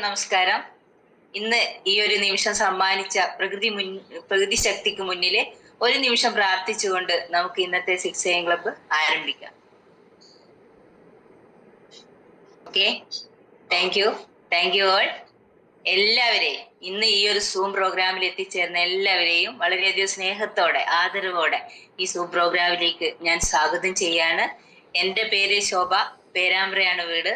എല്ലാവർക്കും നമസ്കാരം. ഇന്ന് ഈ ഒരു നിമിഷം സമ്മാനിച്ച പ്രകൃതി ശക്തിക്ക് മുന്നിലെ ഒരു നിമിഷം പ്രാർത്ഥിച്ചുകൊണ്ട് നമുക്ക് ഇന്നത്തെ 6 AM ക്ലബ്ബ് ആരംഭിക്കാം. Okay, thank you all. എല്ലാവരെയും ഇന്ന് ഈ ഒരു സൂം പ്രോഗ്രാമിൽ എത്തിച്ചേർന്ന എല്ലാവരെയും വളരെയധികം സ്നേഹത്തോടെ ആദരവോടെ ഈ സൂം പ്രോഗ്രാമിലേക്ക് ഞാൻ സ്വാഗതം ചെയ്യാണ്. എൻ്റെ പേര് ശോഭ, പേരാമ്പ്രയാണ് വീട്.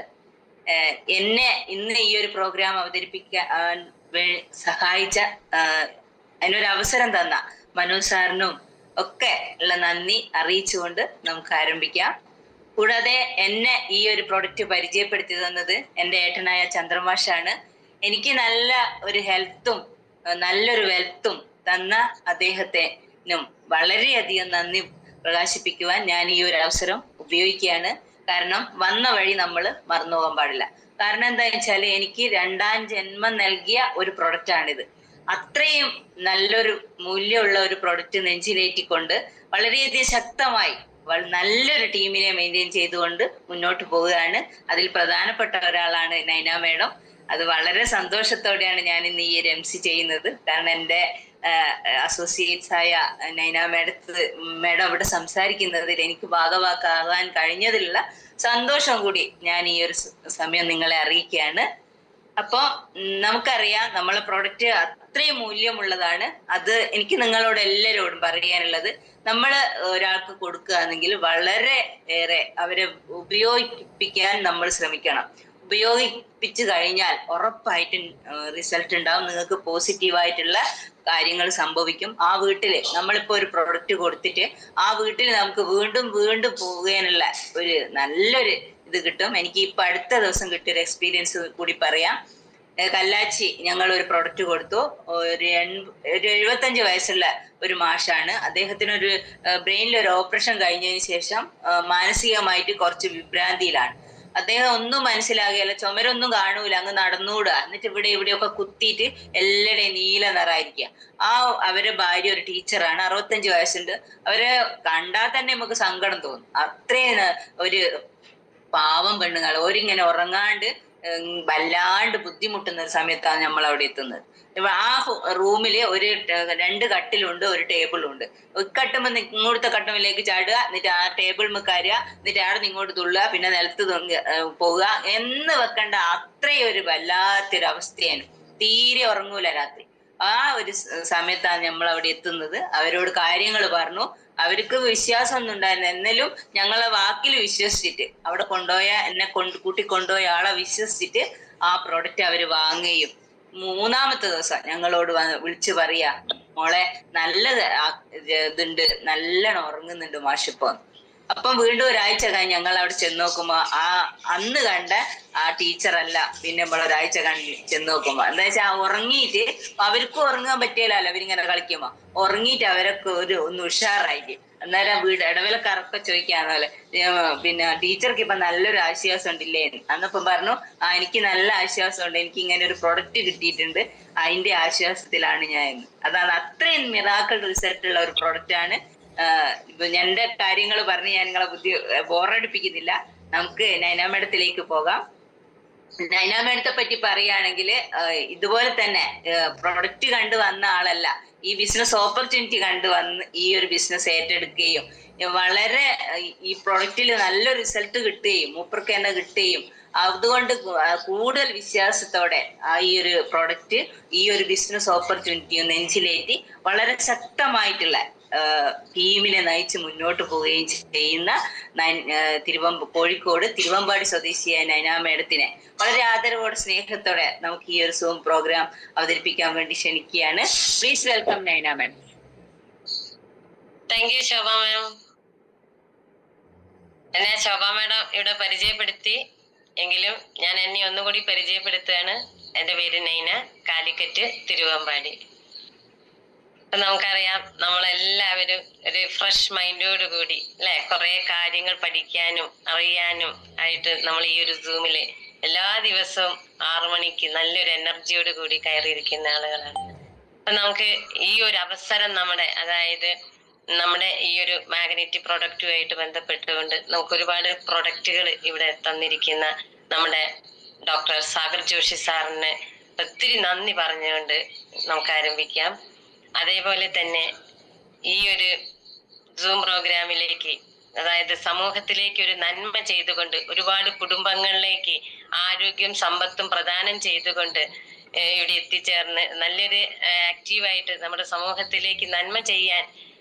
എന്നെ ഇന്ന് ഈ ഒരു പ്രോഗ്രാം അവതരിപ്പിക്കാൻ സഹായിച്ച അതിനൊരു അവസരം തന്ന മനോജ് സാറിനും ഒക്കെ ഉള്ള നന്ദി അറിയിച്ചുകൊണ്ട് നമുക്ക് ആരംഭിക്കാം. കൂടാതെ എന്നെ ഈ ഒരു പ്രൊഡക്റ്റ് പരിചയപ്പെടുത്തി തന്നത് എൻ്റെ ഏട്ടനായ ചന്ദ്രമാഷാണ്. എനിക്ക് നല്ല ഒരു ഹെൽത്തും നല്ലൊരു വെൽത്തും തന്ന അദ്ദേഹത്തിനും വളരെയധികം നന്ദി പ്രകാശിപ്പിക്കുവാൻ ഞാൻ ഈ ഒരു അവസരം ഉപയോഗിക്കുകയാണ്. കാരണം വന്ന വഴി നമ്മൾ മറന്നു പോകാൻ പാടില്ല. കാരണം എന്താ വെച്ചാല് എനിക്ക് 2ാം ജന്മം നൽകിയ ഒരു പ്രൊഡക്റ്റാണിത്. അത്രയും നല്ലൊരു മൂല്യമുള്ള ഒരു പ്രൊഡക്റ്റ് നെഞ്ചിലേറ്റിക്കൊണ്ട് വളരെയധികം ശക്തമായി നല്ലൊരു ടീമിനെ മെയിൻറ്റെയിൻ ചെയ്തുകൊണ്ട് മുന്നോട്ട് പോവുകയാണ്. അതിൽ പ്രധാനപ്പെട്ട ഒരാളാണ് നൈന മേഡം. അത് വളരെ സന്തോഷത്തോടെയാണ് ഞാൻ ഇന്ന് ഈ ഒരു MC ചെയ്യുന്നത്. കാരണം എൻ്റെ അസോസിയേറ്റ്സ് ആയ നൈന മേഡം ഇവിടെ സംസാരിക്കുന്നതിൽ എനിക്ക് ഭാഗവാക്കാകാൻ കഴിഞ്ഞതിലുള്ള സന്തോഷം കൂടി ഞാൻ ഈ ഒരു സമയം നിങ്ങളെ അറിയിക്കുകയാണ്. അപ്പൊ നമുക്കറിയാം നമ്മളെ പ്രൊഡക്റ്റ് അത്രയും മൂല്യമുള്ളതാണ്. അത് എനിക്ക് നിങ്ങളോട് എല്ലാവരോടും പറയാനുള്ളത്, നമ്മൾ ഒരാൾക്ക് കൊടുക്കുകയാണെങ്കിൽ വളരെ ഏറെ അവരെ ഉപയോഗിപ്പിക്കാൻ നമ്മൾ ശ്രമിക്കണം. ഉപയോഗിപ്പിച്ചു കഴിഞ്ഞാൽ ഉറപ്പായിട്ടും റിസൾട്ട് ഉണ്ടാവും. നിങ്ങൾക്ക് പോസിറ്റീവായിട്ടുള്ള കാര്യങ്ങൾ സംഭവിക്കും. ആ വീട്ടില് നമ്മളിപ്പോ ഒരു പ്രൊഡക്റ്റ് കൊടുത്തിട്ട് ആ വീട്ടിൽ നമുക്ക് വീണ്ടും വീണ്ടും പോകാനുള്ള ഒരു നല്ലൊരു ഇത് കിട്ടും. എനിക്ക് ഇപ്പൊ അടുത്ത ദിവസം കിട്ടിയൊരു എക്സ്പീരിയൻസ് കൂടി പറയാം. കല്ലാച്ചി ഞങ്ങൾ ഒരു പ്രൊഡക്റ്റ് കൊടുത്തു. ഒരു 75 വയസ്സുള്ള ഒരു മാഷാണ്. അദ്ദേഹത്തിനൊരു ബ്രെയിനിൽ ഒരു ഓപ്പറേഷൻ കഴിഞ്ഞതിന് ശേഷം മാനസികമായിട്ട് കുറച്ച് വിഭ്രാന്തിയിലാണ്. അദ്ദേഹം ഒന്നും മനസ്സിലാകുകയല്ല, ചുമരൊന്നും കാണൂല, അങ്ങ് നടന്നുകൂടുക. എന്നിട്ട് ഇവിടെയൊക്കെ കുത്തിയിട്ട് എല്ലാടെയും നീല നിറായിരിക്കുക. അവരെ ഭാര്യ ഒരു ടീച്ചറാണ്, 65 വയസ്സുണ്ട്. അവരെ കണ്ടാൽ തന്നെ നമുക്ക് സങ്കടം തോന്നും. അത്രയും ഒരു പാവം പെണ്ണുങ്ങൾ. ഓരിങ്ങനെ ഉറങ്ങാണ്ട് വല്ലാണ്ട് ബുദ്ധിമുട്ടുന്ന ഒരു സമയത്താണ് നമ്മൾ അവിടെ എത്തുന്നത്. ആ റൂമില് 2 കട്ടിലുണ്ട്, ഒരു ടേബിളുണ്ട്. കട്ടുമ്പോ ഇങ്ങോട്ടത്തെ കട്ടുമ്പിലേക്ക് ചാടുക, എന്നിട്ട് ആ ടേബിൾ കയറുക, എന്നിട്ട് അവിടെ ഇങ്ങോട്ട് തുള്ളുക, പിന്നെ നിലത്ത് പോവുക എന്ന് വെക്കേണ്ട അത്രയും ഒരു വല്ലാത്തൊരു അവസ്ഥയാണ്. തീരെ ഉറങ്ങൂല രാത്രി. ആ ഒരു സമയത്താണ് നമ്മൾ അവിടെ എത്തുന്നത്. അവരോട് കാര്യങ്ങൾ പറഞ്ഞു. അവർക്ക് വിശ്വാസമൊന്നും ഉണ്ടായിരുന്നു. എന്നാലും ഞങ്ങളെ വാക്കിൽ വിശ്വസിച്ചിട്ട് അവിടെ എന്നെ കൂട്ടിക്കൊണ്ടുപോയ ആളെ വിശ്വസിച്ചിട്ട് ആ പ്രൊഡക്റ്റ് അവര് വാങ്ങുകയും 3ാമത്തെ ദിവസം ഞങ്ങളോട് വിളിച്ചു പറയാ, മോളെ നല്ലത് ഇതുണ്ട്, നല്ലോണം ഉറങ്ങുന്നുണ്ട് മാഷിപ്പോ. അപ്പം വീണ്ടും ഒരാഴ്ച കഴിഞ്ഞ് ഞങ്ങൾ അവിടെ ചെന്ന് നോക്കുമ്പോ അന്ന് കണ്ട ആ ടീച്ചറല്ല പിന്നെ നമ്മൾ ഒരാഴ്ച ചെന്ന് നോക്കുമ്പോ എന്താ വെച്ചാൽ ഉറങ്ങിയിട്ട് അവർക്കും ഉറങ്ങാൻ പറ്റിയല്ലോ. അവരിങ്ങനെ കളിക്കുമ്പോ ഉറങ്ങിയിട്ട് അവരൊക്കെ ഒന്ന് ഉഷാറായിട്ട്. അന്നേരം ഇടവേളക്കാരൊക്കെ ചോദിക്കാന്നല്ലേ, പിന്നെ ടീച്ചർക്ക് ഇപ്പൊ നല്ലൊരു ആശ്വാസം ഉണ്ടില്ലേ? അന്നപ്പം പറഞ്ഞു, എനിക്ക് നല്ല ആശ്വാസമുണ്ട്, എനിക്ക് ഇങ്ങനെ ഒരു പ്രൊഡക്റ്റ് കിട്ടിയിട്ടുണ്ട്, അതിന്റെ ആശ്വാസത്തിലാണ് ഞാൻ. അതാണ് അത്രയും മിറാക്കിൾ റിസൾട്ട് ഉള്ള ഒരു പ്രൊഡക്റ്റ് ആണ്. ഇപ്പൊ എന്റെ കാര്യങ്ങൾ പറഞ്ഞ് ഞാൻ നിങ്ങളെ ബോറടിപ്പിക്കുന്നില്ല. നമുക്ക് നൈന മേഡത്തിലേക്ക് പോകാം. നൈന മേഡത്തെ പറ്റി പറയുകയാണെങ്കിൽ ഇതുപോലെ തന്നെ പ്രൊഡക്റ്റ് കണ്ടു വന്ന ആളല്ല, ഈ ബിസിനസ് ഓപ്പർച്യൂണിറ്റി കണ്ടു വന്ന് ഈ ഒരു ബിസിനസ് ഏറ്റെടുക്കുകയും വളരെ ഈ പ്രൊഡക്റ്റിൽ നല്ല റിസൾട്ട് കിട്ടുകയും മൂപ്പർക്ക് തന്നെ കിട്ടുകയും അതുകൊണ്ട് കൂടുതൽ വിശ്വാസത്തോടെ ഈ ഒരു പ്രൊഡക്റ്റ് ഈ ഒരു ബിസിനസ് ഓപ്പർച്യൂണിറ്റിയും നെഞ്ചിലേറ്റി വളരെ ശക്തമായിട്ടുള്ള ടീമിനെ നയിച്ച് മുന്നോട്ട് പോവുകയും ചെയ്യുന്ന കോഴിക്കോട് തിരുവമ്പാടി സ്വദേശിയായ നൈന മേഡത്തിനെ വളരെ ആദരവോടെ സ്നേഹത്തോടെ നമുക്ക് ഈ ഒരു സൂം പ്രോഗ്രാം അവതരിപ്പിക്കാൻ വേണ്ടി ക്ഷണിക്കുകയാണ്. Please welcome Naina madam. Thank you Shobha ma'am. എന്നെ ശോഭ മേഡം ഇവിടെ പരിചയപ്പെടുത്തി എങ്കിലും ഞാൻ എന്നെ ഒന്നുകൂടി പരിചയപ്പെടുത്തുകയാണ്. എൻ്റെ പേര് നൈന, കാലിക്കറ്റ്, തിരുവമ്പാടി. നമുക്കറിയാം നമ്മളെല്ലാവരും ഒരു ഫ്രഷ് മൈൻഡോട് കൂടി അല്ലെ കുറെ കാര്യങ്ങൾ പഠിക്കാനും അറിയാനും ആയിട്ട് നമ്മൾ ഈ ഒരു സൂമില് എല്ലാ ദിവസവും 6 മണിക്ക് നല്ലൊരു എനർജിയോട് കൂടി കയറിയിരിക്കുന്ന ആളുകളാണ്. അപ്പൊ നമുക്ക് ഈ ഒരു അവസരം അതായത് നമ്മുടെ ഈ ഒരു മാഗ്നറ്റിക് പ്രൊഡക്റ്റുമായിട്ട് ബന്ധപ്പെട്ടുകൊണ്ട് നമുക്ക് ഒരുപാട് പ്രൊഡക്റ്റുകൾ ഇവിടെ തന്നിരിക്കുന്ന നമ്മുടെ ഡോക്ടർ സാഗർ ജോഷി സാറിന് ഒത്തിരി നന്ദി പറഞ്ഞുകൊണ്ട് നമുക്ക് ആരംഭിക്കാം. അതേപോലെ തന്നെ ഈ ഒരു സൂം പ്രോഗ്രാമിലേക്ക്, അതായത് സമൂഹത്തിലേക്ക് ഒരു നന്മ ചെയ്തുകൊണ്ട് ഒരുപാട് കുടുംബങ്ങളിലേക്ക് ആരോഗ്യം സമ്പത്തും പ്രദാനം ചെയ്തുകൊണ്ട് ഇവിടെ എത്തിച്ചേർന്ന് നല്ലൊരു ആക്റ്റീവായിട്ട് നമ്മുടെ സമൂഹത്തിലേക്ക് നന്മ ചെയ്യാൻ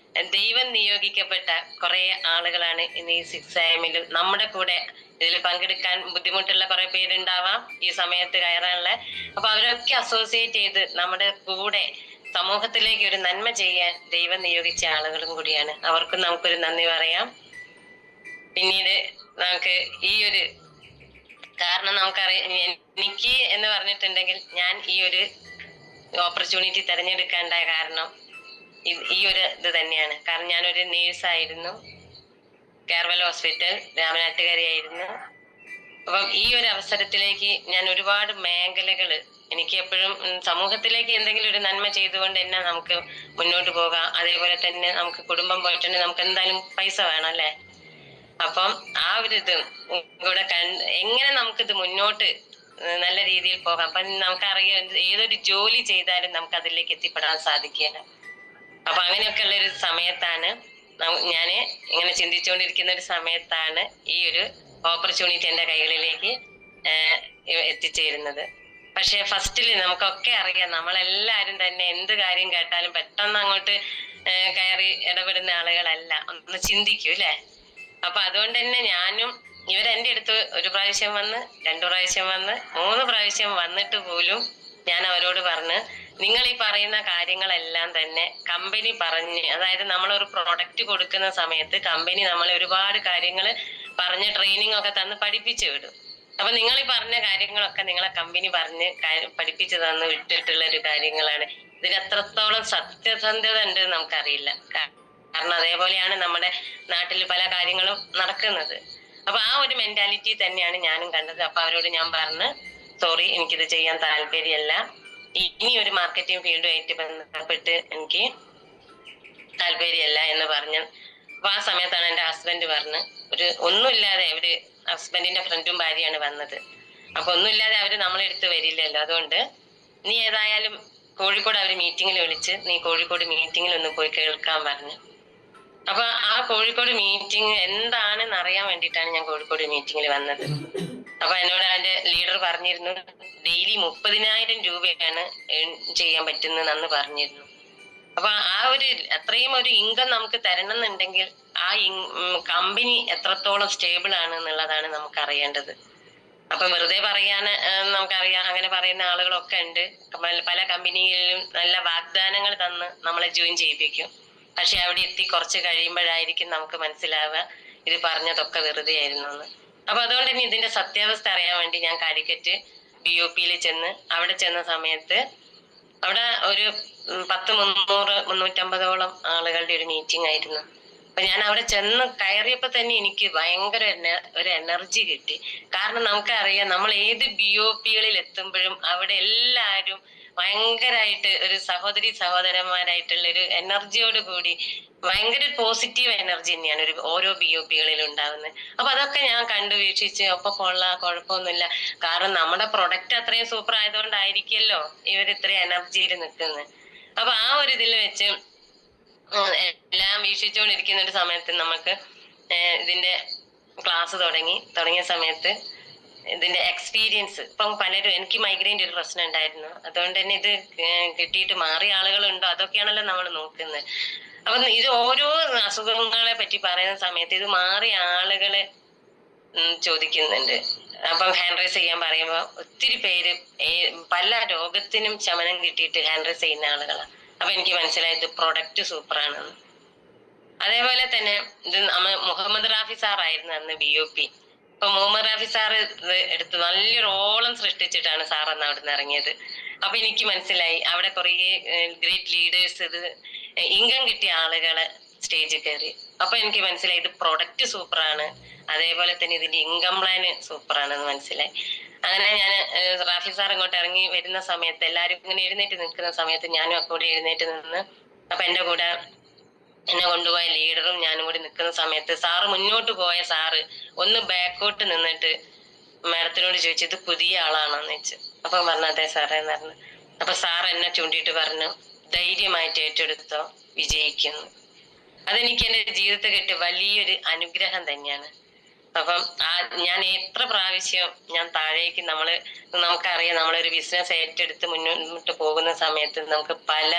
ദൈവം നിയോഗിക്കപ്പെട്ട കുറെ ആളുകളാണ് ഇന്ന് ഈ 6am നമ്മുടെ കൂടെ ഇതിൽ പങ്കെടുക്കാൻ ബുദ്ധിമുട്ടുള്ള കുറെ പേരുണ്ടാവാം ഈ സമയത്ത് കയറാനുള്ള. അപ്പൊ അവരൊക്കെ അസോസിയേറ്റ് ചെയ്ത് നമ്മുടെ കൂടെ സമൂഹത്തിലേക്ക് ഒരു നന്മ ചെയ്യാൻ ദൈവം നിയോഗിച്ച ആളുകളും കൂടിയാണ്. അവർക്കും നമുക്കൊരു നന്ദി പറയാം. പിന്നീട് നമുക്ക് ഈ ഒരു കാരണം നമുക്കറിയാം, എനിക്ക് എന്ന് പറഞ്ഞിട്ടുണ്ടെങ്കിൽ ഞാൻ ഈ ഒരു ഓപ്പർച്യൂണിറ്റി തിരഞ്ഞെടുക്കേണ്ട കാരണം ഈ ഒരു ഇത് തന്നെയാണ്. കാരണം ഞാനൊരു നേഴ്സായിരുന്നു, കാർവൽ ഹോസ്പിറ്റൽ രാമനാട്ടുകരയായിരുന്നു. അപ്പം ഈ ഒരു അവസരത്തിലേക്ക് ഞാൻ ഒരുപാട് മേഖലകള്, എനിക്ക് എപ്പോഴും സമൂഹത്തിലേക്ക് എന്തെങ്കിലും ഒരു നന്മ ചെയ്തുകൊണ്ട് തന്നെ നമുക്ക് മുന്നോട്ട് പോകാം. അതേപോലെ തന്നെ നമുക്ക് കുടുംബം പോയിട്ടുണ്ടെങ്കിൽ നമുക്ക് എന്തായാലും പൈസ വേണം അല്ലെ. അപ്പം ആ ഒരു ഇത് കൂടെ എങ്ങനെ നമുക്കിത് മുന്നോട്ട് നല്ല രീതിയിൽ പോകാം. അപ്പൊ നമുക്കറിയാം ഏതൊരു ജോലി ചെയ്താലും നമുക്ക് അതിലേക്ക് എത്തിപ്പെടാൻ സാധിക്കില്ല. അപ്പൊ അങ്ങനെയൊക്കെ ഉള്ള ഒരു സമയത്താണ് ഞാന് ഇങ്ങനെ ചിന്തിച്ചുകൊണ്ടിരിക്കുന്ന ഒരു സമയത്താണ് ഈ ഒരു ഓപ്പർച്യൂണിറ്റി എന്റെ കൈകളിലേക്ക് എത്തിച്ചേരുന്നത്. പക്ഷെ ഫസ്റ്റില് നമുക്കൊക്കെ അറിയാം, നമ്മളെല്ലാരും തന്നെ എന്ത് കാര്യം കേട്ടാലും പെട്ടെന്ന് അങ്ങോട്ട് കയറി ഇടപെടുന്ന ആളുകളല്ല, ഒന്ന് ചിന്തിക്കൂ അല്ലെ. അപ്പൊ അതുകൊണ്ട് തന്നെ ഞാനും ഇവരെന്റെ അടുത്ത് ഒരു പ്രാവശ്യം വന്ന്, 2 പ്രാവശ്യം വന്ന്, 3 പ്രാവശ്യം വന്നിട്ട് പോലും ഞാൻ അവരോട് പറഞ്ഞ്, നിങ്ങൾ ഈ പറയുന്ന കാര്യങ്ങളെല്ലാം തന്നെ കമ്പനി പറഞ്ഞ്, അതായത് നമ്മളൊരു പ്രൊഡക്റ്റ് കൊടുക്കുന്ന സമയത്ത് കമ്പനി നമ്മളെ ഒരുപാട് കാര്യങ്ങൾ പറഞ്ഞ് ട്രെയിനിങ് ഒക്കെ തന്ന് പഠിപ്പിച്ചു വിടും. അപ്പൊ നിങ്ങൾ ഈ പറഞ്ഞ കാര്യങ്ങളൊക്കെ നിങ്ങളെ കമ്പനി പറഞ്ഞ് പഠിപ്പിച്ചു തന്ന് വിട്ടിട്ടുള്ള ഒരു കാര്യങ്ങളാണ്. ഇതിന് എത്രത്തോളം സത്യസന്ധത ഉണ്ട് നമുക്കറിയില്ല. കാരണം അതേപോലെയാണ് നമ്മുടെ നാട്ടിൽ പല കാര്യങ്ങളും നടക്കുന്നത്. അപ്പൊ ആ ഒരു മെന്റാലിറ്റി തന്നെയാണ് ഞാനും കണ്ടത്. അപ്പൊ അവരോട് ഞാൻ പറഞ്ഞ്, സോറി, എനിക്കിത് ചെയ്യാൻ താല്പര്യമല്ല, ഇനി ഒരു മാർക്കറ്റിംഗ് ഫീൽഡുമായിട്ട് ബന്ധപ്പെട്ട് എനിക്ക് താല്പര്യമല്ല എന്ന് പറഞ്ഞു. അപ്പൊ ആ സമയത്താണ് എന്റെ ഹസ്ബൻഡ് പറഞ്ഞ്, ഒന്നുമില്ലാതെ അവര് ഹസ്ബൻഡിന്റെ ഫ്രണ്ടും ഭാര്യയാണ് വന്നത്. അപ്പൊ ഒന്നുമില്ലാതെ അവര് നമ്മളെടുത്ത് വരില്ലല്ലോ. അതുകൊണ്ട് നീ ഏതായാലും കോഴിക്കോട് അവര് മീറ്റിങ്ങിൽ വിളിച്ച്, നീ കോഴിക്കോട് മീറ്റിങ്ങിൽ ഒന്ന് പോയി കേൾക്കാൻ പറഞ്ഞു. അപ്പൊ ആ കോഴിക്കോട് മീറ്റിംഗ് എന്താണെന്ന് അറിയാൻ വേണ്ടിയിട്ടാണ് ഞാൻ കോഴിക്കോട് മീറ്റിങ്ങിൽ വന്നത്. അപ്പൊ എന്നോട് അതിന്റെ ലീഡർ പറഞ്ഞിരുന്നു, ഡെയിലി 30,000 രൂപയാണ് ഏൺ ചെയ്യാൻ പറ്റുന്നതെന്ന് പറഞ്ഞിരുന്നു. അപ്പൊ ആ ഒരു അത്രയും ഒരു ഇൻകം നമുക്ക് തരണം എന്നുണ്ടെങ്കിൽ ആ കമ്പനി എത്രത്തോളം സ്റ്റേബിൾ ആണ് എന്നുള്ളതാണ് നമുക്ക് അറിയേണ്ടത്. അപ്പൊ വെറുതെ പറയാൻ നമുക്കറിയാം, അങ്ങനെ പറയുന്ന ആളുകളൊക്കെ ഉണ്ട്. പല കമ്പനികളിലും നല്ല വാഗ്ദാനങ്ങൾ തന്ന് നമ്മളെ ജോയിൻ ചെയ്യിപ്പിക്കും. പക്ഷെ അവിടെ എത്തി കുറച്ച് കഴിയുമ്പോഴായിരിക്കും നമുക്ക് മനസ്സിലാവുക ഇത് പറഞ്ഞതൊക്കെ വെറുതെ ആയിരുന്നു എന്ന്. അപ്പൊ അതുകൊണ്ട് തന്നെ ഇതിന്റെ സത്യാവസ്ഥ അറിയാൻ വേണ്ടി ഞാൻ കാലിക്കറ്റ് BOPയിൽ ചെന്ന്, അവിടെ ചെന്ന സമയത്ത് അവിടെ ഒരു 350 ആളുകളുടെ ഒരു മീറ്റിംഗ് ആയിരുന്നു. അപ്പൊ ഞാൻ അവിടെ ചെന്ന് കയറിയപ്പോ തന്നെ എനിക്ക് ഭയങ്കര ഒരു എനർജി കിട്ടി. കാരണം നമുക്കറിയാം, നമ്മൾ ഏത് BOPകളിൽ എത്തുമ്പോഴും അവിടെ എല്ലാവരും ഭയങ്കരമായിട്ട് ഒരു സഹോദരന്മാരായിട്ടുള്ള ഒരു എനർജിയോട് കൂടി ഭയങ്കര പോസിറ്റീവ് എനർജി തന്നെയാണ് ഓരോ BOPകളിൽ ഉണ്ടാവുന്നത്. അപ്പൊ അതൊക്കെ ഞാൻ കണ്ടു വീക്ഷിച്ച്, അപ്പൊ കുഴപ്പമൊന്നുമില്ല. കാരണം നമ്മുടെ പ്രൊഡക്റ്റ് അത്രയും സൂപ്പർ ആയതുകൊണ്ടായിരിക്കുമല്ലോ ഇവർ ഇത്രയും എനർജിയിൽ നിൽക്കുന്നത്. അപ്പൊ ആ ഒരു ഇതിൽ വെച്ച് എല്ലാം വീക്ഷിച്ചുകൊണ്ടിരിക്കുന്ന ഒരു സമയത്ത് നമുക്ക് ഇതിന്റെ ക്ലാസ് തുടങ്ങിയ സമയത്ത് ഇതിന്റെ എക്സ്പീരിയൻസ്, ഇപ്പം പലരും, എനിക്ക് മൈഗ്രെയിൻ്റെ ഒരു പ്രശ്നം ഉണ്ടായിരുന്നു. അതുകൊണ്ട് തന്നെ ഇത് കിട്ടിയിട്ട് മാറിയ ആളുകളുണ്ടോ, അതൊക്കെയാണല്ലോ നമ്മൾ നോക്കുന്നത്. അപ്പൊ ഇത് ഓരോ അസുഖങ്ങളെ പറ്റി പറയുന്ന സമയത്ത് ഇത് മാറിയ ആളുകളെ ചോദിക്കുന്നുണ്ട്. അപ്പം ഹാൻഡ് റൈസ് ചെയ്യാൻ പറയുമ്പോൾ ഒത്തിരി പേര് പല രോഗത്തിനും ശമനം കിട്ടിയിട്ട് ഹാൻഡ് റൈസ് ചെയ്യുന്ന ആളുകളാണ്. അപ്പൊ എനിക്ക് മനസ്സിലായത് പ്രൊഡക്റ്റ് സൂപ്പറാണെന്ന്. അതേപോലെ തന്നെ ഇത് മുഹമ്മദ് റാഫി സാറായിരുന്നു അന്ന് BOP. അപ്പൊ മുഹമ്മദ് റാഫി സാറ് ഇത് എടുത്ത് നല്ലൊരു ഓളം സൃഷ്ടിച്ചിട്ടാണ് സാർ അന്ന് അവിടെ നിന്ന് ഇറങ്ങിയത്. അപ്പൊ എനിക്ക് മനസ്സിലായി അവിടെ കുറെ ഗ്രേറ്റ് ലീഡേഴ്സ്, ഇത് ഇൻകം കിട്ടിയ ആളുകളെ സ്റ്റേജിൽ കയറി. അപ്പൊ എനിക്ക് മനസ്സിലായി ഇത് പ്രൊഡക്റ്റ് സൂപ്പറാണ്, അതേപോലെ തന്നെ ഇതിന്റെ ഇൻകം പ്ലാന് സൂപ്പറാണെന്ന് മനസ്സിലായി. അങ്ങനെ ഞാൻ റാഫി സാർ ഇങ്ങോട്ട് ഇറങ്ങി വരുന്ന സമയത്ത് എല്ലാരും ഇങ്ങനെ എഴുന്നേറ്റ് നിൽക്കുന്ന സമയത്ത് ഞാനും കൂടി എഴുന്നേറ്റ് നിന്ന്, അപ്പൊ എന്റെ കൂടെ എന്നെ കൊണ്ടുപോയ ലീഡറും ഞാനും കൂടി നിൽക്കുന്ന സമയത്ത് സാറ് മുന്നോട്ട് പോയ സാറ് ഒന്ന് ബാക്കോട്ട് നിന്നിട്ട് മാഡത്തിനോട് ചോദിച്ചു ഇത് പുതിയ ആളാണോന്ന് വെച്ചു. അപ്പൊ പറഞ്ഞു അതെ സാറേ എന്ന് പറഞ്ഞു. അപ്പൊ സാർ എന്നെ ചൂണ്ടിയിട്ട് പറഞ്ഞു ധൈര്യമായിട്ട് ഏറ്റെടുത്തോ, വിജയിക്കുന്നു. അതെനിക്ക് എന്റെ ജീവിതത്തിൽ കിട്ടിയ വലിയൊരു അനുഗ്രഹം തന്നെയാണ്. അപ്പം ഞാൻ എത്ര പ്രാവശ്യം ഞാൻ താഴേക്ക് നമുക്കറിയാം നമ്മളൊരു ബിസിനസ് ഏറ്റെടുത്ത് മുന്നോട്ട് പോകുന്ന സമയത്ത് നമുക്ക് പല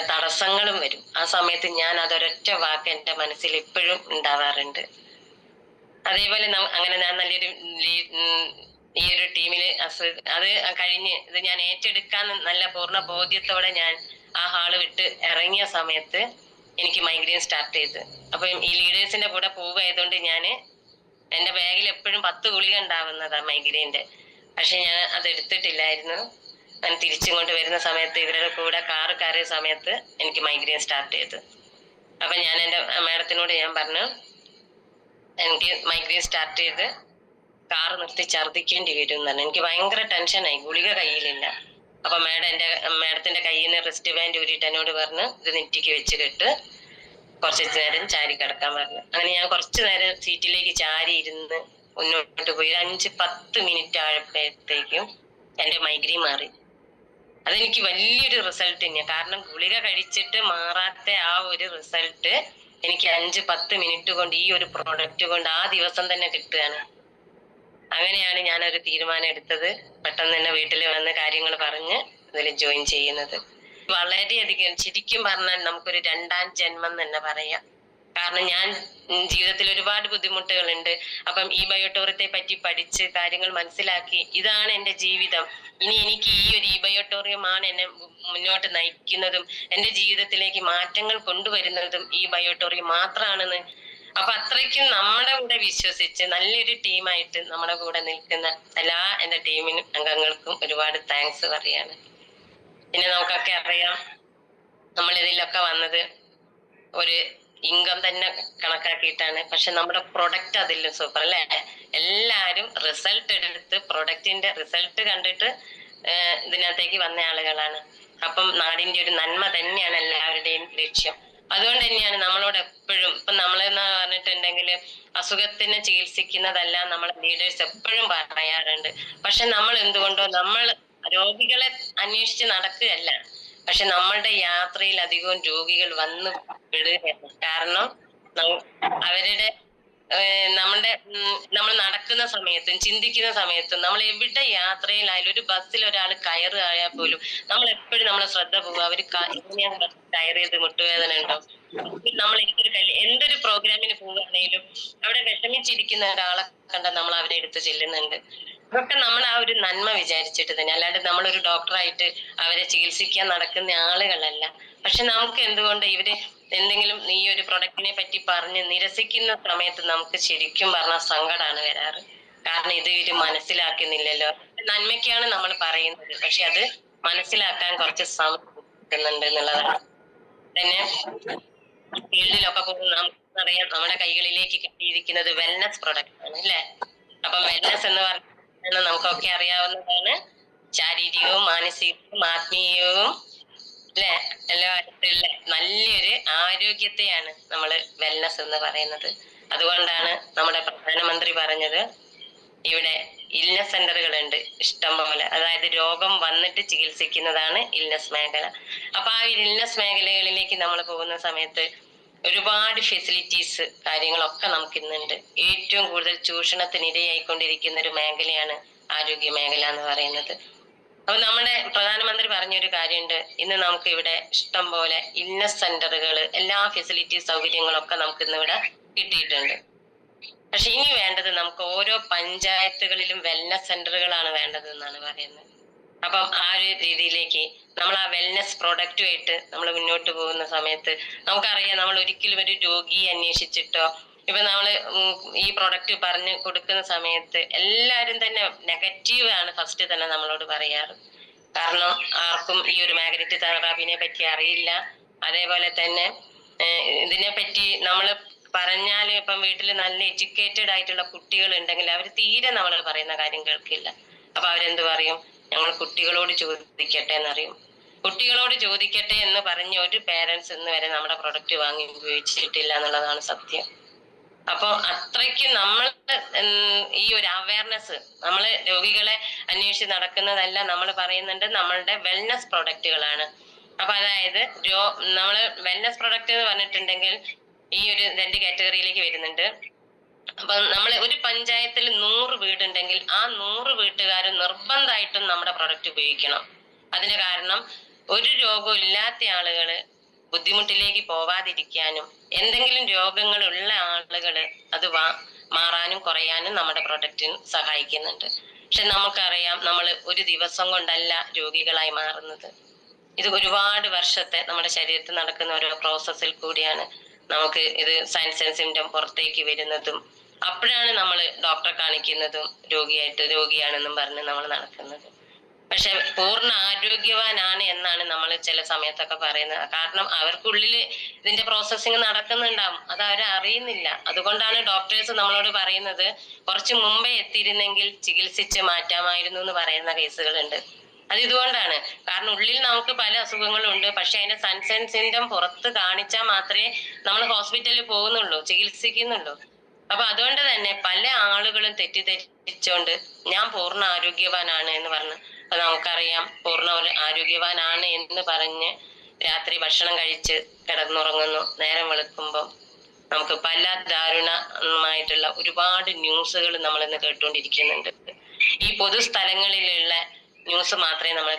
തടസ്സങ്ങളും വരും. ആ സമയത്ത് ഞാൻ അതൊരൊറ്റ വാക്ക് എന്റെ മനസ്സിൽ ഇപ്പോഴും ഉണ്ടാവാറുണ്ട്. അതേപോലെ അങ്ങനെ ഞാൻ നല്ലൊരു ഈ ഒരു ടീമില് അത് കഴിഞ്ഞ് ഇത് ഞാൻ ഏറ്റെടുക്കാൻ നല്ല പൂർണ്ണ ബോധ്യത്തോടെ ഞാൻ ആ ഹാള് വിട്ട് ഇറങ്ങിയ സമയത്ത് എനിക്ക് മൈഗ്രെയിൻ സ്റ്റാർട്ട് ചെയ്ത്. അപ്പൊ ഈ ലീഡേഴ്സിന്റെ കൂടെ പോവുകയായതുകൊണ്ട് എന്റെ ബാഗിൽ എപ്പോഴും 10 ഗുളിക ഉണ്ടാവുന്നതാ മൈഗ്രെയിന്റെ. പക്ഷെ ഞാൻ അത് എടുത്തിട്ടില്ലായിരുന്നു. ഞാൻ തിരിച്ചിങ്ങോട്ട് വരുന്ന സമയത്ത് ഇവരുടെ കൂടെ കാറ് കയറിയ സമയത്ത് എനിക്ക് മൈഗ്രെയിൻ സ്റ്റാർട്ട് ചെയ്തു. അപ്പൊ ഞാൻ എന്റെ മാഡത്തിനോട് ഞാൻ പറഞ്ഞു എനിക്ക് മൈഗ്രെയിൻ സ്റ്റാർട്ട് ചെയ്ത് കാറ് നിർത്തി ഛർദ്ദിക്കേണ്ടി വരും എന്ന് പറഞ്ഞു. എനിക്ക് ഭയങ്കര ടെൻഷനായി, ഗുളിക കയ്യിലില്ല. അപ്പൊ മാഡത്തിന്റെ കയ്യിൽ നിന്ന് റിസ്റ്റ് ബാൻഡ് ഊരിയിട്ട് എന്നോട് പറഞ്ഞു ഇത് നെറ്റിക്ക് വെച്ച് കെട്ട്, കുറച്ച് നേരം ചാരി കിടക്കാൻ പറഞ്ഞു. അങ്ങനെ ഞാൻ കുറച്ചു നേരം സീറ്റിലേക്ക് ചാരി ഇരുന്ന് മുന്നോട്ട് പോയി 5-10 മിനിറ്റ് ആയപ്പോഴത്തേക്കും എന്റെ മൈഗ്രെയിൻ മാറി. അതെനിക്ക് വലിയൊരു റിസൾട്ട് തന്നെയാണ്. കാരണം ഗുളിക കഴിച്ചിട്ട് മാറാത്ത ആ ഒരു റിസൾട്ട് എനിക്ക് 5-10 മിനിറ്റ് കൊണ്ട് ഈ ഒരു പ്രൊഡക്റ്റ് കൊണ്ട് ആ ദിവസം തന്നെ കിട്ടുകയാണ്. അങ്ങനെയാണ് ഞാനൊരു തീരുമാനം എടുത്തത്. പെട്ടെന്ന് തന്നെ വീട്ടിൽ വന്ന് കാര്യങ്ങൾ പറഞ്ഞ് ഇതിൽ ജോയിൻ ചെയ്യുന്നത്. വളരെയധികം ശരിക്കും പറഞ്ഞാൽ നമുക്കൊരു 2ാം ജന്മം തന്നെ പറയാം. കാരണം ഞാൻ ജീവിതത്തിൽ ഒരുപാട് ബുദ്ധിമുട്ടുകളുണ്ട്. അപ്പം ഈ ബയോട്ടോറിയത്തെ പറ്റി പഠിച്ച് കാര്യങ്ങൾ മനസ്സിലാക്കി ഇതാണ് എന്റെ ജീവിതം, ഇനി എനിക്ക് ഈ ഒരു ബയോട്ടോറിയമാണ് എന്നെ മുന്നോട്ട് നയിക്കുന്നതും എന്റെ ജീവിതത്തിലേക്ക് മാറ്റങ്ങൾ കൊണ്ടുവരുന്നതും ഈ ബയോട്ടോറിയം മാത്രമാണെന്ന്. അപ്പൊ അത്രയ്ക്കും നമ്മുടെ കൂടെ വിശ്വസിച്ച് നല്ലൊരു ടീമായിട്ട് നമ്മുടെ കൂടെ നിൽക്കുന്ന എല്ലാ എന്റെ ടീമിനും അംഗങ്ങൾക്കും ഒരുപാട് താങ്ക്സ് പറയാണ്. പിന്നെ നമുക്കൊക്കെ അറിയാം നമ്മൾ ഇതിലൊക്കെ വന്നത് ഒരു ഇൻകം തന്നെ കണക്കാക്കിയിട്ടാണ്. പക്ഷെ നമ്മുടെ പ്രൊഡക്റ്റ് അതിലും സൂപ്പർ അല്ലേ. എല്ലാരും റിസൾട്ട് എടുത്ത് പ്രൊഡക്റ്റിന്റെ റിസൾട്ട് കണ്ടിട്ട് ഇതിനകത്തേക്ക് വന്ന ആളുകളാണ്. അപ്പം നാടിന്റെ ഒരു നന്മ തന്നെയാണ് എല്ലാവരുടെയും ലക്ഷ്യം. അതുകൊണ്ട് തന്നെയാണ് നമ്മളോട് എപ്പോഴും ഇപ്പൊ നമ്മളെന്ന് പറഞ്ഞിട്ടുണ്ടെങ്കിൽ അസുഖത്തിനെ ചികിത്സിക്കുന്നതല്ല നമ്മളെ ലീഡേഴ്സ് എപ്പോഴും പറയാറുണ്ട്. പക്ഷെ നമ്മൾ എന്തുകൊണ്ടോ നമ്മൾ രോഗികളെ അന്വേഷിച്ച് നടക്കുകയല്ല, പക്ഷെ നമ്മളുടെ യാത്രയിൽ അധികവും രോഗികൾ വന്ന് പെടുകയാണ്. കാരണം അവരുടെ നമ്മൾ നടക്കുന്ന സമയത്തും ചിന്തിക്കുന്ന സമയത്തും നമ്മൾ എവിടെ യാത്രയിലായാലും ഒരു ബസ്സിൽ ഒരാൾ കയറുകയാൽ പോലും നമ്മൾ എപ്പോഴും നമ്മളെ ശ്രദ്ധ പോകുക അവർ എങ്ങനെയാണ് കയറിയത്, മുട്ടുവേദന ഉണ്ടോ. നമ്മൾ എന്തൊരു പ്രോഗ്രാമിന് പോവുകയാണെങ്കിലും അവിടെ വിഷമിച്ചിരിക്കുന്ന ഒരാളെ കണ്ടാൽ നമ്മൾ അവരെ എടുത്ത് ചെല്ലുന്നുണ്ട്. അതൊക്കെ നമ്മൾ ആ ഒരു നന്മ വിചാരിച്ചിട്ട് തന്നെ, അല്ലാണ്ട് നമ്മളൊരു ഡോക്ടറായിട്ട് അവരെ ചികിത്സിക്കാൻ നടക്കുന്ന ആളുകളല്ല. പക്ഷെ നമുക്ക് എന്തുകൊണ്ട് ഇവര് എന്തെങ്കിലും ഈ ഒരു പ്രൊഡക്റ്റിനെ പറ്റി പറഞ്ഞ് നിരസിക്കുന്ന സമയത്ത് നമുക്ക് ശരിക്കും പറഞ്ഞാൽ സങ്കടമാണ് വരാറ്. കാരണം ഇത് ഇവര് മനസ്സിലാക്കുന്നില്ലല്ലോ. നന്മയ്ക്കാണ് നമ്മൾ പറയുന്നത്, പക്ഷെ അത് മനസ്സിലാക്കാൻ കുറച്ച് സമയം കിട്ടുന്നുണ്ട് എന്നുള്ളതാണ്. പിന്നെ ഫീൽഡിലൊക്കെ പോകുന്ന നമുക്കറിയാം നമ്മുടെ കൈകളിലേക്ക് കിട്ടിയിരിക്കുന്നത് വെൽനസ് പ്രൊഡക്റ്റ് ആണ് അല്ലെ. അപ്പൊ വെൽനസ് എന്ന് പറഞ്ഞാൽ നമുക്കൊക്കെ അറിയാവുന്നതാണ്. ശാരീരികവും മാനസികവും ആത്മീയവും അല്ലെ എല്ലായിട്ടുള്ള നല്ലൊരു ആരോഗ്യത്തെയാണ് നമ്മൾ വെൽനസ് എന്ന് പറയുന്നത്. അതുകൊണ്ടാണ് നമ്മുടെ പ്രധാനമന്ത്രി പറഞ്ഞത് ഇവിടെ ഇൽനസ് സെന്ററുകൾ ഉണ്ട് ഇഷ്ടം പോലെ. അതായത് രോഗം വന്നിട്ട് ചികിത്സിക്കുന്നതാണ് ഇൽനസ് മേഖല. അപ്പൊ ആ ഇൽനസ് മേഖലകളിലേക്ക് നമ്മൾ പോകുന്ന സമയത്ത് ഒരുപാട് ഫെസിലിറ്റീസ് കാര്യങ്ങളൊക്കെ നമുക്ക് ഇന്നുണ്ട്. ഏറ്റവും കൂടുതൽ ചൂഷണത്തിനിരയായിക്കൊണ്ടിരിക്കുന്ന ഒരു മേഖലയാണ് ആരോഗ്യ മേഖല എന്ന് പറയുന്നത്. അപ്പൊ നമ്മുടെ പ്രധാനമന്ത്രി പറഞ്ഞൊരു കാര്യമുണ്ട്, ഇന്ന് നമുക്ക് ഇവിടെ ഇഷ്ടം പോലെ ഇൽനസ് സെന്ററുകൾ എല്ലാ ഫെസിലിറ്റീസ് സൗകര്യങ്ങളൊക്കെ നമുക്ക് ഇന്ന് ഇവിടെ കിട്ടിയിട്ടുണ്ട്. പക്ഷെ ഇനി വേണ്ടത് നമുക്ക് ഓരോ പഞ്ചായത്തുകളിലും വെൽനസ് സെന്ററുകളാണ് വേണ്ടത് എന്നാണ് പറയുന്നത്. അപ്പം ആ ഒരു രീതിയിലേക്ക് നമ്മൾ ആ വെൽനസ് പ്രൊഡക്റ്റുമായിട്ട് നമ്മൾ മുന്നോട്ട് പോകുന്ന സമയത്ത് നമുക്കറിയാം നമ്മൾ ഒരിക്കലും ഒരു രോഗിയെ അന്വേഷിച്ചിട്ടോ ഇപ്പൊ നമ്മള് ഈ പ്രൊഡക്റ്റ് പറഞ്ഞു കൊടുക്കുന്ന സമയത്ത് എല്ലാരും തന്നെ നെഗറ്റീവ് ആണ് ഫസ്റ്റ് തന്നെ നമ്മളോട് പറയാറ്. കാരണം ആർക്കും ഈ ഒരു മാഗ്നറ്റ് തെറാപ്പിനെ പറ്റി അറിയില്ല. അതേപോലെ തന്നെ ഇതിനെ പറ്റി നമ്മള് പറഞ്ഞാല് ഇപ്പം വീട്ടിൽ നല്ല എഡ്യൂക്കേറ്റഡ് ആയിട്ടുള്ള കുട്ടികൾ ഉണ്ടെങ്കിൽ അവർ തീരെ നമ്മൾ പറയുന്ന കാര്യം കേൾക്കില്ല. അപ്പൊ അവരെന്ത് പറയും, ഞങ്ങൾ കുട്ടികളോട് ചോദിക്കട്ടെ എന്നറിയും. കുട്ടികളോട് ചോദിക്കട്ടെ എന്ന് പറഞ്ഞ ഒരു പേരൻസ് ഇന്ന് വരെ നമ്മുടെ പ്രൊഡക്റ്റ് വാങ്ങി ഉപയോഗിച്ചിട്ടില്ല എന്നുള്ളതാണ് സത്യം. അപ്പൊ അത്രയ്ക്ക് നമ്മൾ ഈ ഒരു അവയർനെസ് നമ്മൾ രോഗികളെ അന്വേഷിച്ച് നടക്കുന്നതല്ല, നമ്മൾ പറയുന്നുണ്ട് നമ്മളുടെ വെൽനസ് പ്രൊഡക്റ്റുകളാണ്. അപ്പൊ അതായത് നമ്മള് വെൽനസ് പ്രൊഡക്റ്റ് എന്ന് പറഞ്ഞിട്ടുണ്ടെങ്കിൽ ഈ ഒരു 2 കാറ്റഗറിയിലേക്ക് വരുന്നുണ്ട്. അപ്പൊ നമ്മൾ ഒരു പഞ്ചായത്തിൽ 100 വീടുണ്ടെങ്കിൽ ആ 100 വീട്ടുകാരും നിർബന്ധമായിട്ടും നമ്മുടെ പ്രൊഡക്റ്റ് ഉപയോഗിക്കണം. അതിന് കാരണം ഒരു രോഗവും ഇല്ലാത്ത ആളുകള് ബുദ്ധിമുട്ടിലേക്ക് പോവാതിരിക്കാനും എന്തെങ്കിലും രോഗങ്ങളുള്ള ആളുകള് അത് മാറാനും കുറയാനും നമ്മുടെ പ്രൊഡക്റ്റിന് സഹായിക്കുന്നുണ്ട്. പക്ഷെ നമുക്കറിയാം നമ്മൾ ഒരു ദിവസം കൊണ്ടല്ല രോഗികളായി മാറുന്നത്. ഇത് ഒരുപാട് വർഷത്തെ നമ്മുടെ ശരീരത്തിൽ നടക്കുന്ന ഓരോ പ്രോസസ്സിൽ കൂടിയാണ് നമുക്ക് ഇത് സയൻസ് ആൻഡ് സിംറ്റം പുറത്തേക്ക് വരുന്നതും. അപ്പോഴാണ് നമ്മൾ ഡോക്ടറെ കാണിക്കുന്നതും രോഗിയാണെന്നും പറഞ്ഞ് നമ്മൾ നടക്കുന്നത്. പക്ഷെ പൂർണ്ണ ആരോഗ്യവാനാണ് എന്നാണ് നമ്മൾ ചില സമയത്തൊക്കെ പറയുന്നത്. കാരണം അവർക്കുള്ളില് ഇതിന്റെ പ്രോസസ്സിങ് നടക്കുന്നുണ്ടാവും, അത് അവരെ അറിയുന്നില്ല. അതുകൊണ്ടാണ് ഡോക്ടേഴ്സ് നമ്മളോട് പറയുന്നത് കുറച്ച് മുമ്പേ എത്തിയിരുന്നെങ്കിൽ ചികിത്സിച്ച് മാറ്റാമായിരുന്നു എന്ന് പറയുന്ന കേസുകളുണ്ട്. അത് ഇതുകൊണ്ടാണ്. കാരണം ഉള്ളിൽ നമുക്ക് പല അസുഖങ്ങളും ഉണ്ട്, പക്ഷെ അതിന്റെ സയൻസ് ആൻഡ് സിംറ്റം പുറത്ത് കാണിച്ചാൽ മാത്രമേ നമ്മൾ ഹോസ്പിറ്റലിൽ പോകുന്നുള്ളൂ, ചികിത്സിക്കുന്നുള്ളൂ. അപ്പൊ അതുകൊണ്ട് തന്നെ പല ആളുകളും തെറ്റിദ്ധരിച്ചോണ്ട് ഞാൻ പൂർണ്ണ ആരോഗ്യവാനാണ് എന്ന് പറഞ്ഞു. അപ്പൊ നമുക്കറിയാം പൂർണ്ണ ആരോഗ്യവാനാണ് എന്ന് പറഞ്ഞ് രാത്രി ഭക്ഷണം കഴിച്ച് കിടന്നുറങ്ങുന്നു. നേരം വെളുക്കുമ്പോൾ നമുക്ക് പല ദാരുണമായിട്ടുള്ള ഒരുപാട് ന്യൂസുകൾ നമ്മൾ ഇന്ന് കേട്ടുകൊണ്ടിരിക്കുന്നുണ്ട്. ഈ പൊതുസ്ഥലങ്ങളിലുള്ള ന്യൂസ് മാത്രമേ നമ്മൾ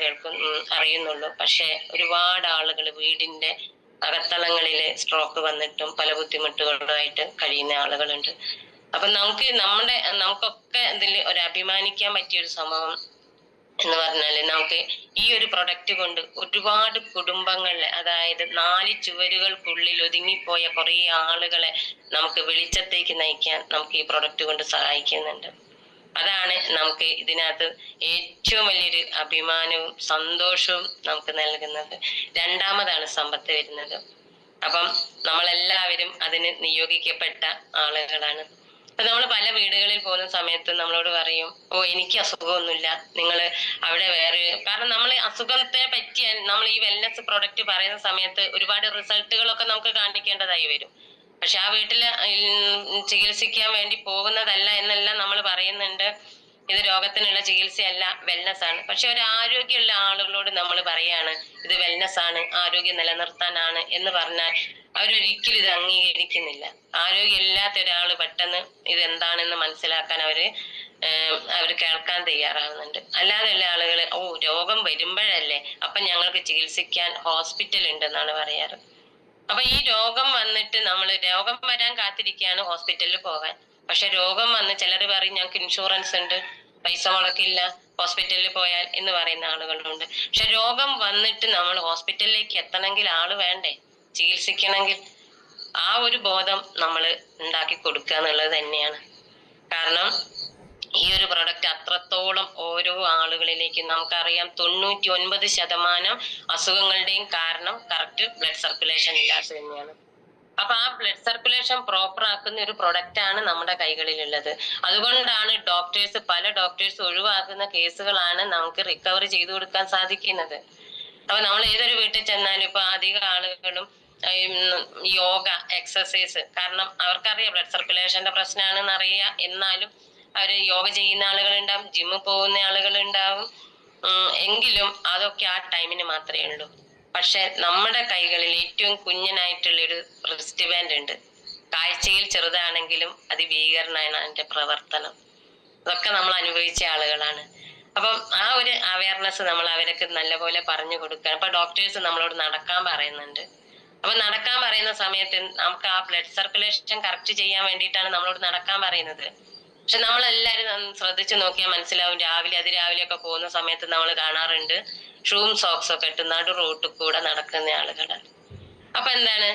അറിയുന്നുള്ളൂ. പക്ഷെ ഒരുപാട് ആളുകൾ വീടിന്റെ അകത്തളങ്ങളില് സ്ട്രോക്ക് വന്നിട്ടും പല ബുദ്ധിമുട്ടുകളുമായിട്ട് കഴിയുന്ന ആളുകളുണ്ട്. അപ്പൊ നമുക്കൊക്കെ ഇതിൽ ഒരു അഭിമാനിക്കാൻ പറ്റിയ ഒരു സംഭവം എന്ന് പറഞ്ഞാല് നമുക്ക് ഈ ഒരു പ്രൊഡക്റ്റ് കൊണ്ട് ഒരുപാട് കുടുംബങ്ങളിലെ, അതായത് 4 ചുവരുകൾക്കുള്ളിൽ ഒതുങ്ങിപ്പോയ കുറെ ആളുകളെ നമുക്ക് വെളിച്ചത്തേക്ക് നയിക്കാൻ നമുക്ക് ഈ പ്രൊഡക്റ്റ് കൊണ്ട് സഹായിക്കുന്നുണ്ട്. അതാണ് നമുക്ക് ഇതിനകത്ത് ഏറ്റവും വലിയൊരു അഭിമാനവും സന്തോഷവും നമുക്ക് നൽകുന്നത്. രണ്ടാമതാണ് സമ്പത്ത് വരുന്നത്. അപ്പം നമ്മളെല്ലാവരും അതിന് നിയോഗിക്കപ്പെട്ട ആളുകളാണ്. അപ്പൊ നമ്മൾ പല വീടുകളിൽ പോകുന്ന സമയത്ത് നമ്മളോട് പറയും, എനിക്ക് അസുഖമൊന്നുമില്ല, നിങ്ങൾ അവിടെ വേറെ. കാരണം നമ്മൾ അസുഖത്തെ പറ്റി നമ്മൾ ഈ വെൽനസ് പ്രോഡക്റ്റ് പറയുന്ന സമയത്ത് ഒരുപാട് റിസൾട്ടുകളൊക്കെ നമുക്ക് കാണിക്കേണ്ടതായി വരും. പക്ഷെ ആ വീട്ടില് ചികിത്സിക്കാൻ വേണ്ടി പോകുന്നതല്ല എന്നെല്ലാം നമ്മൾ പറയുന്നുണ്ട്. ഇത് രോഗത്തിനുള്ള ചികിത്സയല്ല, വെൽനസ് ആണ്. പക്ഷെ ഒരു ആരോഗ്യമുള്ള ആളുകളോട് നമ്മൾ പറയാണ് ഇത് വെൽനസ് ആണ്, ആരോഗ്യം നിലനിർത്താനാണ് എന്ന് പറഞ്ഞാൽ അവരൊരിക്കലും ഇത് അംഗീകരിക്കുന്നില്ല. ആരോഗ്യം ഇല്ലാത്ത ഒരാള് പെട്ടെന്ന് ഇത് എന്താണെന്ന് മനസ്സിലാക്കാൻ അവര് കേൾക്കാൻ തയ്യാറാവുന്നുണ്ട്. അല്ലാതെയുള്ള ആളുകൾ രോഗം വരുമ്പോഴല്ലേ, അപ്പൊ ഞങ്ങൾക്ക് ചികിത്സിക്കാൻ ഹോസ്പിറ്റൽ ഉണ്ടെന്നാണ് പറയാറ്. അപ്പൊ ഈ രോഗം വന്നിട്ട് രോഗം വരാൻ കാത്തിരിക്കുകയാണ് ഹോസ്പിറ്റലിൽ പോകാൻ. പക്ഷെ രോഗം വന്ന് ചിലർ പറയും ഞങ്ങൾക്ക് ഇൻഷുറൻസ് ഉണ്ട്, പൈസ മുടക്കില്ല ഹോസ്പിറ്റലിൽ പോയാൽ എന്ന് പറയുന്ന ആളുകളുണ്ട്. പക്ഷെ രോഗം വന്നിട്ട് നമ്മൾ ഹോസ്പിറ്റലിലേക്ക് എത്തണമെങ്കിൽ ആള് വേണ്ടേ, ചികിത്സിക്കണമെങ്കിൽ. ആ ഒരു ബോധം നമ്മൾ ഉണ്ടാക്കി കൊടുക്കുക എന്നുള്ളത് തന്നെയാണ്. കാരണം ഈ ഒരു പ്രൊഡക്റ്റ് അത്രത്തോളം ഓരോ ആളുകളിലേക്കും നമുക്കറിയാം 99% അസുഖങ്ങളുടെയും കാരണം കറക്റ്റ് ബ്ലഡ് സർക്കുലേഷൻ ഇല്ലാത്ത തന്നെയാണ്. അപ്പൊ ആ ബ്ലഡ് സർക്കുലേഷൻ പ്രോപ്പർ ആക്കുന്ന ഒരു പ്രൊഡക്റ്റ് ആണ് നമ്മുടെ കൈകളിലുള്ളത്. അതുകൊണ്ടാണ് പല ഡോക്ടേഴ്സ് ഒഴിവാക്കുന്ന കേസുകളാണ് നമുക്ക് റിക്കവറി ചെയ്തു കൊടുക്കാൻ സാധിക്കുന്നത്. അപ്പൊ നമ്മൾ ഏതൊരു വീട്ടിൽ ചെന്നാലും ഇപ്പൊ അധികം ആളുകളും യോഗ, എക്സസൈസ്, കാരണം അവർക്കറിയാം ബ്ലഡ് സർക്കുലേഷന്റെ പ്രശ്നമാണെന്ന് അറിയാം, എന്നാലും അവര് യോഗ ചെയ്യുന്ന ആളുകളുണ്ടാവും, ജിമ്മിൽ പോകുന്ന ആളുകളുണ്ടാവും. എങ്കിലും അതൊക്കെ ആ ടൈമിന് മാത്രമേ ഉള്ളൂ. പക്ഷെ നമ്മുടെ കൈകളിൽ ഏറ്റവും കുഞ്ഞനായിട്ടുള്ളൊരു റിസ്റ്റ് ബാൻഡ് ഉണ്ട്. കാഴ്ചയിൽ ചെറുതാണെങ്കിലും അതിഭീകരനാണ് അതിന്റെ പ്രവർത്തനം. അതൊക്കെ നമ്മൾ അനുഭവിച്ച ആളുകളാണ്. അപ്പം ആ ഒരു അവയർനെസ് നമ്മൾ അവരൊക്കെ നല്ലപോലെ പറഞ്ഞു കൊടുക്കുക. അപ്പൊ ഡോക്ടേഴ്സ് നമ്മളോട് നടക്കാൻ പറയുന്നുണ്ട്. അപ്പൊ നടക്കാൻ പറയുന്ന സമയത്ത് നമുക്ക് ആ ബ്ലഡ് സർക്കുലേഷൻ കറക്റ്റ് ചെയ്യാൻ വേണ്ടിയിട്ടാണ് നമ്മളോട് നടക്കാൻ പറയുന്നത്. പക്ഷെ നമ്മളെല്ലാരും ശ്രദ്ധിച്ചു നോക്കിയാൽ മനസ്സിലാവും, അതിരാവിലെ ഒക്കെ പോകുന്ന സമയത്ത് നമ്മൾ കാണാറുണ്ട് ഷൂം സോക്സ് ഒക്കെ ഇട്ട് നടു റോട്ടിൽ കൂടെ നടക്കുന്ന ആളുകള്. അപ്പൊ എന്താണ്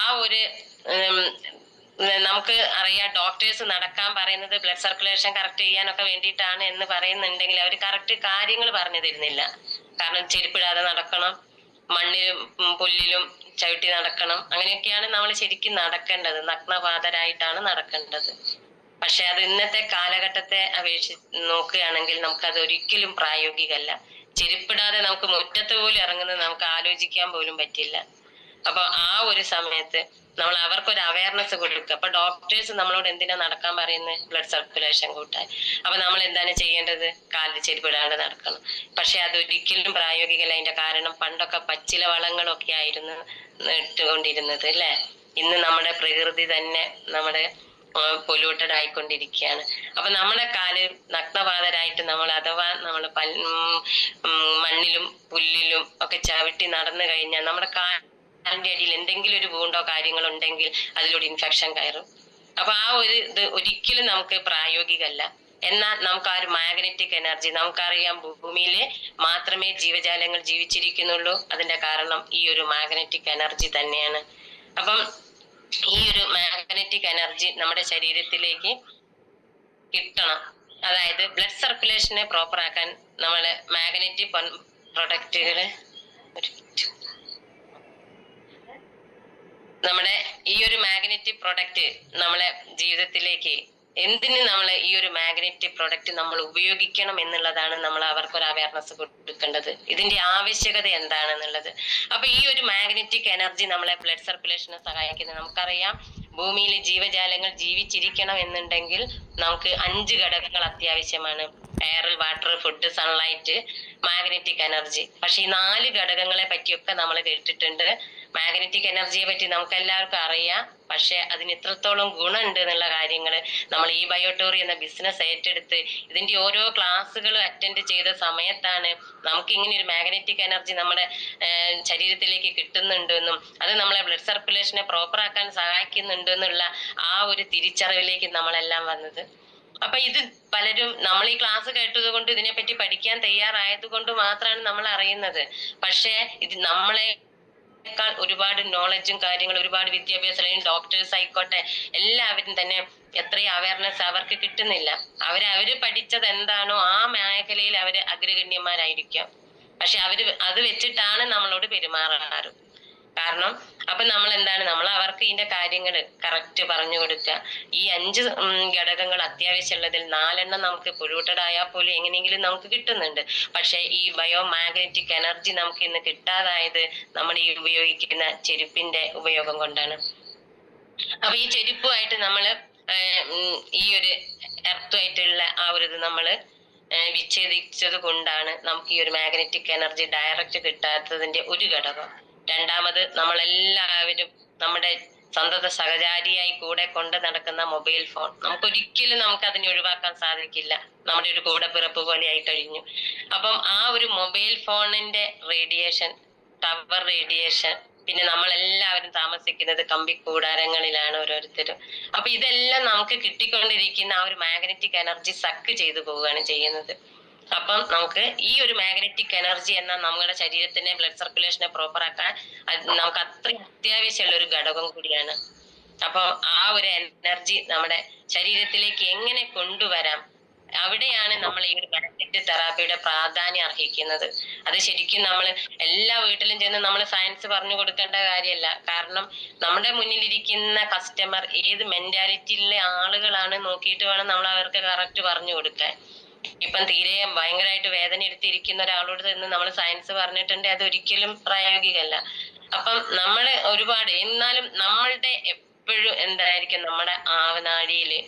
ആ ഒരു നമുക്ക് അറിയാം ഡോക്ടേഴ്സ് നടക്കാൻ പറയുന്നത് ബ്ലഡ് സർക്കുലേഷൻ കറക്റ്റ് ചെയ്യാനൊക്കെ വേണ്ടിയിട്ടാണ് എന്ന് പറയുന്നുണ്ടെങ്കിൽ അവർ കറക്റ്റ് കാര്യങ്ങൾ പറഞ്ഞു തരുന്നില്ല. കാരണം ചെരുപ്പിടാതെ നടക്കണം, മണ്ണിലും പുല്ലിലും ചവിട്ടി നടക്കണം, അങ്ങനെയൊക്കെയാണ് നമ്മൾ ശരിക്കും നടക്കേണ്ടത്. നഗ്നപാതരായിട്ടാണ് നടക്കേണ്ടത്. പക്ഷെ അത് ഇന്നത്തെ കാലഘട്ടത്തെ അപേക്ഷിച്ച് നോക്കുകയാണെങ്കിൽ നമുക്കത് ഒരിക്കലും പ്രായോഗികമല്ല. ചെരുപ്പിടാതെ നമുക്ക് മുറ്റത്ത് പോലും ഇറങ്ങുന്നത് നമുക്ക് ആലോചിക്കാൻ പോലും പറ്റില്ല. അപ്പൊ ആ ഒരു സമയത്ത് നമ്മൾ അവർക്കൊരു അവയർനെസ് കൊടുക്കുക. അപ്പൊ ഡോക്ടേഴ്സ് നമ്മളോട് എന്തിനാ നടക്കാൻ പറയുന്നത്? ബ്ലഡ് സർക്കുലേഷൻ കൂട്ടാൻ. അപ്പൊ നമ്മൾ എന്താണ് ചെയ്യേണ്ടത്? കാലിൽ ചെരുപ്പിടാണ്ട് നടക്കണം. പക്ഷെ അതൊരിക്കലും പ്രായോഗികമല്ല. അതിന്റെ കാരണം പണ്ടൊക്കെ പച്ചില വളങ്ങളൊക്കെ ആയിരുന്നു ഇട്ടുകൊണ്ടിരുന്നത് അല്ലെ. ഇന്ന് നമ്മുടെ പ്രകൃതി തന്നെ നമ്മുടെ പൊല്യൂട്ടഡ് ആയിക്കൊണ്ടിരിക്കുകയാണ്. അപ്പൊ നമ്മുടെ കാല് നഗ്നപാതരായിട്ട് നമ്മൾ അഥവാ നമ്മൾ മണ്ണിലും പുല്ലിലും ഒക്കെ ചവിട്ടി നടന്നു കഴിഞ്ഞാൽ നമ്മുടെ കാലിന്റെ അടിയിൽ എന്തെങ്കിലും ഒരു വൂണ്ടോ കാര്യങ്ങളോ ഉണ്ടെങ്കിൽ അതിലൂടെ ഇൻഫെക്ഷൻ കയറും. അപ്പൊ ആ ഒരു ഇത് ഒരിക്കലും നമുക്ക് പ്രായോഗികമല്ല. എന്നാൽ നമുക്ക് ആ ഒരു മാഗ്നറ്റിക് എനർജി നമുക്കറിയാം, ഭൂമിയിൽ മാത്രമേ ജീവജാലങ്ങൾ ജീവിച്ചിരിക്കുന്നുള്ളൂ. അതിന്റെ കാരണം ഈ ഒരു മാഗ്നറ്റിക് എനർജി തന്നെയാണ്. അപ്പം ഈ ഒരു മാഗ്നറ്റിക് എനർജി നമ്മുടെ ശരീരത്തിലേക്ക് കിട്ടണം. അതായത് ബ്ലഡ് സർക്കുലേഷനെ പ്രോപ്പർ ആക്കാൻ നമ്മള് മാഗ്നറ്റിക് പ്രൊഡക്റ്റുകള് നമ്മുടെ ഈ ഒരു മാഗ്നറ്റിക് പ്രൊഡക്റ്റ് നമ്മളെ ജീവിതത്തിലേക്ക് എന്തിന് നമ്മൾ ഈ ഒരു മാഗ്നറ്റിക് പ്രൊഡക്റ്റ് നമ്മൾ ഉപയോഗിക്കണം എന്നുള്ളതാണ് നമ്മൾ അവർക്കൊരു അവയർനെസ് കൊടുക്കേണ്ടത്. ഇതിന്റെ ആവശ്യകത എന്താണെന്നുള്ളത്. അപ്പൊ ഈ ഒരു മാഗ്നറ്റിക് എനർജി നമ്മളെ ബ്ലഡ് സർക്കുലേഷനെ സഹായിക്കുന്നത്. നമുക്കറിയാം, ഭൂമിയിലെ ജീവജാലങ്ങൾ ജീവിച്ചിരിക്കണം എന്നുണ്ടെങ്കിൽ നമുക്ക് 5 ഘടകങ്ങൾ അത്യാവശ്യമാണ്. Air, water, food, sunlight, magnetic energy. പക്ഷെ ഈ 4 ഘടകങ്ങളെ പറ്റിയൊക്കെ നമ്മൾ കേട്ടിട്ടുണ്ട്. മാഗ്നറ്റിക് എനർജിയെ പറ്റി നമുക്ക് എല്ലാവർക്കും അറിയാം. പക്ഷെ അതിന് ഇത്രത്തോളം ഗുണമുണ്ട് എന്നുള്ള കാര്യങ്ങൾ നമ്മൾ ഈ ബയോട്ടോറി എന്ന ബിസിനസ് ഏറ്റെടുത്ത് ഇതിന്റെ ഓരോ ക്ലാസ്സുകൾ അറ്റൻഡ് ചെയ്ത സമയത്താണ് നമുക്ക് ഇങ്ങനെ ഒരു മാഗ്നറ്റിക് എനർജി നമ്മുടെ ശരീരത്തിലേക്ക് കിട്ടുന്നുണ്ടെന്നും അത് നമ്മളെ ബ്ലഡ് സർക്കുലേഷനെ പ്രോപ്പർ ആക്കാൻ സഹായിക്കുന്നുണ്ട് എന്നുള്ള ആ ഒരു തിരിച്ചറിവിലേക്ക് നമ്മളെല്ലാം വന്നത്. അപ്പൊ ഇത് പലരും നമ്മൾ ഈ ക്ലാസ് കേട്ടത് കൊണ്ട് ഇതിനെപ്പറ്റി പഠിക്കാൻ തയ്യാറായത് കൊണ്ട് മാത്രമാണ് നമ്മൾ അറിയുന്നത്. പക്ഷെ ഇത് നമ്മളെ ഒരുപാട് നോളജും കാര്യങ്ങളും ഒരുപാട് വിദ്യാഭ്യാസം, ഡോക്ടേഴ്സ് ആയിക്കോട്ടെ, എല്ലാവരും തന്നെ എത്രയും അവയർനെസ് അവർക്ക് കിട്ടുന്നില്ല. അവര് പഠിച്ചത് എന്താണോ ആ മേഖലയിൽ അവര് അഗ്രഗണ്യന്മാരായിരിക്കാം. പക്ഷെ അത് വെച്ചിട്ടാണ് നമ്മളോട് പെരുമാറാറ്. കാരണം അപ്പൊ നമ്മൾ എന്താണ്, നമ്മൾ അവർക്ക് ഇതിന്റെ കാര്യങ്ങൾ കറക്റ്റ് പറഞ്ഞു കൊടുക്കുക. ഈ 5 ഘടകങ്ങൾ അത്യാവശ്യമുള്ളതിൽ 4 നമുക്ക് പൊല്യൂട്ടഡ് ആയാൽ പോലും എങ്ങനെയെങ്കിലും നമുക്ക് കിട്ടുന്നുണ്ട്. പക്ഷെ ഈ ബയോ മാഗ്നറ്റിക് എനർജി നമുക്ക് ഇന്ന് കിട്ടാതായത് നമ്മൾ ഈ ഉപയോഗിക്കുന്ന ചെരുപ്പിന്റെ ഉപയോഗം കൊണ്ടാണ്. അപ്പൊ ഈ ചെരുപ്പുമായിട്ട് നമ്മള് ഈ ഒരു എർത്തുമായിട്ടുള്ള ആ ഒരു ഇത് നമ്മള് വിച്ഛേദിച്ചത് കൊണ്ടാണ് നമുക്ക് ഈ ഒരു മാഗ്നറ്റിക് എനർജി ഡയറക്റ്റ് കിട്ടാത്തതിന്റെ ഒരു ഘടകം. രണ്ടാമത്, നമ്മളെല്ലാവരും നമ്മുടെ സന്തത സഹചാരിയായി കൂടെ കൊണ്ട് നടക്കുന്ന മൊബൈൽ ഫോൺ നമുക്കൊരിക്കലും അതിനെ ഒഴിവാക്കാൻ സാധിക്കില്ല. നമ്മുടെ ഒരു കൂടപ്പിറപ്പ് പോലെ ആയി കഴിഞ്ഞു. അപ്പം ആ ഒരു മൊബൈൽ ഫോണിന്റെ റേഡിയേഷൻ, ടവർ റേഡിയേഷൻ, പിന്നെ നമ്മളെല്ലാവരും താമസിക്കുന്നത് കമ്പിക്കൂടാരങ്ങളിലാണ് ഓരോരുത്തരും. അപ്പൊ ഇതെല്ലാം നമുക്ക് കിട്ടിക്കൊണ്ടിരിക്കുന്ന ആ ഒരു മാഗ്നറ്റിക് എനർജി സക്ക് ചെയ്തു പോവുകയാണ് ചെയ്യുന്നത്. അപ്പം നമുക്ക് ഈ ഒരു മാഗ്നറ്റിക് എനർജി എന്ന നമ്മുടെ ശരീരത്തിന്റെ ബ്ലഡ് സർക്കുലേഷനെ പ്രോപ്പർ ആക്കാൻ നമുക്ക് അത്രയും അത്യാവശ്യമുള്ള ഒരു ഘടകം കൂടിയാണ്. അപ്പൊ ആ ഒരു എനർജി നമ്മുടെ ശരീരത്തിലേക്ക് എങ്ങനെ കൊണ്ടുവരാം, അവിടെയാണ് നമ്മൾ ഈ ഒരു മാഗ്നറ്റിക് തെറാപ്പിയുടെ പ്രാധാന്യം അർഹിക്കുന്നത്. അത് ശരിക്കും നമ്മൾ എല്ലാ വീട്ടിലും ചെന്ന് നമ്മൾ സയൻസ് പറഞ്ഞു കൊടുക്കേണ്ട കാര്യമല്ല. കാരണം നമ്മുടെ മുന്നിലിരിക്കുന്ന കസ്റ്റമർ ഏത് മെന്റാലിറ്റിയിലെ ആളുകളാണ് നോക്കിയിട്ട് വേണം നമ്മൾ അവർക്ക് കറക്റ്റ് പറഞ്ഞു കൊടുക്കാൻ. ഇപ്പം തീരെ ഭയങ്കരമായിട്ട് വേദന എടുത്തിരിക്കുന്ന ഒരാളോട് നിന്ന് നമ്മൾ സയൻസ് പറഞ്ഞിട്ടുണ്ടെങ്കിൽ അത് ഒരിക്കലും പ്രായോഗികമല്ല. അപ്പം നമ്മള് ഒരുപാട്, എന്നാലും നമ്മളുടെ എപ്പോഴും എന്തായിരിക്കും, നമ്മുടെ ആവനാഴിയില്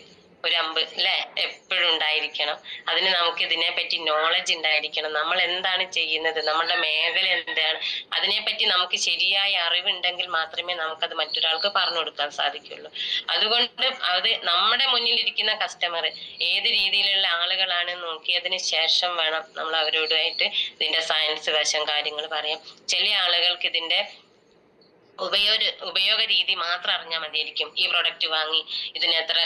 ഒരു അമ്പ് അല്ലെ എപ്പോഴും ഉണ്ടായിരിക്കണം. അതിന് നമുക്ക് ഇതിനെ പറ്റി നോളജ് ഉണ്ടായിരിക്കണം. നമ്മൾ എന്താണ് ചെയ്യുന്നത്, നമ്മുടെ മേഖല എന്താണ്, അതിനെപ്പറ്റി നമുക്ക് ശരിയായ അറിവുണ്ടെങ്കിൽ മാത്രമേ നമുക്കത് മറ്റൊരാൾക്ക് പറഞ്ഞു കൊടുക്കാൻ സാധിക്കുള്ളൂ. അതുകൊണ്ട് അത് നമ്മുടെ മുന്നിലിരിക്കുന്ന കസ്റ്റമർ ഏത് രീതിയിലുള്ള ആളുകളാണ് നോക്കിയതിന് ശേഷം വേണം നമ്മൾ അവരോടായിട്ട് ഇതിന്റെ സയൻസ് വശം കാര്യങ്ങൾ പറയാം. ചില ആളുകൾക്ക് ഇതിന്റെ ഉപയോഗ രീതി മാത്രം അറിഞ്ഞാൽ മതിയായിരിക്കും. ഈ പ്രൊഡക്റ്റ് വാങ്ങി ഇതിന് എത്ര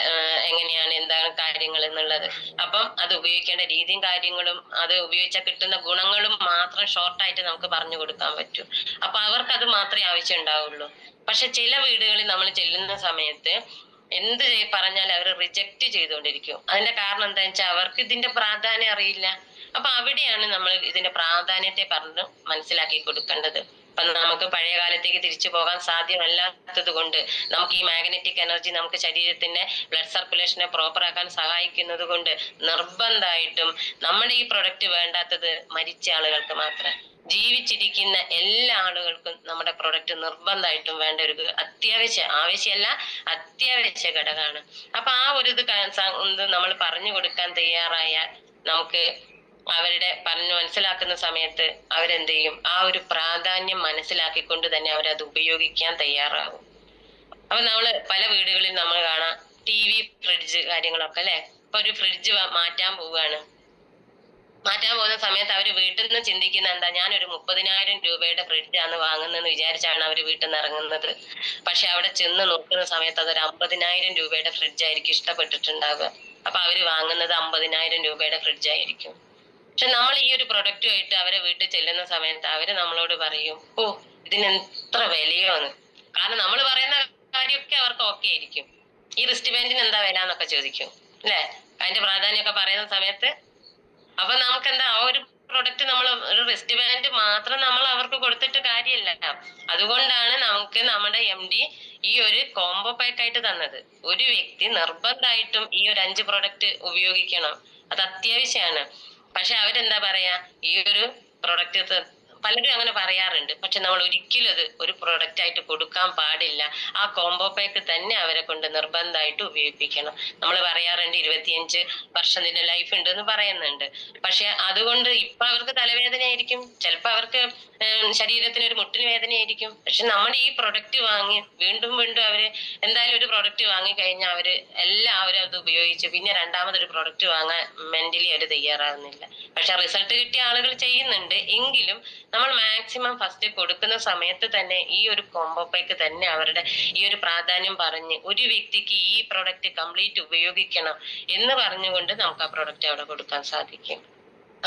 എങ്ങനെയാണ് എന്താണ് കാര്യങ്ങൾ എന്നുള്ളത്. അപ്പം അത് ഉപയോഗിക്കേണ്ട രീതിയും കാര്യങ്ങളും അത് ഉപയോഗിച്ചാൽ കിട്ടുന്ന ഗുണങ്ങളും മാത്രം ഷോർട്ടായിട്ട് നമുക്ക് പറഞ്ഞു കൊടുക്കാൻ പറ്റും. അപ്പൊ അവർക്ക് അത് മാത്രമേ ആവശ്യം ഉണ്ടാവുള്ളൂ. പക്ഷെ ചില വീടുകളിൽ നമ്മൾ ചെല്ലുന്ന സമയത്ത് എന്ത് പറഞ്ഞാൽ അവർ റിജക്റ്റ് ചെയ്തുകൊണ്ടിരിക്കും. അതിന്റെ കാരണം എന്താണെന്ന് വെച്ചാൽ അവർക്ക് ഇതിന്റെ പ്രാധാന്യം അറിയില്ല. അപ്പൊ അവിടെയാണ് നമ്മൾ ഇതിന്റെ പ്രാധാന്യത്തെ പറഞ്ഞ് മനസ്സിലാക്കി കൊടുക്കേണ്ടത്. അപ്പൊ നമുക്ക് പഴയ കാലത്തേക്ക് തിരിച്ചു പോകാൻ സാധ്യമല്ലാത്തത് കൊണ്ട് നമുക്ക് ഈ മാഗ്നറ്റിക് എനർജി നമുക്ക് ശരീരത്തിന്റെ ബ്ലഡ് സർക്കുലേഷനെ പ്രോപ്പർ ആക്കാൻ സഹായിക്കുന്നത് കൊണ്ട് നിർബന്ധമായിട്ടും നമ്മുടെ ഈ പ്രൊഡക്റ്റ് വേണ്ടാത്തത് മരിച്ച ആളുകൾക്ക് മാത്രമേ. ജീവിച്ചിരിക്കുന്ന എല്ലാ ആളുകൾക്കും നമ്മുടെ പ്രൊഡക്റ്റ് നിർബന്ധമായിട്ടും വേണ്ട ഒരു ആവശ്യമല്ല അത്യാവശ്യ ഘടകമാണ്. അപ്പൊ ആ ഒരു ഇത് നമ്മൾ പറഞ്ഞു കൊടുക്കാൻ തയ്യാറായാൽ നമുക്ക് അവരുടെ പറഞ്ഞു മനസ്സിലാക്കുന്ന സമയത്ത് അവരെന്ത് ചെയ്യും, ആ ഒരു പ്രാധാന്യം മനസ്സിലാക്കിക്കൊണ്ട് തന്നെ അവരത് ഉപയോഗിക്കാൻ തയ്യാറാകും. അപ്പൊ നമ്മള് പല വീടുകളിൽ നമ്മൾ കാണാം TV, ഫ്രിഡ്ജ് കാര്യങ്ങളൊക്കെ അല്ലെ. ഇപ്പൊ ഒരു ഫ്രിഡ്ജ് മാറ്റാൻ പോകുന്ന സമയത്ത് അവര് വീട്ടിൽ നിന്ന് ചിന്തിക്കുന്ന എന്താ, ഞാനൊരു 30,000 രൂപയുടെ ഫ്രിഡ്ജാണ് വാങ്ങുന്നതെന്ന് വിചാരിച്ചാണ് അവര് വീട്ടിൽ നിന്ന് ഇറങ്ങുന്നത്. പക്ഷെ അവിടെ ചെന്ന് നോക്കുന്ന സമയത്ത് അതൊരു 50,000 രൂപയുടെ ഫ്രിഡ്ജായിരിക്കും ഇഷ്ടപ്പെട്ടിട്ടുണ്ടാവുക. അപ്പൊ അവര് വാങ്ങുന്നത് 50,000 രൂപയുടെ ഫ്രിഡ്ജായിരിക്കും. പക്ഷെ നമ്മൾ ഈ ഒരു പ്രൊഡക്റ്റുമായിട്ട് അവരെ വീട്ടിൽ ചെല്ലുന്ന സമയത്ത് അവര് നമ്മളോട് പറയും, ഓ ഇതിന് എത്ര വിലയോന്ന്. കാരണം നമ്മൾ പറയുന്ന കാര്യമൊക്കെ അവർക്ക് ഓക്കെ ആയിരിക്കും. ഈ റിസ്റ്റ് ബാൻഡിന് എന്താ വില എന്നൊക്കെ ചോദിക്കും അല്ലെ, അതിന്റെ പ്രാധാന്യമൊക്കെ പറയുന്ന സമയത്ത്. അപ്പൊ നമുക്ക് എന്താ, ആ ഒരു പ്രൊഡക്റ്റ് നമ്മൾ ഒരു റിസ്റ്റ് ബാൻഡ് മാത്രം നമ്മൾ അവർക്ക് കൊടുത്തിട്ട് കാര്യമില്ല. അതുകൊണ്ടാണ് നമുക്ക് നമ്മുടെ MD ഈ ഒരു കോംബോ പാക്ക് ആയിട്ട് തന്നത്. ഒരു വ്യക്തി നിർബന്ധമായിട്ടും ഈ ഒരു 5 പ്രൊഡക്റ്റ് ഉപയോഗിക്കണം, അത് അത്യാവശ്യമാണ്. പക്ഷെ അവരെന്താ പറയാ, ഈ ഒരു പ്രൊഡക്റ്റ് പലരും അങ്ങനെ പറയാറുണ്ട്. പക്ഷെ നമ്മൾ ഒരിക്കലും അത് ഒരു പ്രൊഡക്റ്റ് ആയിട്ട് കൊടുക്കാൻ പാടില്ല. ആ കോംബോ പാക്ക് തന്നെ അവരെ കൊണ്ട് നിർബന്ധമായിട്ട് ഉപയോഗിക്കണം. നമ്മൾ പറയാറുണ്ട് 25 വർഷത്തിന്റെ ലൈഫ് ഉണ്ട് എന്ന് പറയുന്നുണ്ട്. പക്ഷെ അതുകൊണ്ട് ഇപ്പൊ അവർക്ക് തലവേദന ആയിരിക്കും, ചിലപ്പോ അവർക്ക് ശരീരത്തിന് ഒരു മുട്ടിന് വേദനയായിരിക്കും. പക്ഷെ നമ്മുടെ ഈ പ്രൊഡക്റ്റ് വാങ്ങി വീണ്ടും വീണ്ടും അവര് എന്തായാലും ഒരു പ്രൊഡക്റ്റ് വാങ്ങി കഴിഞ്ഞാൽ അവര് എല്ലാവരും അത് ഉപയോഗിച്ച് പിന്നെ രണ്ടാമതൊരു പ്രൊഡക്റ്റ് വാങ്ങാൻ മെന്റലി അവർ തയ്യാറാകുന്നില്ല. പക്ഷെ റിസൾട്ട് കിട്ടിയ ആളുകൾ ചെയ്യുന്നുണ്ട്. എങ്കിലും നമ്മൾ മാക്സിമം ഫസ്റ്റ് കൊടുക്കുന്ന സമയത്ത് തന്നെ ഈ ഒരു കോംബോ പാക്ക് തന്നെ അവരുടെ ഈ ഒരു പ്രാധാന്യം പറഞ്ഞ് ഒരു വ്യക്തിക്ക് ഈ പ്രൊഡക്റ്റ് കംപ്ലീറ്റ് ഉപയോഗിക്കണം എന്ന് പറഞ്ഞുകൊണ്ട് നമുക്ക് ആ പ്രൊഡക്റ്റ് അവിടെ കൊടുക്കാൻ സാധിക്കും.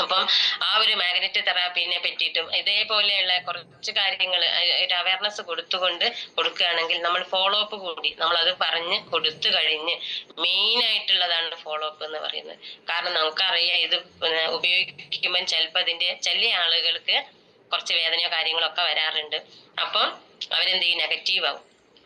അപ്പം ആ ഒരു മാഗ്നറ്റ് തെറാപ്പിനെ പറ്റിയിട്ടും ഇതേപോലെയുള്ള കുറച്ച് കാര്യങ്ങൾ ഒരു അവയർനെസ് കൊടുക്കുകയാണെങ്കിൽ നമ്മൾ ഫോളോ അപ്പ് കൂടി നമ്മൾ അത് പറഞ്ഞ് കൊടുത്തു കഴിഞ്ഞ് മെയിൻ ആയിട്ടുള്ളതാണ് ഫോളോ അപ്പ് എന്ന് പറയുന്നത്. കാരണം നമുക്കറിയാം ഇത് ഉപയോഗിക്കുമ്പോൾ ചിലപ്പോൾ അതിന്റെ ചില ആളുകൾക്ക് കുറച്ച് വേദനയോ കാര്യങ്ങളോ ഒക്കെ വരാറുണ്ട്. അപ്പം അവരെന്ത് ചെയ്യും, നെഗറ്റീവ് ആവും.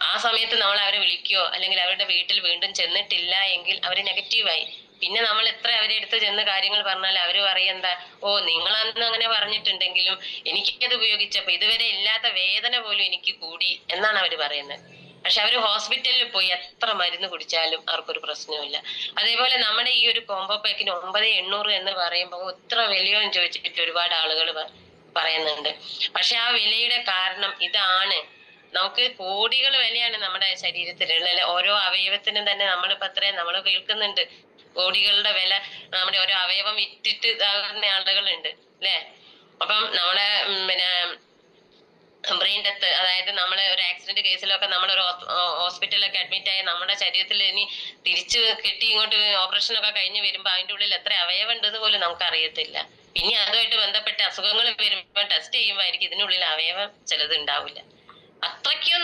ആ സമയത്ത് നമ്മൾ അവരെ വിളിക്കുകയോ അല്ലെങ്കിൽ അവരുടെ വീട്ടിൽ വീണ്ടും ചെന്നിട്ടില്ല എങ്കിൽ അവര് നെഗറ്റീവായി. പിന്നെ നമ്മൾ എത്ര അവരെ അടുത്ത് ചെന്ന് കാര്യങ്ങൾ പറഞ്ഞാൽ അവര് പറയെന്താ, ഓ നിങ്ങളന്ന് അങ്ങനെ പറഞ്ഞിട്ടുണ്ടെങ്കിലും എനിക്കത് ഉപയോഗിച്ചപ്പോ ഇതുവരെ ഇല്ലാത്ത വേദന പോലും എനിക്ക് കൂടി എന്നാണ് അവര് പറയുന്നത്. പക്ഷെ അവര് ഹോസ്പിറ്റലിൽ പോയി എത്ര മരുന്ന് കുടിച്ചാലും അവർക്കൊരു പ്രശ്നവുമില്ല. അതേപോലെ നമ്മുടെ ഈ ഒരു കോംബോ പാക്കിന് 9,800 എന്ന് പറയുമ്പോൾ എത്ര വിലയോ എന്ന് ചോദിച്ചിട്ട് ഒരുപാട് ആളുകൾ പറയുന്നുണ്ട്. പക്ഷെ ആ വിലയുടെ കാരണം ഇതാണ്, നമുക്ക് കോടികൾ വിലയാണ് നമ്മുടെ ശരീരത്തിലുള്ള ഓരോ അവയവത്തിനും തന്നെ. നമ്മളിപ്പോ അത്രയും നമ്മൾ കേൾക്കുന്നുണ്ട്, കോടികളുടെ വില നമ്മുടെ ഓരോ അവയവം വിറ്റിട്ട് ഇതാകുന്ന ആളുകളുണ്ട് അല്ലെ. അപ്പം നമ്മുടെ പിന്നെ ബ്രെയിൻ ഡെത്ത്, അതായത് നമ്മൾ ഒരു ആക്സിഡന്റ് കേസിലൊക്കെ നമ്മൾ ഒരു ഹോസ്പിറ്റലിലൊക്കെ അഡ്മിറ്റ് ആയി നമ്മുടെ ശരീരത്തിൽ ഇനി തിരിച്ചു കെട്ടി ഇങ്ങോട്ട് ഓപ്പറേഷനൊക്കെ കഴിഞ്ഞ് വരുമ്പോ അതിന്റെ ഉള്ളിൽ എത്ര അവയവം ഉണ്ടെന്ന് പോലും നമുക്ക് അറിയത്തില്ല. പിന്നെ അതുമായിട്ട് ബന്ധപ്പെട്ട അസുഖങ്ങൾ വരുമ്പോൾ ടെസ്റ്റ് ചെയ്യുമ്പോഴായിരിക്കും ഇതിനുള്ളിൽ അവയവം ചിലത് ഉണ്ടാവില്ല. അത്രയ്ക്കും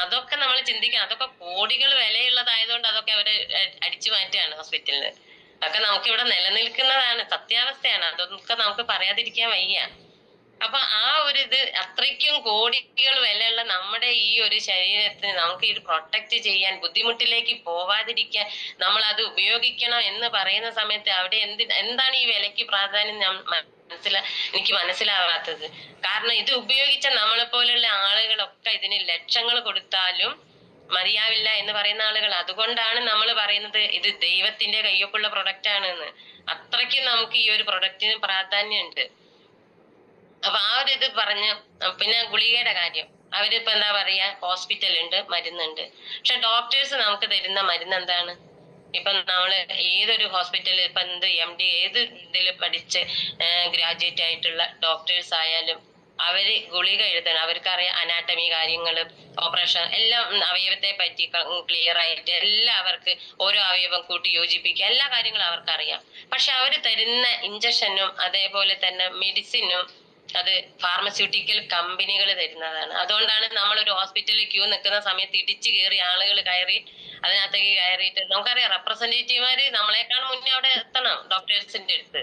അതൊക്കെ നമ്മൾ ചിന്തിക്കണം. അതൊക്കെ കോടികൾ വിലയുള്ളതായതുകൊണ്ട് അതൊക്കെ അവര് അടിച്ചു മാറ്റുകയാണ് ഹോസ്പിറ്റലിന്. അതൊക്കെ നമുക്ക് ഇവിടെ നിലനിൽക്കുന്നതാണ്, സത്യാവസ്ഥയാണ്. അതൊക്കെ നമുക്ക് പറയാതിരിക്കാൻ വയ്യ. അപ്പൊ ആ ഒരു ഇത് അത്രയ്ക്കും കോടികൾ വിലയുള്ള നമ്മുടെ ഈ ഒരു ശരീരത്തിന് നമുക്ക് ഇത് പ്രൊട്ടക്ട് ചെയ്യാൻ, ബുദ്ധിമുട്ടിലേക്ക് പോവാതിരിക്കാൻ നമ്മൾ അത് ഉപയോഗിക്കണം എന്ന് പറയുന്ന സമയത്ത് അവിടെ എന്താണ് ഈ വിലയ്ക്ക് പ്രാധാന്യം എനിക്ക് മനസ്സിലാവാത്തത്. കാരണം ഇത് ഉപയോഗിച്ച നമ്മളെ പോലുള്ള ആളുകളൊക്കെ ഇതിന് ലക്ഷങ്ങൾ കൊടുത്താലും മതിയാവില്ല എന്ന് പറയുന്ന ആളുകൾ. അതുകൊണ്ടാണ് നമ്മൾ പറയുന്നത് ഇത് ദൈവത്തിന്റെ കയ്യൊപ്പുള്ള പ്രൊഡക്റ്റ് ആണെന്ന്. അത്രയ്ക്കും നമുക്ക് ഈ ഒരു പ്രൊഡക്റ്റിന് പ്രാധാന്യമുണ്ട്. അപ്പൊ ആ ഒരു ഇത് പറഞ്ഞ് പിന്നെ ഗുളികയുടെ കാര്യം, അവരിപ്പോ എന്താ പറയാ, ഹോസ്പിറ്റലുണ്ട്, മരുന്നുണ്ട്. പക്ഷെ ഡോക്ടേഴ്സ് നമുക്ക് തരുന്ന മരുന്ന് എന്താണ്? ഇപ്പൊ നമ്മള് ഏതൊരു ഹോസ്പിറ്റലിൽ ഇപ്പൊ MD ഏത് ഇതിൽ പഠിച്ച് ഗ്രാജുവേറ്റ് ആയിട്ടുള്ള ഡോക്ടേഴ്സ് ആയാലും അവര് ഗുളിക എഴുതണം. അവർക്കറിയാം അനാട്ടമി കാര്യങ്ങള്, ഓപ്പറേഷൻ എല്ലാം, അവയവത്തെ പറ്റി ക്ലിയർ ആയിട്ട് എല്ലാവർക്ക് ഓരോ അവയവം കൂട്ടി യോജിപ്പിക്കുക, എല്ലാ കാര്യങ്ങളും അവർക്കറിയാം. പക്ഷെ അവര് തരുന്ന ഇഞ്ചക്ഷനും അതേപോലെ തന്നെ മെഡിസിനും അത് ഫാർമസ്യൂട്ടിക്കൽ കമ്പനികൾ തരുന്നതാണ്. അതുകൊണ്ടാണ് നമ്മളൊരു ഹോസ്പിറ്റലിൽ ക്യൂ നിൽക്കുന്ന സമയത്ത് ഇടിച്ചു കയറി ആളുകൾ കയറി അതിനകത്തേക്ക് കയറിയിട്ട് നമുക്കറിയാം റെപ്രസെന്റേറ്റീവ്മാര് നമ്മളെക്കാൾ മുന്നേ അവിടെ എത്തണം ഡോക്ടേഴ്സിന്റെ അടുത്ത്,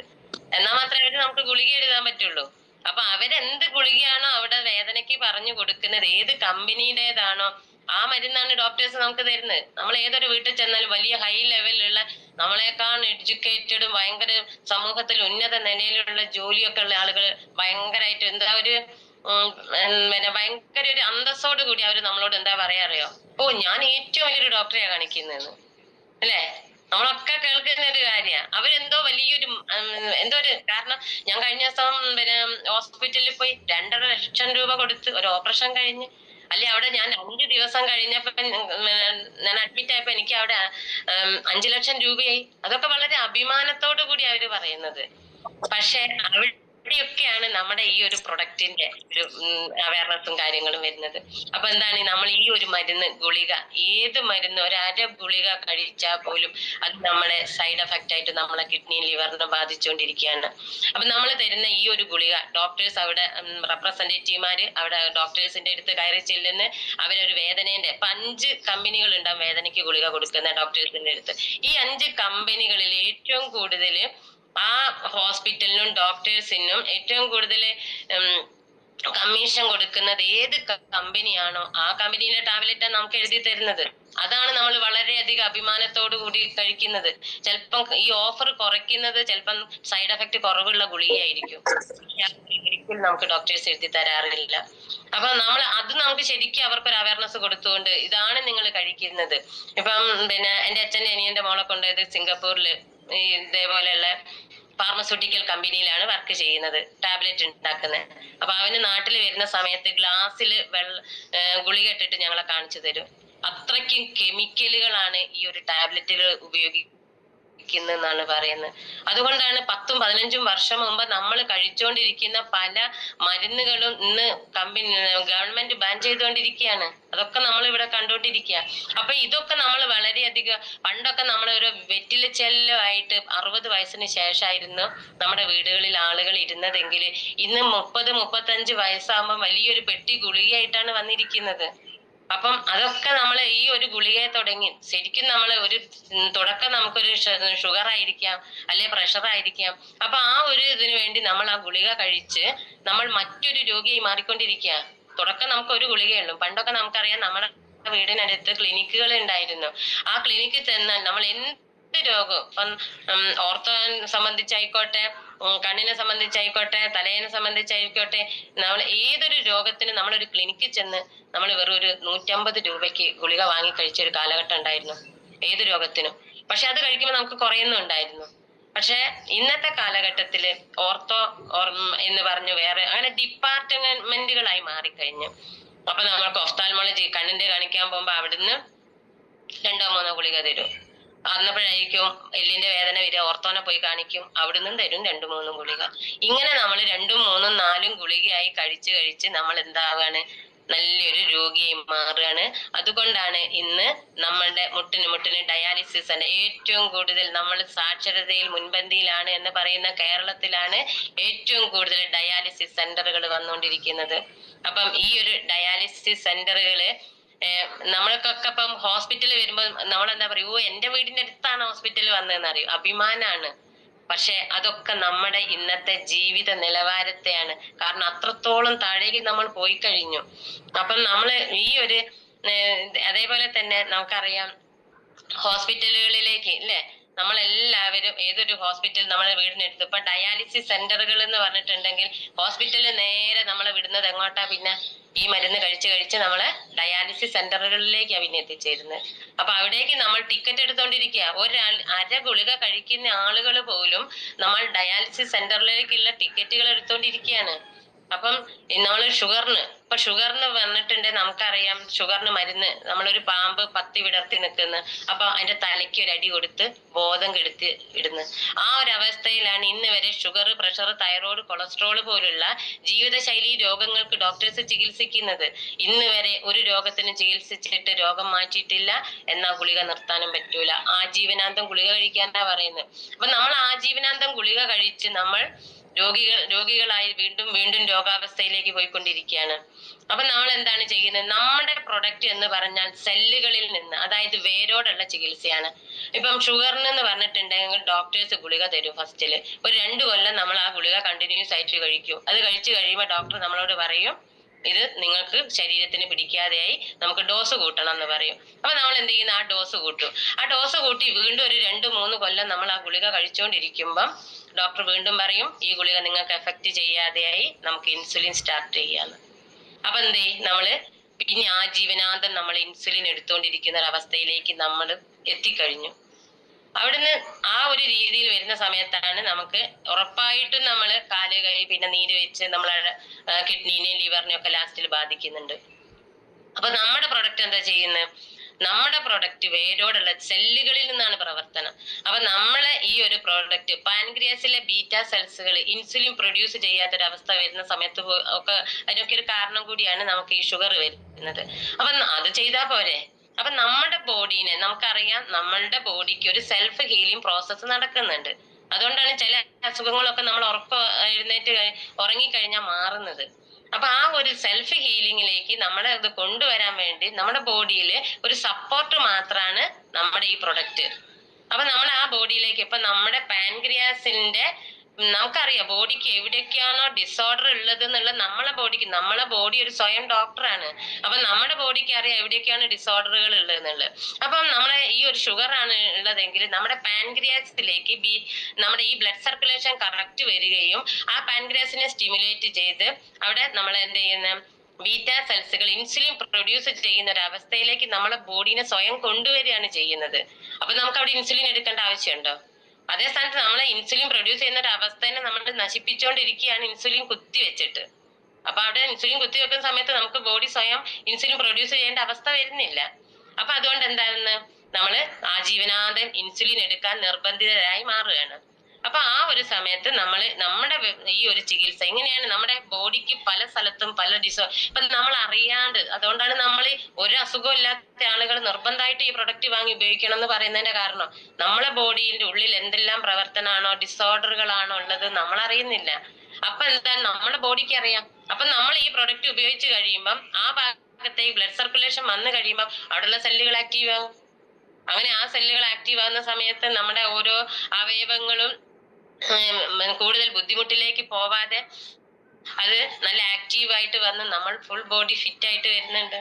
എന്നാൽ മാത്രമേ അവര് നമുക്ക് ഗുളിക എഴുതാൻ പറ്റുള്ളൂ. അപ്പൊ അവരെന്ത് ഗുളികയാണോ അവിടെ വേദനയ്ക്ക് പറഞ്ഞു കൊടുക്കുന്നത്, ഏത് കമ്പനിയുടേതാണോ ആ മരുന്നാണ് ഡോക്ടേഴ്സ് നമുക്ക് തരുന്നത്. നമ്മൾ ഏതൊരു വീട്ടിൽ ചെന്നാലും വലിയ ഹൈ ലെവലിലുള്ള നമ്മളെക്കാൾ എഡ്യൂക്കേറ്റഡും ഭയങ്കര സമൂഹത്തിൽ ഉന്നത നിലയിലുള്ള ജോലിയൊക്കെ ഉള്ള ആളുകൾ ഭയങ്കരമായിട്ട് എന്താ ഒരു പിന്നെ ഭയങ്കര ഒരു അന്തസ്സോട് കൂടി അവര് നമ്മളോട് എന്താ പറയാ അറിയോ, ഓ ഞാൻ ഏറ്റവും വലിയൊരു ഡോക്ടറെയാ കാണിക്കുന്നതെന്ന്, അല്ലേ? നമ്മളൊക്കെ കേൾക്കുന്ന ഒരു കാര്യമാണ്. അവരെന്തോ വലിയൊരു എന്തോ ഒരു കാരണം. ഞാൻ കഴിഞ്ഞ ദിവസം പിന്നെ ഹോസ്പിറ്റലിൽ പോയി 2.5 ലക്ഷം രൂപ കൊടുത്ത് ഒരു ഓപ്പറേഷൻ കഴിഞ്ഞ്, അല്ലെ അവിടെ ഞാൻ 5 ദിവസം കഴിഞ്ഞപ്പോ ഞാൻ അഡ്മിറ്റ് ആയപ്പോ എനിക്ക് അവിടെ 5 ലക്ഷം രൂപയായി. അതൊക്കെ വളരെ അഭിമാനത്തോടു കൂടി അവര് പറയുന്നത്. പക്ഷെ അവിടെയൊക്കെയാണ് നമ്മുടെ ഈ ഒരു പ്രൊഡക്റ്റിന്റെ ഒരു അവയർനെസ്സും കാര്യങ്ങളും വരുന്നത്. അപ്പൊ എന്താണ്, നമ്മൾ ഈ ഒരു മരുന്ന് ഗുളിക, ഏത് മരുന്ന് ഒരു 1/2 ഗുളിക കഴിച്ചാൽ പോലും അത് നമ്മുടെ സൈഡ് എഫക്റ്റ് ആയിട്ട് നമ്മളെ കിഡ്നിയും ലിവറിനെ ബാധിച്ചുകൊണ്ടിരിക്കുകയാണ്. അപ്പൊ നമ്മൾ തരുന്ന ഈ ഒരു ഗുളിക ഡോക്ടേഴ്സ് അവിടെ റെപ്രസെന്റേറ്റീവ്മാര് അവിടെ ഡോക്ടേഴ്സിന്റെ അടുത്ത് കയറി ചെല്ലുന്ന അവരൊരു വേദനേന്റെ 5 കമ്പനികൾ ഉണ്ടാവും വേദനയ്ക്ക് ഗുളിക കൊടുക്കുന്ന ഡോക്ടേഴ്സിന്റെ അടുത്ത്. ഈ 5 കമ്പനികളിൽ ഏറ്റവും കൂടുതൽ ആ ഹോസ്പിറ്റലിനും ഡോക്ടേഴ്സിനും ഏറ്റവും കൂടുതൽ കമ്മീഷൻ കൊടുക്കുന്നത് ഏത് കമ്പനിയാണോ ആ കമ്പനിയിലെ ടാബ്ലറ്റ് നമുക്ക് എഴുതി തരുന്നത്. അതാണ് നമ്മൾ വളരെയധികം അഭിമാനത്തോടു കൂടി കഴിക്കുന്നത്. ചിലപ്പം ഈ ഓഫർ കുറയ്ക്കുന്നത് ചിലപ്പം സൈഡ് എഫക്ട് കുറവുള്ള ഗുളികയായിരിക്കും, ഒരിക്കലും നമുക്ക് ഡോക്ടേഴ്സ് എഴുതി തരാറില്ല. അപ്പൊ നമ്മൾ അത് നമുക്ക് ശരിക്കും അവർക്കൊരു അവയർനെസ് കൊടുത്തുകൊണ്ട് ഇതാണ് നിങ്ങൾ കഴിക്കുന്നത്. ഇപ്പം പിന്നെ എന്റെ അച്ഛൻ്റെ അനിയന്റെ മോളെ കൊണ്ടുപോയത് സിംഗപ്പൂരിൽ ഈ ഇതേപോലെയുള്ള ഫാർമസ്യൂട്ടിക്കൽ കമ്പനിയിലാണ് വർക്ക് ചെയ്യുന്നത്, ടാബ്ലറ്റ് ഉണ്ടാക്കുന്നത്. അപ്പൊ അവന് നാട്ടിൽ വരുന്ന സമയത്ത് ഗ്ലാസ്സിൽ ഗുളിക ഇട്ടിട്ട് ഞങ്ങളെ കാണിച്ചു തരും. അത്രയ്ക്കും കെമിക്കലുകളാണ് ഈ ഒരു ടാബ്ലറ്റിൽ എന്നാണ് പറയുന്നത്. അതുകൊണ്ടാണ് 10-15 വർഷം മുമ്പ് നമ്മൾ കഴിച്ചുകൊണ്ടിരിക്കുന്ന പല മരുന്നുകളും ഇന്ന് ഗവൺമെന്റ് ബാൻ ചെയ്തുകൊണ്ടിരിക്കുകയാണ്. അതൊക്കെ നമ്മൾ ഇവിടെ കണ്ടുകൊണ്ടിരിക്കുക. അപ്പൊ ഇതൊക്കെ നമ്മൾ വളരെയധികം പണ്ടൊക്കെ നമ്മൾ ഒരു വെറ്റില ചെല്ലുമായിട്ട് 60 വയസ്സിന് ശേഷമായിരുന്നു നമ്മുടെ വീടുകളിൽ ആളുകൾ ഇരുന്നതെങ്കിൽ ഇന്ന് 30-35 വയസ്സാകുമ്പോൾ വലിയൊരു പെട്ടി ഗുളികയായിട്ടാണ് വന്നിരിക്കുന്നത്. അപ്പം അതൊക്കെ നമ്മൾ ഈ ഒരു ഗുളികയെ തുടങ്ങി ശരിക്കും നമ്മൾ ഒരു തുടക്കം നമുക്കൊരു ഷുഗർ ആയിരിക്കാം, അല്ലെ പ്രഷർ ആയിരിക്കാം. അപ്പൊ ആ ഒരു ഇതിനു വേണ്ടി നമ്മൾ ആ ഗുളിക കഴിച്ച് നമ്മൾ മറ്റൊരു രോഗിയായി മാറിക്കൊണ്ടിരിക്കുക. തുടക്കം നമുക്ക് ഒരു ഗുളികയുള്ളൂ. പണ്ടൊക്കെ നമുക്കറിയാം നമ്മുടെ വീടിനടുത്ത് ക്ലിനിക്കുകൾ ഉണ്ടായിരുന്നു. ആ ക്ലിനിക്കിൽ ചെന്നാൽ നമ്മൾ എന്ത് രോഗം, ഇപ്പം ഓർത്തോ സംബന്ധിച്ചായിക്കോട്ടെ, കണ്ണിനെ സംബന്ധിച്ചായിക്കോട്ടെ, തലയിനെ സംബന്ധിച്ചായിക്കോട്ടെ, നമ്മൾ ഏതൊരു രോഗത്തിന് നമ്മളൊരു ക്ലിനിക്കിൽ ചെന്ന് നമ്മൾ വെറും ഒരു 150 രൂപയ്ക്ക് ഗുളിക വാങ്ങി കഴിച്ച ഒരു കാലഘട്ടം ഉണ്ടായിരുന്നു ഏത് രോഗത്തിനും. പക്ഷെ അത് കഴിക്കുമ്പോൾ നമുക്ക് കുറയുന്നുണ്ടായിരുന്നു. പക്ഷെ ഇന്നത്തെ കാലഘട്ടത്തില് ഓർത്തോ എന്ന് പറഞ്ഞു വേറെ അങ്ങനെ ഡിപ്പാർട്ട്മെന്റുകളായി മാറിക്കഴിഞ്ഞു. അപ്പൊ നമ്മൾക്ക് ഒഫ്താൽമോളജി കണ്ണിന്റെ കാണിക്കാൻ പോകുമ്പോ അവിടുന്ന് 2-3 ഗുളിക തരും. അന്നപ്പോഴായിരിക്കും എല്ലിന്റെ വേദന വരിക, ഓർത്തോനെ പോയി കാണിക്കും, അവിടുന്ന് തരും 2-3 ഗുളിക. ഇങ്ങനെ നമ്മൾ 2-3-4 ഗുളികയായി കഴിച്ച് നമ്മൾ എന്താവാണ്, നല്ലൊരു രോഗിയായി മാറുകയാണ്. അതുകൊണ്ടാണ് ഇന്ന് നമ്മളുടെ മുട്ടിന് ഡയാലിസിസ് ആണ് ഏറ്റവും കൂടുതൽ. നമ്മൾ സാക്ഷരതയിൽ മുൻപന്തിയിലാണ് എന്ന് പറയുന്ന കേരളത്തിലാണ് ഏറ്റവും കൂടുതൽ ഡയാലിസിസ് സെന്ററുകൾ വന്നുകൊണ്ടിരിക്കുന്നത്. അപ്പം ഈ ഒരു ഡയാലിസിസ് സെന്ററുകള് നമ്മൾക്കൊക്കെ ഇപ്പം ഹോസ്പിറ്റലിൽ വരുമ്പോൾ നമ്മളെന്താ പറയൂ, എന്റെ വീടിന്റെ അടുത്താണ് ഹോസ്പിറ്റൽ വന്നതെന്ന് അറിയും, അഭിമാനാണ്. പക്ഷെ അതൊക്കെ നമ്മുടെ ഇന്നത്തെ ജീവിത നിലവാരത്തെയാണ്. കാരണം അത്രത്തോളം താഴേക്ക് നമ്മൾ പോയി കഴിഞ്ഞു. അപ്പം നമ്മള് ഈ ഒരു അതേപോലെ തന്നെ നമുക്കറിയാം ഹോസ്പിറ്റലുകളിലേക്ക് അല്ലെ, നമ്മളെല്ലാവരും ഏതൊരു ഹോസ്പിറ്റൽ നമ്മളെ വീടിനടുത്ത് ഇപ്പൊ ഡയാലിസിസ് സെന്ററുകൾ എന്ന് പറഞ്ഞിട്ടുണ്ടെങ്കിൽ ഹോസ്പിറ്റലിൽ നേരെ നമ്മളെ വിടുന്നത് എങ്ങോട്ടാ, പിന്നെ ഈ മരുന്ന് കഴിച്ച് നമ്മളെ ഡയാലിസിസ് സെന്ററുകളിലേക്കാണ് പിന്നെ എത്തിച്ചേരുന്നത്. അപ്പൊ അവിടേക്ക് നമ്മൾ ടിക്കറ്റ് എടുത്തോണ്ടിരിക്കുക. 1 ഗുളിക കഴിക്കുന്ന ആളുകൾ പോലും നമ്മൾ ഡയാലിസിസ് സെന്ററിലേക്കുള്ള ടിക്കറ്റുകൾ എടുത്തോണ്ടിരിക്കുകയാണ്. അപ്പം നമ്മള് ഇപ്പൊ ഷുഗറിന് വന്നിട്ടുണ്ടെങ്കിൽ നമുക്കറിയാം, ഷുഗറിന് മരുന്ന് നമ്മളൊരു പാമ്പ് പത്തി വിടർത്തി നിൽക്കുന്നു, അപ്പൊ അതിന്റെ തലയ്ക്ക് ഒരു അടി കൊടുത്ത് ബോധം കെടുത്തി ഇടുന്നു. ആ ഒരു അവസ്ഥയിലാണ് ഇന്ന് വരെ ഷുഗർ, പ്രഷർ, തൈറോയ്ഡ്, കൊളസ്ട്രോൾ പോലുള്ള ജീവിതശൈലി രോഗങ്ങൾക്ക് ഡോക്ടേഴ്സ് ചികിത്സിക്കുന്നത്. ഇന്ന് വരെ ഒരു രോഗത്തിന് ചികിത്സിച്ചിട്ട് രോഗം മാറ്റിയിട്ടില്ല, എന്നാൽ ഗുളിക നിർത്താനും പറ്റൂല. ആജീവനാന്തം ഗുളിക കഴിക്കാനാ പറയുന്നത്. അപ്പൊ നമ്മൾ ആജീവനാന്തം ഗുളിക കഴിച്ച് നമ്മൾ രോഗികളായി വീണ്ടും രോഗാവസ്ഥയിലേക്ക് പോയിക്കൊണ്ടിരിക്കുകയാണ്. അപ്പൊ നമ്മൾ എന്താണ് ചെയ്യുന്നത്, നമ്മുടെ പ്രൊഡക്റ്റ് എന്ന് പറഞ്ഞാൽ സെല്ലുകളിൽ നിന്ന്, അതായത് വേരോടുള്ള ചികിത്സയാണ്. ഇപ്പം ഷുഗറിന് എന്ന് പറഞ്ഞിട്ടുണ്ടെങ്കിൽ ഡോക്ടേഴ്സ് ഗുളിക തരും. ഫസ്റ്റില് ഒരു 2 കൊല്ലം നമ്മൾ ആ ഗുളിക കണ്ടിന്യൂസ് ആയിട്ട് കഴിക്കും. അത് കഴിച്ചു കഴിയുമ്പോൾ ഡോക്ടർ നമ്മളോട് പറയും ഇത് നിങ്ങൾക്ക് ശരീരത്തിന് പിടിക്കാതെയായി, നമുക്ക് ഡോസ് കൂട്ടണം എന്ന് പറയും. അപ്പൊ നമ്മൾ എന്ത് ചെയ്യുന്നു? ആ ഡോസ് കൂട്ടും. ആ ഡോസ് കൂട്ടി വീണ്ടും ഒരു 2-3 കൊല്ലം നമ്മൾ ആ ഗുളിക കഴിച്ചുകൊണ്ടിരിക്കുമ്പം ഡോക്ടർ വീണ്ടും പറയും ഈ ഗുളിക നിങ്ങൾക്ക് എഫക്റ്റ് ചെയ്യാതെയായി, നമുക്ക് ഇൻസുലിൻ സ്റ്റാർട്ട് ചെയ്യാന്ന്. അപ്പൊ എന്ത് ചെയ്യും? നമ്മള് പിന്നെ ആജീവനാന്തം നമ്മൾ ഇൻസുലിൻ എടുത്തുകൊണ്ടിരിക്കുന്ന ഒരു അവസ്ഥയിലേക്ക് നമ്മൾ എത്തിക്കഴിഞ്ഞു. അവിടുന്ന് ആ ഒരു രീതിയിൽ വരുന്ന സമയത്താണ് നമുക്ക് ഉറപ്പായിട്ടും നമ്മൾ കാല് കൈ പിന്നെ നീര് വെച്ച് നമ്മളെ കിഡ്നീനെയും ലിവറിനെയും ഒക്കെ ലാസ്റ്റിൽ ബാധിക്കുന്നുണ്ട്. അപ്പൊ നമ്മുടെ പ്രൊഡക്റ്റ് എന്താ ചെയ്യുന്നത്? നമ്മുടെ പ്രൊഡക്റ്റ് വേരോടുള്ള സെല്ലുകളിൽ നിന്നാണ് പ്രവർത്തനം. അപ്പൊ നമ്മളെ ഈ ഒരു പ്രോഡക്റ്റ് പാൻക്രിയാസിലെ ബീറ്റ സെൽസുകൾ ഇൻസുലിൻ പ്രൊഡ്യൂസ് ചെയ്യാത്തൊരവസ്ഥ വരുന്ന സമയത്ത് ഒക്കെ അതിനൊക്കെ ഒരു കാരണം കൂടിയാണ് നമുക്ക് ഈ ഷുഗർ വരുന്നത്. അപ്പൊ അത് ചെയ്താൽ പോരെ? അപ്പൊ നമ്മുടെ ബോഡീനെ നമുക്കറിയാം, നമ്മളുടെ ബോഡിക്ക് ഒരു സെൽഫ് ഹീലിംഗ് പ്രോസസ്സ് നടക്കുന്നുണ്ട്. അതുകൊണ്ടാണ് ചില അസുഖങ്ങളൊക്കെ നമ്മൾ എഴുന്നേറ്റ് ഉറങ്ങിക്കഴിഞ്ഞാൽ മാറുന്നത്. അപ്പൊ ആ ഒരു സെൽഫ് ഹീലിംഗിലേക്ക് നമ്മളെ ഇത് കൊണ്ടുവരാൻ വേണ്ടി നമ്മുടെ ബോഡിയിൽ ഒരു സപ്പോർട്ട് മാത്രമാണ് നമ്മുടെ ഈ പ്രൊഡക്റ്റ്. അപ്പൊ നമ്മൾ ആ ബോഡിയിലേക്ക് ഇപ്പൊ നമ്മുടെ പാൻക്രിയാസിന്റെ നമുക്കറിയാം ബോഡിക്ക് എവിടെയൊക്കെയാണോ ഡിസോർഡർ ഉള്ളത് എന്നുള്ളത് നമ്മളെ ബോഡി ഒരു സ്വയം ഡോക്ടറാണ്. അപ്പൊ നമ്മുടെ ബോഡിക്ക് അറിയാം എവിടെയൊക്കെയാണ് ഡിസോർഡറുകൾ ഉള്ളതെന്നുള്ളത്. അപ്പം നമ്മളെ ഈ ഒരു ഷുഗർ ആണ് ഉള്ളതെങ്കിൽ നമ്മുടെ പാൻക്രിയാസിലേക്ക് നമ്മുടെ ഈ ബ്ലഡ് സർക്കുലേഷൻ കറക്റ്റ് വരികയും ആ പാൻക്രിയാസിനെ സ്റ്റിമുലേറ്റ് ചെയ്ത് അവിടെ നമ്മൾ എന്ത് ചെയ്യുന്ന ബീറ്റ സെൽസുകൾ ഇൻസുലിൻ പ്രൊഡ്യൂസ് ചെയ്യുന്ന ഒരു അവസ്ഥയിലേക്ക് നമ്മളെ ബോഡീനെ സ്വയം കൊണ്ടുവരികയാണ് ചെയ്യുന്നത്. അപ്പൊ നമുക്ക് അവിടെ ഇൻസുലിൻ എടുക്കേണ്ട ആവശ്യമുണ്ടോ? അതേ സ്ഥാനത്ത് നമ്മളെ ഇൻസുലിൻ പ്രൊഡ്യൂസ് ചെയ്യുന്ന ഒരു അവസ്ഥനെ നമ്മൾ നശിപ്പിച്ചുകൊണ്ടിരിക്കുകയാണ് ഇൻസുലിൻ കുത്തിവെച്ചിട്ട്. അപ്പൊ അവിടെ ഇൻസുലിൻ കുത്തിവെക്കുന്ന സമയത്ത് നമുക്ക് ബോഡി സ്വയം ഇൻസുലിൻ പ്രൊഡ്യൂസ് ചെയ്യേണ്ട അവസ്ഥ വരുന്നില്ല. അപ്പൊ അതുകൊണ്ട് എന്താണെന്ന് നമ്മള് ആജീവനാന്തം ഇൻസുലിൻ എടുക്കാൻ നിർബന്ധിതരായി മാറുകയാണ്. അപ്പൊ ആ ഒരു സമയത്ത് നമ്മുടെ ഈ ഒരു ചികിത്സ എങ്ങനെയാണ് നമ്മുടെ ബോഡിക്ക് പല സ്ഥലത്തും പല ഇപ്പൊ നമ്മൾ അറിയാണ്ട്, അതുകൊണ്ടാണ് നമ്മൾ ഒരു അസുഖം ഇല്ലാത്ത ആളുകൾ നിർബന്ധമായിട്ട് ഈ പ്രൊഡക്റ്റ് വാങ്ങി ഉപയോഗിക്കണം എന്ന് പറയുന്നതിന്റെ കാരണം നമ്മളെ ബോഡിയുടെ ഉള്ളിൽ എന്തെല്ലാം പ്രവർത്തനമാണോ ഡിസോർഡറുകളാണോ ഉള്ളത് നമ്മൾ അറിയുന്നില്ല. അപ്പൊ എന്താണ് നമ്മുടെ ബോഡിക്ക് അറിയാം. അപ്പൊ നമ്മൾ ഈ പ്രൊഡക്റ്റ് ഉപയോഗിച്ച് കഴിയുമ്പം ആ ഭാഗത്തേക്ക് ബ്ലഡ് സർക്കുലേഷൻ വന്നു കഴിയുമ്പോൾ അവിടെയുള്ള സെല്ലുകൾ ആക്റ്റീവ് ആകും. അങ്ങനെ ആ സെല്ലുകൾ ആക്റ്റീവ് ആകുന്ന സമയത്ത് നമ്മുടെ ഓരോ അവയവങ്ങളും കൂടുതൽ ബുദ്ധിമുട്ടിലേക്ക് പോവാതെ അത് നല്ല ആക്റ്റീവായിട്ട് വന്ന് നമ്മൾ ഫുൾ ബോഡി ഫിറ്റ് ആയിട്ട് വരുന്നുണ്ട്.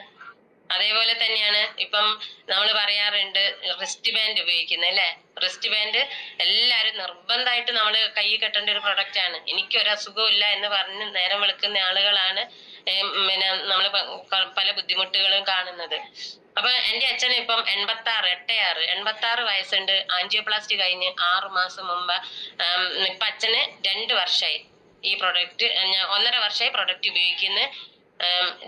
അതേപോലെ തന്നെയാണ് ഇപ്പം നമ്മൾ പറയാറുണ്ട് റിസ്റ്റ് ബാൻഡ് ഉപയോഗിക്കുന്നത് അല്ലെ. റിസ്റ്റ് ബാൻഡ് എല്ലാവരും നിർബന്ധമായിട്ട് നമ്മൾ കൈ കെട്ടേണ്ട ഒരു പ്രൊഡക്റ്റ് ആണ്. എനിക്കൊരു അസുഖവും ഇല്ല എന്ന് പറഞ്ഞ് നേരം വെളുക്കുന്ന ആളുകളാണ് പിന്നെ നമ്മൾ പല ബുദ്ധിമുട്ടുകളും കാണുന്നത്. അപ്പൊ എന്റെ അച്ഛന് ഇപ്പം 86 വയസ്സുണ്ട്. ആൻജിയോപ്ലാസ്റ്റി കഴിഞ്ഞ് 6 മാസം മുമ്പ്. ഇപ്പൊ അച്ഛന് 2 വർഷമായി ഈ പ്രൊഡക്റ്റ്, 1.5 വർഷമായി പ്രൊഡക്റ്റ് ഉപയോഗിക്കുന്ന.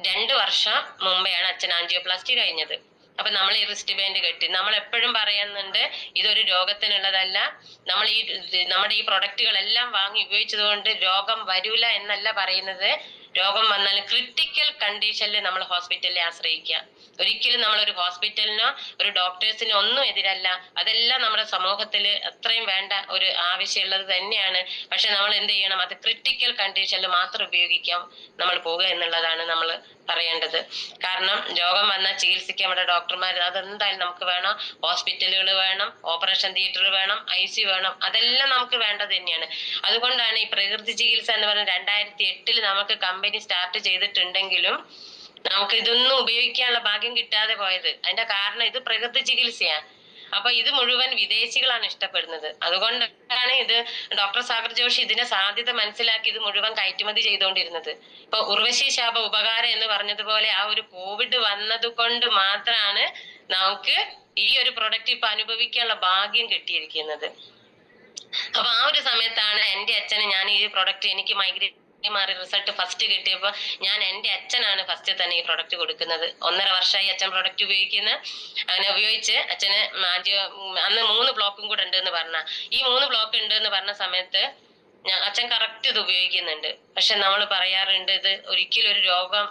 2 വർഷം മുമ്പെയാണ് അച്ഛൻ ആൻജിയോപ്ലാസ്റ്റി കഴിഞ്ഞത്. അപ്പൊ നമ്മൾ ഈ റിസ്റ്റ് ബാൻഡ് കെട്ടി നമ്മൾ എപ്പോഴും പറയുന്നുണ്ട് ഇതൊരു രോഗത്തിനുള്ളതല്ല. നമ്മുടെ ഈ പ്രൊഡക്റ്റുകളെല്ലാം വാങ്ങി ഉപയോഗിച്ചത് കൊണ്ട് രോഗം വരൂല എന്നല്ല പറയുന്നത്. രോഗം വന്നാൽ ക്രിട്ടിക്കൽ കണ്ടീഷനിൽ നമ്മൾ ഹോസ്പിറ്റലിനെ ആശ്രയിക്കുക. ഒരിക്കലും നമ്മളൊരു ഹോസ്പിറ്റലിനോ ഒരു ഡോക്ടേഴ്സിനോ ഒന്നും എതിരല്ല. അതെല്ലാം നമ്മുടെ സമൂഹത്തിൽ അത്രയും വേണ്ട ഒരു ആവശ്യമുള്ളത് തന്നെയാണ്. പക്ഷെ നമ്മൾ എന്ത് ചെയ്യണം? അത് ക്രിട്ടിക്കൽ കണ്ടീഷനിൽ മാത്രം ഉപയോഗിക്കാം നമ്മൾ പോകുക എന്നുള്ളതാണ് നമ്മൾ പറയേണ്ടത്. കാരണം രോഗം വന്നാൽ ചികിത്സിക്കാൻ നമ്മുടെ ഡോക്ടർമാർ അതെന്തായാലും നമുക്ക് വേണം. ഹോസ്പിറ്റലുകൾ വേണം, ഓപ്പറേഷൻ തിയേറ്റർ വേണം, ICU വേണം. അതെല്ലാം നമുക്ക് വേണ്ടത് തന്നെയാണ്. അതുകൊണ്ടാണ് ഈ പ്രകൃതി ചികിത്സ എന്ന് പറഞ്ഞാൽ 2008 നമുക്ക് കമ്പനി സ്റ്റാർട്ട് ചെയ്തിട്ടുണ്ടെങ്കിലും നമുക്ക് ഇതൊന്നും ഉപയോഗിക്കാനുള്ള ഭാഗ്യം കിട്ടാതെ പോയത്. അതിന്റെ കാരണം ഇത് പ്രകൃതി ചികിത്സയാണ്. അപ്പൊ ഇത് മുഴുവൻ വിദേശികളാണ് ഇഷ്ടപ്പെടുന്നത്. അതുകൊണ്ടാണ് ഇത് ഡോക്ടർ സാഗർ ജോഷി ഇതിനെ സാധ്യത മനസ്സിലാക്കി ഇത് മുഴുവൻ കയറ്റുമതി ചെയ്തുകൊണ്ടിരുന്നത്. ഇപ്പൊ ഉർവശി ശാപ ഉപകാരം എന്ന് പറഞ്ഞതുപോലെ ആ ഒരു കോവിഡ് വന്നത് കൊണ്ട് മാത്രമാണ് നമുക്ക് ഈ ഒരു പ്രൊഡക്റ്റ് ഇപ്പൊ അനുഭവിക്കാനുള്ള ഭാഗ്യം കിട്ടിയിരിക്കുന്നത്. അപ്പൊ ആ ഒരു സമയത്താണ് എന്റെ അച്ഛന് ഞാൻ ഈ പ്രൊഡക്റ്റ് എനിക്ക് മൈഗ്രെയിൻ മാറി റിസൾട്ട് ഫസ്റ്റ് കിട്ടിയപ്പോ ഞാൻ എന്റെ അച്ഛനാണ് ഫസ്റ്റ് തന്നെ ഈ പ്രൊഡക്റ്റ് കൊടുക്കുന്നത്. 1.5 വർഷമായി അച്ഛൻ പ്രൊഡക്റ്റ് ഉപയോഗിക്കുന്നത്. അങ്ങനെ ഉപയോഗിച്ച് അച്ഛന് അന്ന് 3 ബ്ലോക്കും കൂടെ ഉണ്ട് എന്ന് പറഞ്ഞ ഈ 3 ബ്ലോക്ക് ഉണ്ട് എന്ന് പറഞ്ഞ സമയത്ത് അച്ഛൻ കറക്റ്റ് ഇത് ഉപയോഗിക്കുന്നുണ്ട്. പക്ഷെ നമ്മൾ പറയാറുണ്ട് ഇത് ഒരിക്കലും ഒരു രോഗം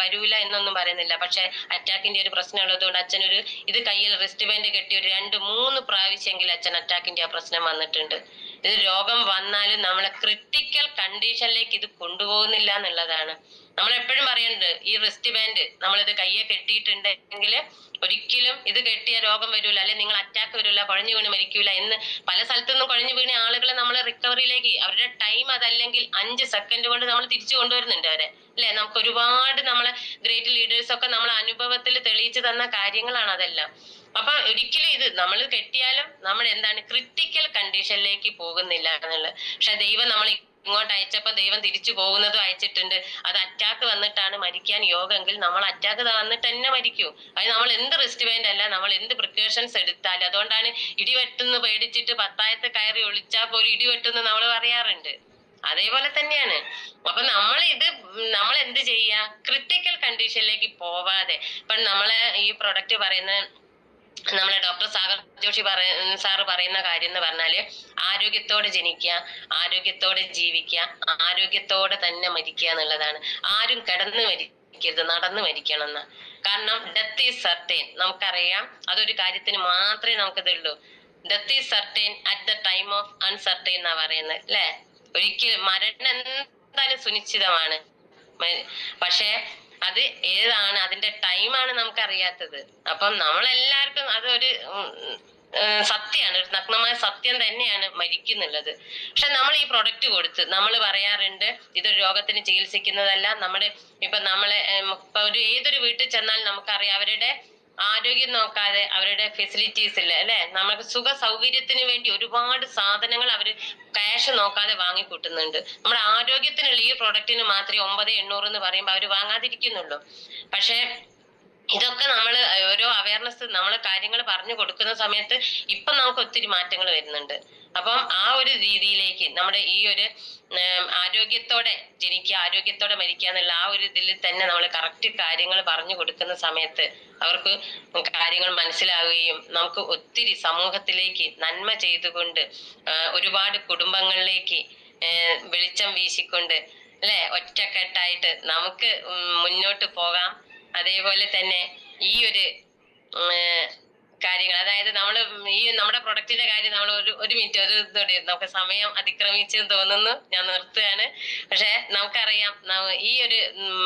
വരൂല എന്നൊന്നും പറയുന്നില്ല. പക്ഷെ അറ്റാക്കിന്റെ ഒരു പ്രശ്നം ഉള്ളതുകൊണ്ട് അച്ഛനൊരു ഇത് കയ്യിൽ റിസ്റ്റ് ബാൻഡ് കെട്ടി ഒരു 2-3 പ്രാവശ്യമെങ്കിലും അച്ഛൻ അറ്റാക്കിന്റെ ആ പ്രശ്നം വന്നിട്ടുണ്ട്. ഇത് രോഗം വന്നാലും നമ്മളെ ക്രിട്ടിക്കൽ കണ്ടീഷനിലേക്ക് ഇത് കൊണ്ടുപോകുന്നില്ല എന്നുള്ളതാണ്. നമ്മൾ എപ്പോഴും പറയുന്നുണ്ട് ഈ റിസ്റ്റ് ബാൻഡ് നമ്മളിത് കയ്യെ കെട്ടിയിട്ടുണ്ടെങ്കിൽ ഒരിക്കലും ഇത് കെട്ടിയ രോഗം വരൂല, അല്ലെ നിങ്ങൾ അറ്റാക്ക് വരൂല, കുഴഞ്ഞു വീണ് മരിക്കൂല എന്ന്. പല സ്ഥലത്തുനിന്നും കുഴഞ്ഞു വീണ ആളുകളെ നമ്മൾ റിക്കവറിയിലേക്ക്, അവരുടെ ടൈം അതല്ലെങ്കിൽ 5 സെക്കൻഡ് കൊണ്ട് നമ്മൾ തിരിച്ചു കൊണ്ടുവരുന്നുണ്ട് അവരെ, അല്ലെ. നമുക്ക് ഒരുപാട് നമ്മളെ ഗ്രേറ്റ് ലീഡേഴ്സ് ഒക്കെ നമ്മളെ അനുഭവത്തിൽ തെളിയിച്ചു തന്ന കാര്യങ്ങളാണ് അതെല്ലാം. അപ്പൊ ഒരിക്കലും ഇത് നമ്മൾ കെട്ടിയാലും നമ്മൾ എന്താണ് ക്രിട്ടിക്കൽ കണ്ടീഷനിലേക്ക് പോകുന്നില്ല എന്നുള്ളത്. പക്ഷെ ദൈവം നമ്മൾ ഇങ്ങോട്ട് അയച്ചപ്പോ ദൈവം തിരിച്ചു പോകുന്നതും അയച്ചിട്ടുണ്ട്. അത് അറ്റാക്ക് വന്നിട്ടാണ് മരിക്കാൻ യോഗമെങ്കിൽ നമ്മൾ അറ്റാക്ക് വന്നിട്ട് തന്നെ മരിക്കൂ. അത് നമ്മൾ എന്ത് റിസ്റ്റ് ബാൻഡ് അല്ല, നമ്മൾ എന്ത് പ്രിക്കോഷൻസ് എടുത്താലും. അതുകൊണ്ടാണ് ഇടിവെട്ടുന്ന് പേടിച്ചിട്ട് പത്തായത്ത് കയറി ഒളിച്ചാൽ പോലും ഇടിവെട്ടുന്ന് നമ്മൾ പറയാറുണ്ട്. അതേപോലെ തന്നെയാണ്. അപ്പൊ നമ്മൾ എന്ത് ചെയ്യാ, ക്രിട്ടിക്കൽ കണ്ടീഷനിലേക്ക് പോവാതെ. ഇപ്പൊ നമ്മളെ ഈ പ്രൊഡക്റ്റ് പറയുന്ന നമ്മളെ ഡോക്ടർ സാഗർ ജോഷി സാറ് പറയുന്ന കാര്യം എന്ന് പറഞ്ഞാല് ആരോഗ്യത്തോടെ ജനിക്കുക, ആരോഗ്യത്തോടെ ജീവിക്കുക, ആരോഗ്യത്തോടെ തന്നെ മരിക്കുക എന്നുള്ളതാണ്. ആരും കിടന്ന് മരിക്കരുത്, നടന്ന് മരിക്കണം എന്ന്. കാരണം ഡെത്ത് ഈസ് സർട്ടൈൻ. നമുക്കറിയാം അതൊരു കാര്യത്തിന് മാത്രമേ നമുക്കതുള്ളൂ. Death is certain at the time of uncertain എന്നാ പറയുന്നത്, അല്ലെ. ഒരിക്കലും മരണം എന്തായാലും സുനിശ്ചിതമാണ്. പക്ഷെ അത് ഏതാണ്, അതിന്റെ ടൈമാണ് നമുക്കറിയാത്തത്. അപ്പം നമ്മളെല്ലാവർക്കും അതൊരു സത്യമാണ്, ഒരു നഗ്നമായ സത്യം തന്നെയാണ് മരിക്കുന്നുള്ളത്. പക്ഷെ നമ്മൾ ഈ പ്രൊഡക്റ്റ് കൊടുത്ത് നമ്മൾ പറയാറുണ്ട് ഇതൊരു രോഗത്തിന് ചികിത്സിക്കുന്നതല്ല. നമ്മുടെ ഇപ്പൊ നമ്മളെ ഇപ്പൊ ഏതൊരു വീട്ടിൽ ചെന്നാൽ നമുക്കറിയാം അവരുടെ ആരോഗ്യം നോക്കാതെ അവരുടെ ഫെസിലിറ്റീസ് ഇല്ല, അല്ലെ. നമുക്ക് സുഖ സൗകര്യത്തിന് വേണ്ടി ഒരുപാട് സാധനങ്ങൾ അവര് ക്യാഷ് നോക്കാതെ വാങ്ങിക്കൂട്ടുന്നുണ്ട്. നമ്മുടെ ആരോഗ്യത്തിനുള്ള ഈ പ്രൊഡക്റ്റിന് മാത്രമേ 9,800 എന്ന് പറയുമ്പോൾ അവര് വാങ്ങാതിരിക്കുന്നുള്ളൂ. പക്ഷെ ഇതൊക്കെ നമ്മൾ ഓരോ അവയർനെസ് നമ്മള് കാര്യങ്ങൾ പറഞ്ഞു കൊടുക്കുന്ന സമയത്ത് ഇപ്പൊ നമുക്ക് ഒത്തിരി മാറ്റങ്ങൾ വരുന്നുണ്ട്. അപ്പം ആ ഒരു രീതിയിലേക്ക് നമ്മുടെ ഈ ഒരു ആരോഗ്യത്തോടെ ജനിക്കുക, ആരോഗ്യത്തോടെ മരിക്കുക എന്നുള്ള ആ ഒരു ഇതിൽ തന്നെ നമ്മൾ കറക്റ്റ് കാര്യങ്ങൾ പറഞ്ഞു കൊടുക്കുന്ന സമയത്ത് അവർക്ക് കാര്യങ്ങൾ മനസ്സിലാവുകയും നമുക്ക് ഒത്തിരി സമൂഹത്തിലേക്ക് നന്മ ചെയ്തുകൊണ്ട് ഒരുപാട് കുടുംബങ്ങളിലേക്ക് വെളിച്ചം വീശിക്കൊണ്ട്, അല്ലെ, ഒറ്റക്കെട്ടായിട്ട് നമുക്ക് മുന്നോട്ട് പോകാം. അതേപോലെ തന്നെ ഈ ഒരു കാര്യങ്ങൾ, അതായത് നമ്മൾ ഈ നമ്മുടെ പ്രൊഡക്റ്റിന്റെ കാര്യം നമ്മൾ ഒരു മിനിറ്റ് നമുക്ക് സമയം അതിക്രമിച്ചെന്ന് തോന്നുന്നു, ഞാൻ നിർത്തുകയാണ്. പക്ഷെ നമുക്കറിയാം ഈ ഒരു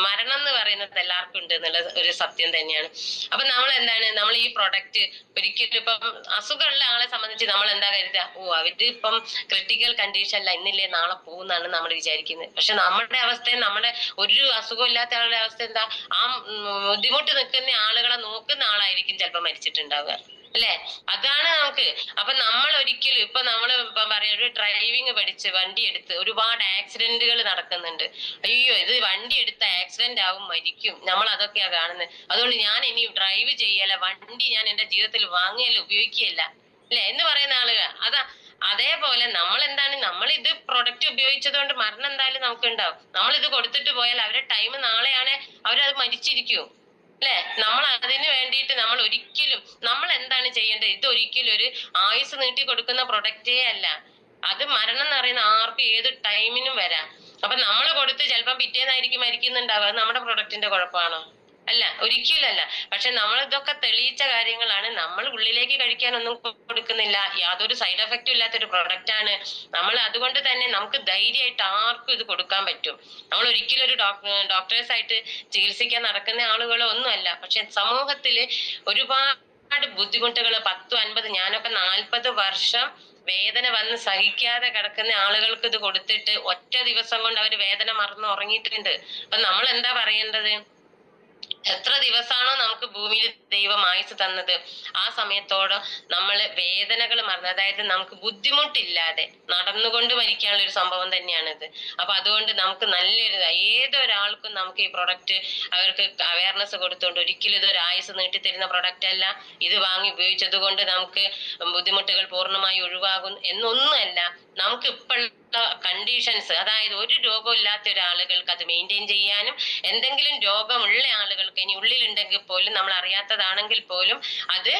മരണം എന്ന് പറയുന്നത് എല്ലാവർക്കും ഉണ്ട് എന്നുള്ള ഒരു സത്യം തന്നെയാണ്. അപ്പൊ നമ്മൾ എന്താണ്, നമ്മൾ ഈ പ്രൊഡക്റ്റ് ഒരിക്കലും ഇപ്പം അസുഖമുള്ള ആളെ സംബന്ധിച്ച് നമ്മൾ എന്താ കരുതുക, അവര് ഇപ്പം ക്രിട്ടിക്കൽ കണ്ടീഷനല്ല, ഇന്നില്ലേ നാളെ പോകുന്നാണ് നമ്മൾ വിചാരിക്കുന്നത്. പക്ഷെ നമ്മുടെ അവസ്ഥ, നമ്മുടെ ഒരു അസുഖം ഇല്ലാത്ത ആളുടെ അവസ്ഥ എന്താ, ആ ബുദ്ധിമുട്ട് നിൽക്കുന്ന ആളുകളെ നോക്കുന്ന ആളായിരിക്കും ചിലപ്പോൾ മരിച്ചിട്ടുണ്ടാവുക, അല്ലെ. അതാണ് നമുക്ക്. അപ്പൊ നമ്മൾ ഒരിക്കലും ഇപ്പൊ നമ്മൾ പറയാ ഒരു ഡ്രൈവിംഗ് പഠിച്ച് വണ്ടി എടുത്ത് ഒരുപാട് ആക്സിഡന്റുകൾ നടക്കുന്നുണ്ട്. അയ്യോ ഇത് വണ്ടി എടുത്ത ആക്സിഡന്റ് ആവും, മരിക്കും, നമ്മൾ അതൊക്കെയാ കാണുന്നത്. അതുകൊണ്ട് ഞാൻ ഇനി ഡ്രൈവ് ചെയ്യല, വണ്ടി ഞാൻ എന്റെ ജീവിതത്തിൽ വാങ്ങിയല്ല, ഉപയോഗിക്കുകയല്ല, അല്ലെ എന്ന് പറയുന്ന ആളുകൾ. അതേപോലെ നമ്മൾ എന്താണ്, നമ്മൾ ഇത് പ്രൊഡക്റ്റ് ഉപയോഗിച്ചത് കൊണ്ട് മരണം എന്തായാലും നമുക്ക് ഉണ്ടാവും. നമ്മൾ ഇത് കൊടുത്തിട്ട് പോയാൽ അവരുടെ ടൈം നാളെയാണ് അവരത് മരിച്ചിരിക്കും, അല്ലെ. നമ്മൾ അതിന് വേണ്ടിയിട്ട് നമ്മൾ ഒരിക്കലും നമ്മൾ എന്താണ് ചെയ്യേണ്ടത്, ഇത് ഒരിക്കലും ഒരു ആയുസ് നീട്ടി കൊടുക്കുന്ന പ്രൊഡക്റ്റേ അല്ല. അത് മരണം എന്ന് പറയുന്ന ആർക്കും ഏത് ടൈമിനും വരാം. അപ്പൊ നമ്മൾ കൊടുത്ത് ചിലപ്പം പിറ്റേന്നായിരിക്കും മരിക്കുന്നുണ്ടാവുക. അത് നമ്മുടെ പ്രൊഡക്റ്റിന്റെ കുഴപ്പമാണോ? അല്ല, ഒരിക്കലല്ല. പക്ഷെ നമ്മൾ ഇതൊക്കെ തെളിയിച്ച കാര്യങ്ങളാണ്. നമ്മൾ ഉള്ളിലേക്ക് കഴിക്കാനൊന്നും കൊടുക്കുന്നില്ല, യാതൊരു സൈഡ് എഫക്റ്റും ഇല്ലാത്തൊരു പ്രൊഡക്റ്റ് ആണ്. നമ്മൾ അതുകൊണ്ട് തന്നെ നമുക്ക് ധൈര്യമായിട്ട് ആർക്കും ഇത് കൊടുക്കാൻ പറ്റും. നമ്മൾ ഒരിക്കലും ഒരു ഡോക്ടേഴ്സ് ആയിട്ട് ചികിത്സിക്കാൻ നടക്കുന്ന ആളുകളോ ഒന്നുമല്ല. പക്ഷെ സമൂഹത്തില് ഒരുപാട് ബുദ്ധിമുട്ടുകൾ 10-50, ഞാനൊക്കെ 40 വർഷം വേദന വന്ന് സഹിക്കാതെ കിടക്കുന്ന ആളുകൾക്ക് ഇത് കൊടുത്തിട്ട് ഒറ്റ ദിവസം കൊണ്ട് അവര് വേദന മറന്ന് ഉറങ്ങിയിട്ടുണ്ട്. അപ്പൊ നമ്മൾ എന്താ പറയേണ്ടത്, എത്ര ദിവസമാണോ നമുക്ക് ഭൂമിയിൽ ദൈവം ആയുസ് തന്നത്, ആ സമയത്തോടെ നമ്മൾ വേദനകൾ മറന്ന്, അതായത് നമുക്ക് ബുദ്ധിമുട്ടില്ലാതെ നടന്നുകൊണ്ട് മരിക്കാനുള്ള ഒരു സംഭവം തന്നെയാണിത്. അപ്പൊ അതുകൊണ്ട് നമുക്ക് നല്ലൊരു, ഏതൊരാൾക്കും നമുക്ക് ഈ പ്രൊഡക്റ്റ് അവർക്ക് അവയർനെസ് കൊടുത്തുകൊണ്ട് ഒരിക്കലും ഇതൊരു ആയുസ് നീട്ടിത്തരുന്ന പ്രൊഡക്റ്റ് അല്ല. ഇത് വാങ്ങി ഉപയോഗിച്ചത് കൊണ്ട് നമുക്ക് ബുദ്ധിമുട്ടുകൾ പൂർണ്ണമായി ഒഴിവാകും എന്നൊന്നുമല്ല. നമുക്ക് ഇപ്പോഴുള്ള കണ്ടീഷൻസ്, അതായത് ഒരു രോഗം ഇല്ലാത്ത ഒരാളുകൾക്ക് അത് മെയിൻറ്റെയിൻ ചെയ്യാനും, എന്തെങ്കിലും രോഗമുള്ള ആളുകൾക്ക് ഇനി ഉള്ളിലുണ്ടെങ്കിൽ പോലും നമ്മൾ അറിയാത്തതാണെങ്കിൽ പോലും അത്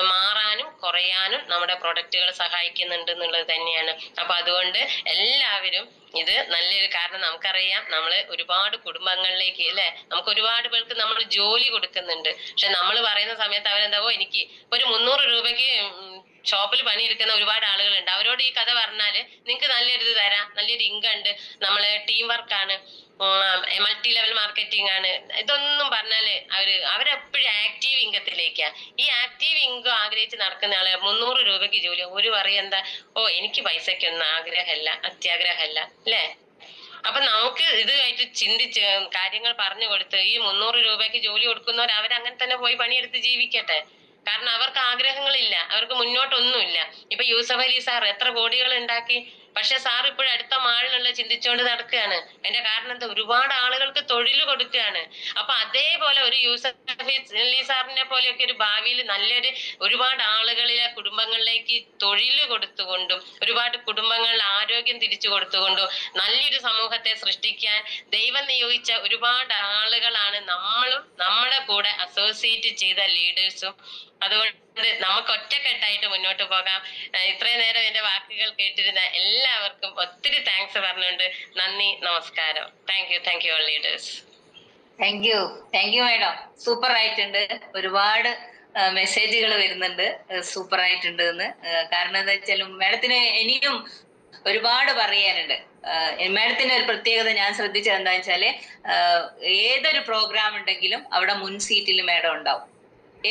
മാറാനും കുറയാനും നമ്മുടെ പ്രൊഡക്റ്റുകൾ സഹായിക്കുന്നുണ്ട് എന്നുള്ളത് തന്നെയാണ്. അപ്പൊ അതുകൊണ്ട് എല്ലാവരും ഇത് നല്ലൊരു, കാരണം നമുക്കറിയാം നമ്മൾ ഒരുപാട് കുടുംബങ്ങളിലേക്ക്, അല്ലെ, നമുക്ക് ഒരുപാട് പേർക്ക് നമ്മൾ ജോലി കൊടുക്കുന്നുണ്ട്. പക്ഷെ നമ്മൾ പറയുന്ന സമയത്ത് അവരെന്താവോ എനിക്ക് ഒരു 300 രൂപയ്ക്ക് ഷോപ്പിൽ പണിയെടുക്കുന്ന ഒരുപാട് ആളുകളുണ്ട്. അവരോട് ഈ കഥ പറഞ്ഞാല് നിങ്ങൾക്ക് നല്ലൊരു ഇത് തരാം, നല്ലൊരു ഇൻകം ഉണ്ട്, നമ്മള് ടീം വർക്കാണ്, മൾട്ടി ലെവൽ മാർക്കറ്റിംഗ് ആണ്, ഇതൊന്നും പറഞ്ഞാല് അവരെപ്പോഴും ആക്റ്റീവ് ഇൻകത്തിലേക്കാ. ഈ ആക്റ്റീവ് ഇൻകം ആഗ്രഹിച്ച് നടക്കുന്ന ആള് 300 രൂപയ്ക്ക് ജോലി, ഒരു പറയും എന്താ, ഓ എനിക്ക് പൈസക്കൊന്നും ആഗ്രഹമല്ല, അത്യാഗ്രഹമല്ല, അല്ലേ? അപ്പൊ നമുക്ക് ഇതായിട്ട് ചിന്തിച്ച് കാര്യങ്ങൾ പറഞ്ഞു കൊടുത്ത് ഈ 300 രൂപയ്ക്ക് ജോലി കൊടുക്കുന്നവർ അവരങ്ങനെ തന്നെ പോയി പണിയെടുത്ത് ജീവിക്കട്ടെ. കാരണം അവർക്ക് ആഗ്രഹങ്ങളില്ല, അവർക്ക് മുന്നോട്ടൊന്നുമില്ല. ഇപ്പൊ യൂസഫ് അലി സാർ എത്ര കോടികൾ ഉണ്ടാക്കി, പക്ഷെ സാർ ഇപ്പോഴും അടുത്ത മാളിനുള്ള ചിന്തിച്ചുകൊണ്ട് നടക്കുകയാണ്. അതിന്റെ കാരണം എന്താ, ഒരുപാട് ആളുകൾക്ക് തൊഴിൽ കൊടുക്കുകയാണ്. അപ്പൊ അതേപോലെ ഒരു യൂസഫ് അലി സാറിനെ പോലെയൊക്കെ ഒരു ഭാവിയിൽ ഒരുപാട് ആളുകളിലെ കുടുംബങ്ങളിലേക്ക് തൊഴിൽ കൊടുത്തുകൊണ്ടും ഒരുപാട് കുടുംബങ്ങളിൽ ആരോഗ്യം തിരിച്ചു കൊടുത്തുകൊണ്ടും നല്ലൊരു സമൂഹത്തെ സൃഷ്ടിക്കാൻ ദൈവം നിയോഗിച്ച ഒരുപാട് ആളുകളാണ് നമ്മളും നമ്മുടെ കൂടെ അസോസിയേറ്റ് ചെയ്ത ലീഡേഴ്സും. അതുകൊണ്ട് നമുക്ക് ഒറ്റക്കെട്ടായിട്ട് മുന്നോട്ട് പോകാം. ഇത്രയും നേരം എന്റെ വാക്കുകൾ കേട്ടിരുന്ന എല്ലാവർക്കും ഒത്തിരി താങ്ക്സ് പറഞ്ഞുകൊണ്ട് നന്ദി, നമസ്കാരം. Thank you all leaders. Thank you madam. Super ആയിട്ടുണ്ട്. ഒരുപാട് മെസ്സേജുകൾ വരുന്നുണ്ട്, സൂപ്പർ ആയിട്ടുണ്ട് എന്ന്. കാരണം എന്താ വെച്ചാലും മാഡത്തിന് ഇനിയും ഒരുപാട് പറയാനുണ്ട്. മാഡത്തിന്റെ ഒരു പ്രത്യേകത ഞാൻ ശ്രദ്ധിച്ചത് എന്താ വെച്ചാല്, ഏതൊരു പ്രോഗ്രാം ഉണ്ടെങ്കിലും അവിടെ മുൻ സീറ്റിൽ മാഡം ഉണ്ടാവും.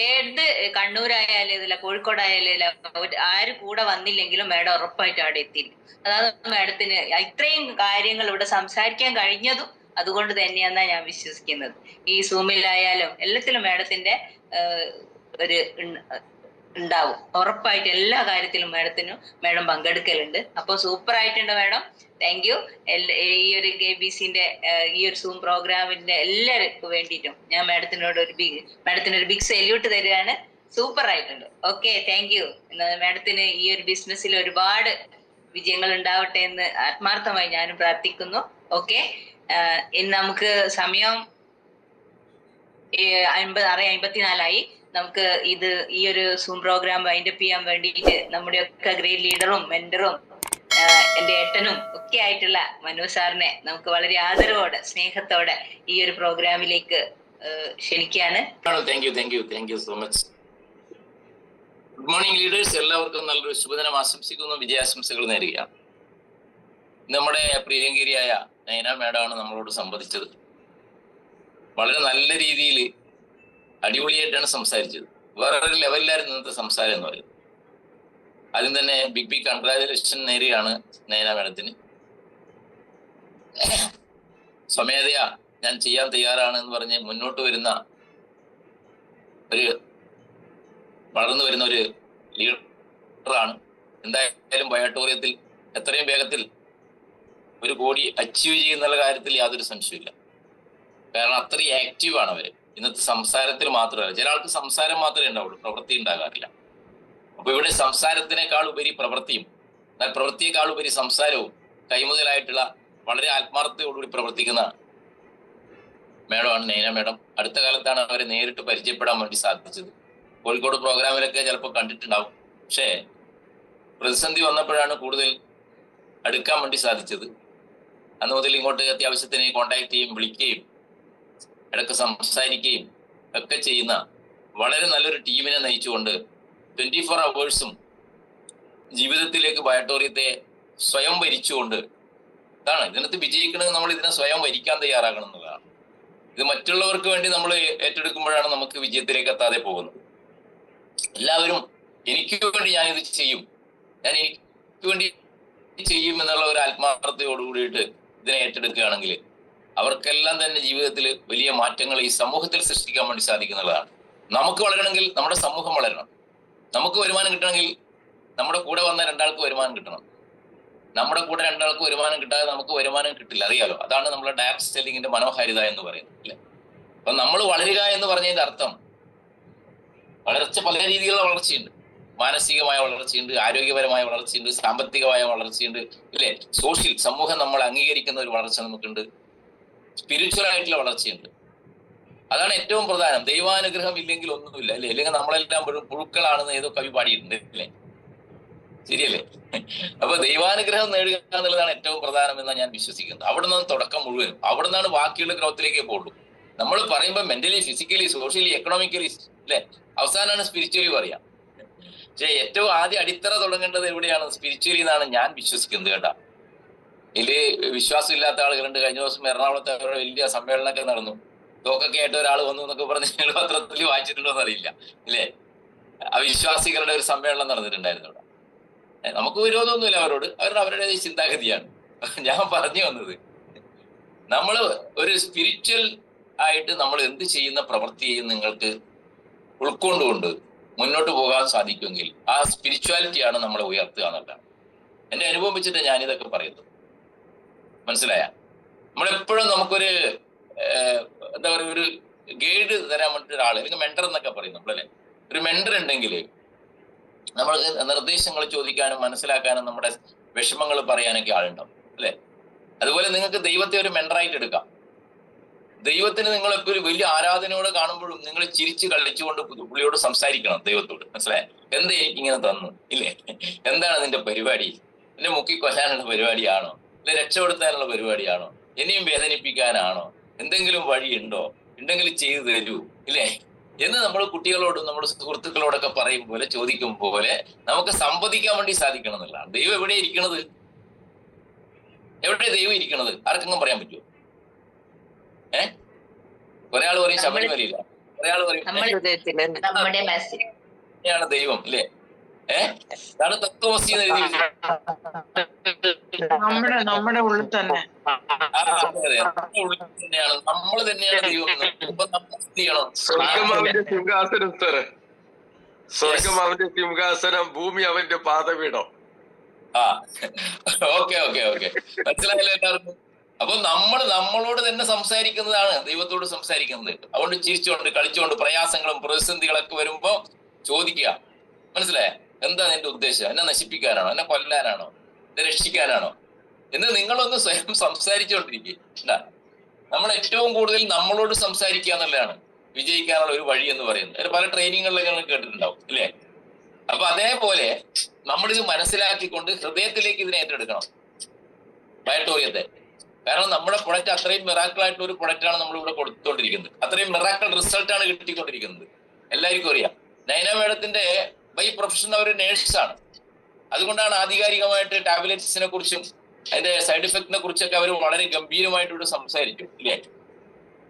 ഏത് കണ്ണൂരായാലും ഇതില്ല, കോഴിക്കോടായാലും ഇല്ല, ആര് കൂടെ വന്നില്ലെങ്കിലും മാഡം ഉറപ്പായിട്ട് അവിടെ എത്തില്ല. അതാണ് മാഡത്തിന് ഇത്രയും കാര്യങ്ങൾ ഇവിടെ സംസാരിക്കാൻ കഴിഞ്ഞതും അതുകൊണ്ട് തന്നെയാന്നാ ഞാൻ വിശ്വസിക്കുന്നത്. ഈ സൂമിലായാലും എല്ലാത്തിലും മാഡത്തിന്റെ ഒരു ഉണ്ടാവും, ഉറപ്പായിട്ട് എല്ലാ കാര്യത്തിലും മാഡം പങ്കെടുക്കലുണ്ട്. അപ്പൊ സൂപ്പർ ആയിട്ടുണ്ട് മാഡം. Thank you. ഈ ഒരു KBCന്റെ ഈ ഒരു സൂം പ്രോഗ്രാമിന്റെ എല്ലാവർക്കും വേണ്ടിയിട്ടും ഞാൻ മാഡത്തിനൊരു ബിഗ് സല്യൂട്ട് തരികയാണ്. സൂപ്പർ ആയിട്ടുണ്ട്. Okay, thank you. മാഡത്തിന് ഈ ഒരു ബിസിനസ്സിൽ ഒരുപാട് വിജയങ്ങൾ ഉണ്ടാവട്ടെ എന്ന് ആത്മാർത്ഥമായി ഞാനും പ്രാർത്ഥിക്കുന്നു. ഓക്കെ, ഇന്ന് നമുക്ക് സമയം 6:54 നമുക്ക് ഈ ഒരു സൂം പ്രോഗ്രാം വൈൻഡപ്പ് ചെയ്യാൻ വേണ്ടിയിട്ട് നമ്മുടെയൊക്കെ ഗ്രേറ്റ് ലീഡറും മെന്ററും എന്റെ ഏട്ടനും ഒക്കെ ആയിട്ടുള്ള മനു സാറിനെ നമുക്ക് വളരെ ആദരവോടെ സ്നേഹത്തോടെ ഈ ഒരു പ്രോഗ്രാമിലേക്ക് ക്ഷണിക്കുകയാണ്. Thank you so much. Good morning leaders. എല്ലാവർക്കും നല്ലൊരു ശുഭദിനം ആശംസിക്കുന്നു, വിജയാശംസകൾ നേരുകയാണ്. നമ്മുടെ പ്രിയങ്കരിയായ നയന മാഡമാണ് നമ്മളോട് സംവദിച്ചത്. വളരെ നല്ല രീതിയിൽ അടിപൊളിയായിട്ടാണ് സംസാരിച്ചത്. വേറൊരു ലെവലിലായിരുന്നു ഇന്നത്തെ സംസാരം എന്ന് പറയുന്നത്. ആദ്യം തന്നെ ബിഗ് കൺഗ്രാജുലേഷൻ നേരെയാണ് നയന മാഡത്തിന്. സ്വമേധയാ ഞാൻ ചെയ്യാൻ തയ്യാറാണ് എന്ന് പറഞ്ഞ് മുന്നോട്ട് വരുന്ന വളർന്നു വരുന്ന ഒരു ലീഡറാണ്. എന്തായാലും ബയോട്ടോറിയത്തിൽ എത്രയും വേഗത്തിൽ 1 കോടി അച്ചീവ് ചെയ്യുന്നുള്ള കാര്യത്തിൽ യാതൊരു സംശയമില്ല. കാരണം അത്രയും ആക്റ്റീവാണ് അവര്. ഇന്നത്തെ സംസാരത്തിൽ മാത്രമല്ല, ചില ആൾക്ക് സംസാരം മാത്രമേ ഉണ്ടാവുള്ളൂ, പ്രവൃത്തി ഉണ്ടാകാറില്ല. അപ്പൊ ഇവിടെ സംസാരത്തിനേക്കാൾ ഉപരി പ്രവൃത്തിയും, എന്നാൽ പ്രവൃത്തിയേക്കാൾ ഉപരി സംസാരവും കൈമുതലായിട്ടുള്ള വളരെ ആത്മാർത്ഥതയോടുകൂടി പ്രവർത്തിക്കുന്ന മേഡമാണ് നൈന മേഡം. അടുത്ത കാലത്താണ് അവരെ നേരിട്ട് പരിചയപ്പെടാൻ വേണ്ടി സാധിച്ചത്. കോഴിക്കോട് പ്രോഗ്രാമിലൊക്കെ ചിലപ്പോൾ കണ്ടിട്ടുണ്ടാവും, പക്ഷേ പ്രതിസന്ധി വന്നപ്പോഴാണ് കൂടുതൽ അടുക്കാൻ വേണ്ടി സാധിച്ചത്. അന്ന് മുതൽ ഇങ്ങോട്ട് അത്യാവശ്യത്തിന് കോണ്ടാക്ട് ചെയ്യും, വിളിക്കുകയും ഇടയ്ക്ക് സംസാരിക്കുകയും ഒക്കെ ചെയ്യുന്ന വളരെ നല്ലൊരു ടീമിനെ നയിച്ചുകൊണ്ട് 24 hours ജീവിതത്തിലേക്ക് ബയോട്ടോറിയത്തെ സ്വയം ഭരിച്ചുകൊണ്ട് ഇതാണ് ഇതിനകത്ത് വിജയിക്കണമെങ്കിൽ നമ്മൾ ഇതിനെ സ്വയം ഭരിക്കാൻ തയ്യാറാകണം എന്നുള്ളതാണ്. ഇത് മറ്റുള്ളവർക്ക് വേണ്ടി നമ്മൾ ഏറ്റെടുക്കുമ്പോഴാണ് നമുക്ക് വിജയത്തിലേക്ക് എത്താതെ പോകുന്നത്. എല്ലാവരും എനിക്ക് വേണ്ടി ഞാനിത് ചെയ്യും, ഞാൻ എനിക്ക് വേണ്ടി ചെയ്യും എന്നുള്ള ഒരു ആത്മാർത്ഥതയോട് കൂടിയിട്ട് ഇതിനെ ഏറ്റെടുക്കുകയാണെങ്കിൽ അവർക്കെല്ലാം തന്നെ ജീവിതത്തിൽ വലിയ മാറ്റങ്ങൾ ഈ സമൂഹത്തിൽ സൃഷ്ടിക്കാൻ വേണ്ടി സാധിക്കുന്നുള്ളതാണ്. നമുക്ക് വളരണമെങ്കിൽ നമ്മുടെ സമൂഹം വളരണം. നമുക്ക് വരുമാനം കിട്ടണമെങ്കിൽ നമ്മുടെ കൂടെ വന്ന 2 ആൾക്ക് വരുമാനം കിട്ടണം. നമ്മുടെ കൂടെ 2 ആൾക്ക് വരുമാനം കിട്ടാതെ നമുക്ക് വരുമാനം കിട്ടില്ല, അറിയാലോ. അതാണ് നമ്മുടെ ഡയറക്ട് സെല്ലിങ്ങിന്റെ മനോഹാരിത എന്ന് പറയുന്നത്, അല്ലെ? അപ്പൊ നമ്മൾ വളരുക എന്ന് പറഞ്ഞതിന്റെ അർത്ഥം വളർച്ച പല രീതിയിലുള്ള വളർച്ചയുണ്ട്. മാനസികമായ വളർച്ചയുണ്ട്, ആരോഗ്യപരമായ വളർച്ചയുണ്ട്, സാമ്പത്തികമായ വളർച്ചയുണ്ട്, ഇല്ലേ? സോഷ്യൽ സമൂഹം നമ്മൾ അംഗീകരിക്കുന്ന ഒരു വളർച്ച നമുക്കുണ്ട്, സ്പിരിച്വൽ ആയിട്ടുള്ള വളർച്ചയുണ്ട്. അതാണ് ഏറ്റവും പ്രധാനം. ദൈവാനുഗ്രഹം ഇല്ലെങ്കിൽ ഒന്നുമില്ല, അല്ലെ? അല്ലെങ്കിൽ നമ്മളെല്ലാം പുഴുക്കളാണെന്ന് ഏതോ കവി പാടിയിട്ടുണ്ട്, അല്ലേ? ശരിയല്ലേ? അപ്പൊ ദൈവാനുഗ്രഹം നേടുക എന്നുള്ളതാണ് ഏറ്റവും പ്രധാനം എന്നാണ് ഞാൻ വിശ്വസിക്കുന്നത്. അവിടെ നിന്നാണ് തുടക്കം മുഴുവനും. അവിടെ നിന്നാണ് ബാക്കിയുള്ള ഗ്രോത്തിലേക്ക് പോകുള്ളൂ. നമ്മൾ പറയുമ്പോൾ മെന്റലി, ഫിസിക്കലി, സോഷ്യലി, എക്കണോമിക്കലി, അല്ലെ? അവസാനമാണ് സ്പിരിച്വലി പറയാം. പക്ഷെ ഏറ്റവും ആദ്യം അടിത്തറ തുടങ്ങേണ്ടത് എവിടെയാണ്? സ്പിരിച്വലി എന്നാണ് ഞാൻ വിശ്വസിക്കുന്നത് കേട്ടാ. ഇതില് വിശ്വാസം ഇല്ലാത്ത ആളുകളുണ്ട്. കഴിഞ്ഞ ദിവസം എറണാകുളത്ത് അവരുടെ വലിയ സമ്മേളനമൊക്കെ നടന്നു. തോക്കൊക്കെ ആയിട്ട് ഒരാൾ വന്നു എന്നൊക്കെ പറഞ്ഞ് നിങ്ങൾ പത്രത്തിൽ വായിച്ചിട്ടുണ്ടോ എന്നറിയില്ല ഇല്ലേ? അവിശ്വാസികളുടെ ഒരു സമ്മേളനം നടന്നിട്ടുണ്ടായിരുന്നു അവിടെ. നമുക്ക് വിരോധമൊന്നുമില്ല അവരോട്, അവരുടെ ചിന്താഗതിയാണ്. ഞാൻ പറഞ്ഞു വന്നത്, നമ്മൾ ഒരു സ്പിരിച്വൽ ആയിട്ട് നമ്മൾ എന്ത് ചെയ്യുന്ന പ്രവൃത്തിയെയും നിങ്ങൾക്ക് ഉൾക്കൊണ്ടുകൊണ്ട് മുന്നോട്ട് പോകാൻ സാധിക്കുമെങ്കിൽ ആ സ്പിരിച്വാലിറ്റിയാണ് നമ്മളെ ഉയർത്തുക എന്നുള്ളതാണ്. എന്റെ അനുഭവം വെച്ചിട്ട് ഞാനിതൊക്കെ പറയുന്നത്. മനസ്സിലായ? നമ്മളെപ്പോഴും നമുക്കൊരു എന്താ പറയുക, ഒരു ഗൈഡ് തരാൻ വേണ്ടി ഒരാൾ, അല്ലെങ്കിൽ മെന്റർ എന്നൊക്കെ പറയും നമ്മളല്ലേ. ഒരു മെന്റർ ഉണ്ടെങ്കിൽ നമ്മൾ നിർദ്ദേശങ്ങൾ ചോദിക്കാനും മനസ്സിലാക്കാനും നമ്മുടെ വിഷമങ്ങൾ പറയാനൊക്കെ ആളുണ്ടാവും അല്ലെ. അതുപോലെ നിങ്ങൾക്ക് ദൈവത്തെ ഒരു മെന്ററായിട്ട് എടുക്കാം. ദൈവത്തിന് നിങ്ങൾ എപ്പോഴും വലിയ ആരാധനയോടെ കാണുമ്പോഴും നിങ്ങൾ ചിരിച്ച് കളിച്ചുകൊണ്ട് പുള്ളിയോട് സംസാരിക്കണം, ദൈവത്തോട്. മനസ്സിലായ? എന്താ എനിക്കിങ്ങനെ തന്നു ഇല്ലേ? എന്താണ് നിന്റെ പരിപാടി? എന്നെ മുക്കി കൊല്ലാനുള്ള പരിപാടിയാണോ? അല്ലെ രക്ഷപ്പെടുത്താനുള്ള പരിപാടിയാണോ? ഇനിയും വേദനിപ്പിക്കാനാണോ? എന്തെങ്കിലും വഴിയുണ്ടോ? ഉണ്ടെങ്കിൽ ചെയ്തു തരൂ ഇല്ലേ എന്ന് നമ്മൾ കുട്ടികളോടും നമ്മുടെ സുഹൃത്തുക്കളോടൊക്കെ പറയും പോലെ, ചോദിക്കും പോലെ നമുക്ക് സംവദിക്കാൻ വേണ്ടി സാധിക്കണം എന്നുള്ളതാണ്. ദൈവം എവിടെ ഇരിക്കണത്? എവിടെ ദൈവം ഇരിക്കണത്? ആർക്കെങ്കിലും പറയാൻ പറ്റുമോ? ഒരാൾ പറയും ശബരിമലയില്ല, ഒരാൾ പറയും ാണ് ദൈവം അല്ലേ. അതാണ് തത്വമസി എന്ന് എഴുതി നമ്മുടെ ഉള്ളിൽ തന്നെ. തന്നെയാണ്, നമ്മൾ തന്നെയാണ് ദൈവം. അപ്പൊ നമ്മൾ എന്ത് ചെയ്യണം? സ്വർഗം അവന്റെ സിംഹാസനം സാറ്, സ്വർഗം അവന്റെ സിംഹാസനം, ഭൂമി അവന്റെ പാദപീഠം. ഓക്കെ ഓക്കെ ഓക്കെ, മനസ്സിലായല്ലോ എല്ലാവർക്കും? അപ്പൊ നമ്മളോട് തന്നെ സംസാരിക്കുന്നതാണ് ദൈവത്തോട് സംസാരിക്കുന്നത്. അതുകൊണ്ട് ചിരിച്ചുകൊണ്ട് കളിച്ചുകൊണ്ട് പ്രയാസങ്ങളും പ്രതിസന്ധികളൊക്കെ വരുമ്പോ ചോദിക്കുക, മനസ്സിലായ? എന്താ നിന്റെ ഉദ്ദേശം? എന്നെ നശിപ്പിക്കാനാണോ? എന്നെ കൊല്ലാനാണോ? എന്നെ രക്ഷിക്കാനാണോ? എന്ന് നിങ്ങളൊന്ന് സ്വയം സംസാരിച്ചുകൊണ്ടിരിക്കുക. നമ്മൾ ഏറ്റവും കൂടുതൽ നമ്മളോട് സംസാരിക്കുക എന്നുള്ളതാണ് വിജയിക്കാനുള്ള ഒരു വഴി എന്ന് പറയുന്നത്. അതിന് പല ട്രെയിനിങ്ങുകളിലൊക്കെ നിങ്ങൾ കേട്ടിട്ടുണ്ടാവും ഇല്ലേ? അപ്പൊ അതേപോലെ നമ്മളിത് മനസ്സിലാക്കിക്കൊണ്ട് ഹൃദയത്തിലേക്ക് ഇതിനെ ഏറ്റെടുക്കണം, ബയോട്ടോറിയത്തെ. കാരണം നമ്മുടെ പ്രൊഡക്റ്റ് അത്രയും മിറാക്കിൾ ആയിട്ടുള്ള ഒരു പ്രൊഡക്റ്റാണ് നമ്മളിവിടെ കൊടുത്തുകൊണ്ടിരിക്കുന്നത്. അത്രയും മിറാക്കിൾ റിസൾട്ടാണ് കിട്ടിക്കൊണ്ടിരിക്കുന്നത്. എല്ലാവർക്കും അറിയാം. നൈന മേഡത്തിന്റെ ബൈ പ്രൊഫഷൻ അവർ നേഴ്സാണ്. അതുകൊണ്ടാണ് ആധികാരികമായിട്ട് ടാബ്ലറ്റ്സിനെ കുറിച്ചും അതിന്റെ സൈഡ് എഫക്റ്റിനെ കുറിച്ചൊക്കെ അവർ വളരെ ഗംഭീരമായിട്ട് ഇവിടെ സംസാരിച്ചു ഇല്ലേ?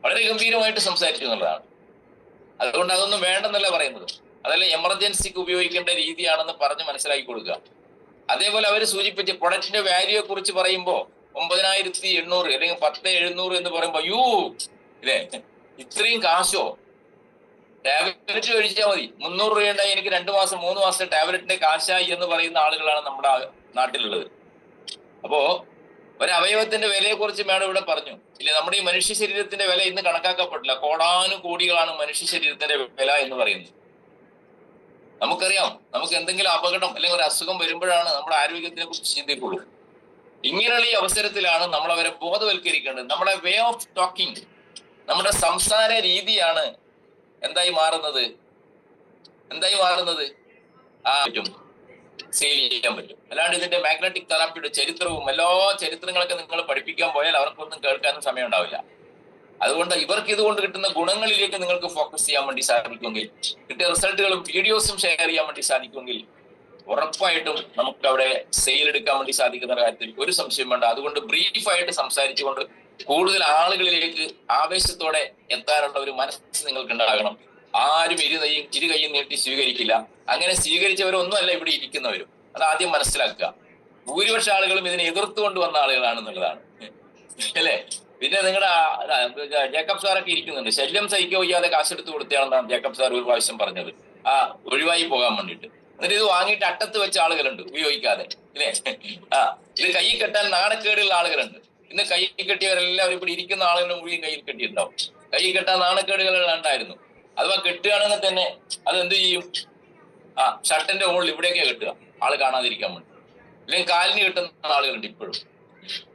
വളരെ ഗംഭീരമായിട്ട് സംസാരിച്ചു എന്നുള്ളതാണ്. അതുകൊണ്ട് അതൊന്നും വേണ്ടെന്നല്ല പറയുന്നത്. അതല്ല എമർജൻസിക്ക് ഉപയോഗിക്കേണ്ട രീതിയാണെന്ന് പറഞ്ഞ് മനസ്സിലാക്കി കൊടുക്കുക. അതേപോലെ അവർ സൂചിപ്പിച്ച പ്രൊഡക്റ്റിന്റെ വാല്യൂയെ കുറിച്ച് പറയുമ്പോൾ 9,800 അല്ലെങ്കിൽ 10,700 എന്ന് പറയുമ്പോ ഇല്ലേ, ഇത്രയും കാശോ? ടാബ്ലറ്റ് കഴിച്ചാൽ മതി, 300 രൂപയുണ്ടായി എനിക്ക് 2 മാസം 3 മാസത്തെ ടാബ്ലറ്റിന്റെ കാശായി എന്ന് പറയുന്ന ആളുകളാണ് നമ്മുടെ നാട്ടിലുള്ളത്. അപ്പോ ഒരു അവയവത്തിന്റെ വിലയെ കുറിച്ച് മേഡം ഇവിടെ പറഞ്ഞു ഇല്ലേ? നമ്മുടെ ഈ മനുഷ്യ ശരീരത്തിന്റെ വില ഇന്ന് കണക്കാക്കപ്പെട്ടില്ല. കോടാനുകോടികളാണ് മനുഷ്യ ശരീരത്തിന്റെ വില എന്ന് പറയുന്നത്. നമുക്കറിയാം, നമുക്ക് എന്തെങ്കിലും അപകടം അല്ലെങ്കിൽ ഒരു അസുഖം വരുമ്പോഴാണ് നമ്മുടെ ആരോഗ്യത്തിനെ കുറിച്ച് ചിന്തിക്കുള്ളൂ. ഇങ്ങനെയുള്ള ഈ അവസരത്തിലാണ് നമ്മൾ അവരെ ബോധവൽക്കരിക്കേണ്ടത്. നമ്മുടെ വേ ഓഫ് ടോക്കിംഗ്, നമ്മുടെ സംസാര രീതിയാണ് എന്തായി മാറുന്നത് പറ്റും, സെയിൽ ചെയ്യാൻ പറ്റും. അല്ലാണ്ട് ഇതിന്റെ മാഗ്നറ്റിക് തെറാപ്പിയുടെ ചരിത്രവും എല്ലാ ചരിത്രങ്ങളൊക്കെ നിങ്ങൾ പഠിപ്പിക്കാൻ പോയാൽ അവർക്കൊന്നും കേൾക്കാനും സമയം ഉണ്ടാവില്ല. അതുകൊണ്ട് ഇവർക്ക് ഇതുകൊണ്ട് കിട്ടുന്ന ഗുണങ്ങളിലേക്ക് നിങ്ങൾക്ക് ഫോക്കസ് ചെയ്യാൻ വേണ്ടി സാധിക്കുമെങ്കിൽ, കിട്ടിയ റിസൾട്ടുകളും വീഡിയോസും ഷെയർ ചെയ്യാൻ വേണ്ടി സാധിക്കുമെങ്കിൽ ഉറപ്പായിട്ടും നമുക്ക് അവിടെ സെയിൽ എടുക്കാൻ വേണ്ടി സാധിക്കുന്ന കാര്യത്തിൽ ഒരു സംശയം വേണ്ട. അതുകൊണ്ട് ബ്രീഫായിട്ട് സംസാരിച്ചുകൊണ്ട് കൂടുതൽ ആളുകളിലേക്ക് ആവേശത്തോടെ എത്താനുള്ള ഒരു മനസ്സ് നിങ്ങൾക്ക് ഉണ്ടാകണം. ആരും ഇരു കൈയും നീട്ടി സ്വീകരിക്കില്ല. അങ്ങനെ സ്വീകരിച്ചവരൊന്നുമല്ല ഇവിടെ ഇരിക്കുന്നവരും. അത് ആദ്യം മനസ്സിലാക്കുക. ഭൂരിപക്ഷ ആളുകളും ഇതിനെ എതിർത്തുകൊണ്ട് വന്ന ആളുകളാണെന്നുള്ളതാണ് അല്ലേ? പിന്നെ നിങ്ങളുടെ ജേക്കബ് സാറൊക്കെ ഇരിക്കുന്നുണ്ട്. ശല്യം സഹിക്കോ വയ്യാതെ കാശെടുത്ത് കൊടുത്തയാണെന്നാണ് ജേക്കബ് സാർ ഒരു പ്രാവശ്യം പറഞ്ഞത്, ഒഴിവായി പോകാൻ വേണ്ടിയിട്ട്. എന്നിട്ട് ഇത് വാങ്ങിയിട്ട് അട്ടത്ത് വെച്ച ആളുകളുണ്ട് ഉപയോഗിക്കാതെ ഇല്ലേ? ഇത് കൈ കെട്ടാൻ നാണക്കേടുള്ള ആളുകളുണ്ട്. ഇന്ന് കൈ കെട്ടിയവരെല്ലാവരും ഇവിടെ ഇരിക്കുന്ന ആളുകളും മുഴുവൻ കയ്യിൽ കെട്ടിയിട്ടുണ്ടാവും. കൈ കെട്ടാൻ നാണക്കേടുകൾ ഉണ്ടായിരുന്നു. അഥവാ കെട്ടുകയാണെങ്കിൽ തന്നെ അതെന്ത് ചെയ്യും? ഷർട്ടിന്റെ മുകളിൽ ഇവിടെയൊക്കെ കെട്ടുക, ആള് കാണാതിരിക്കാൻ വേണ്ടി. അല്ലെങ്കിൽ കാലിന് കെട്ടുന്ന ആളുകളുണ്ട് ഇപ്പോഴും.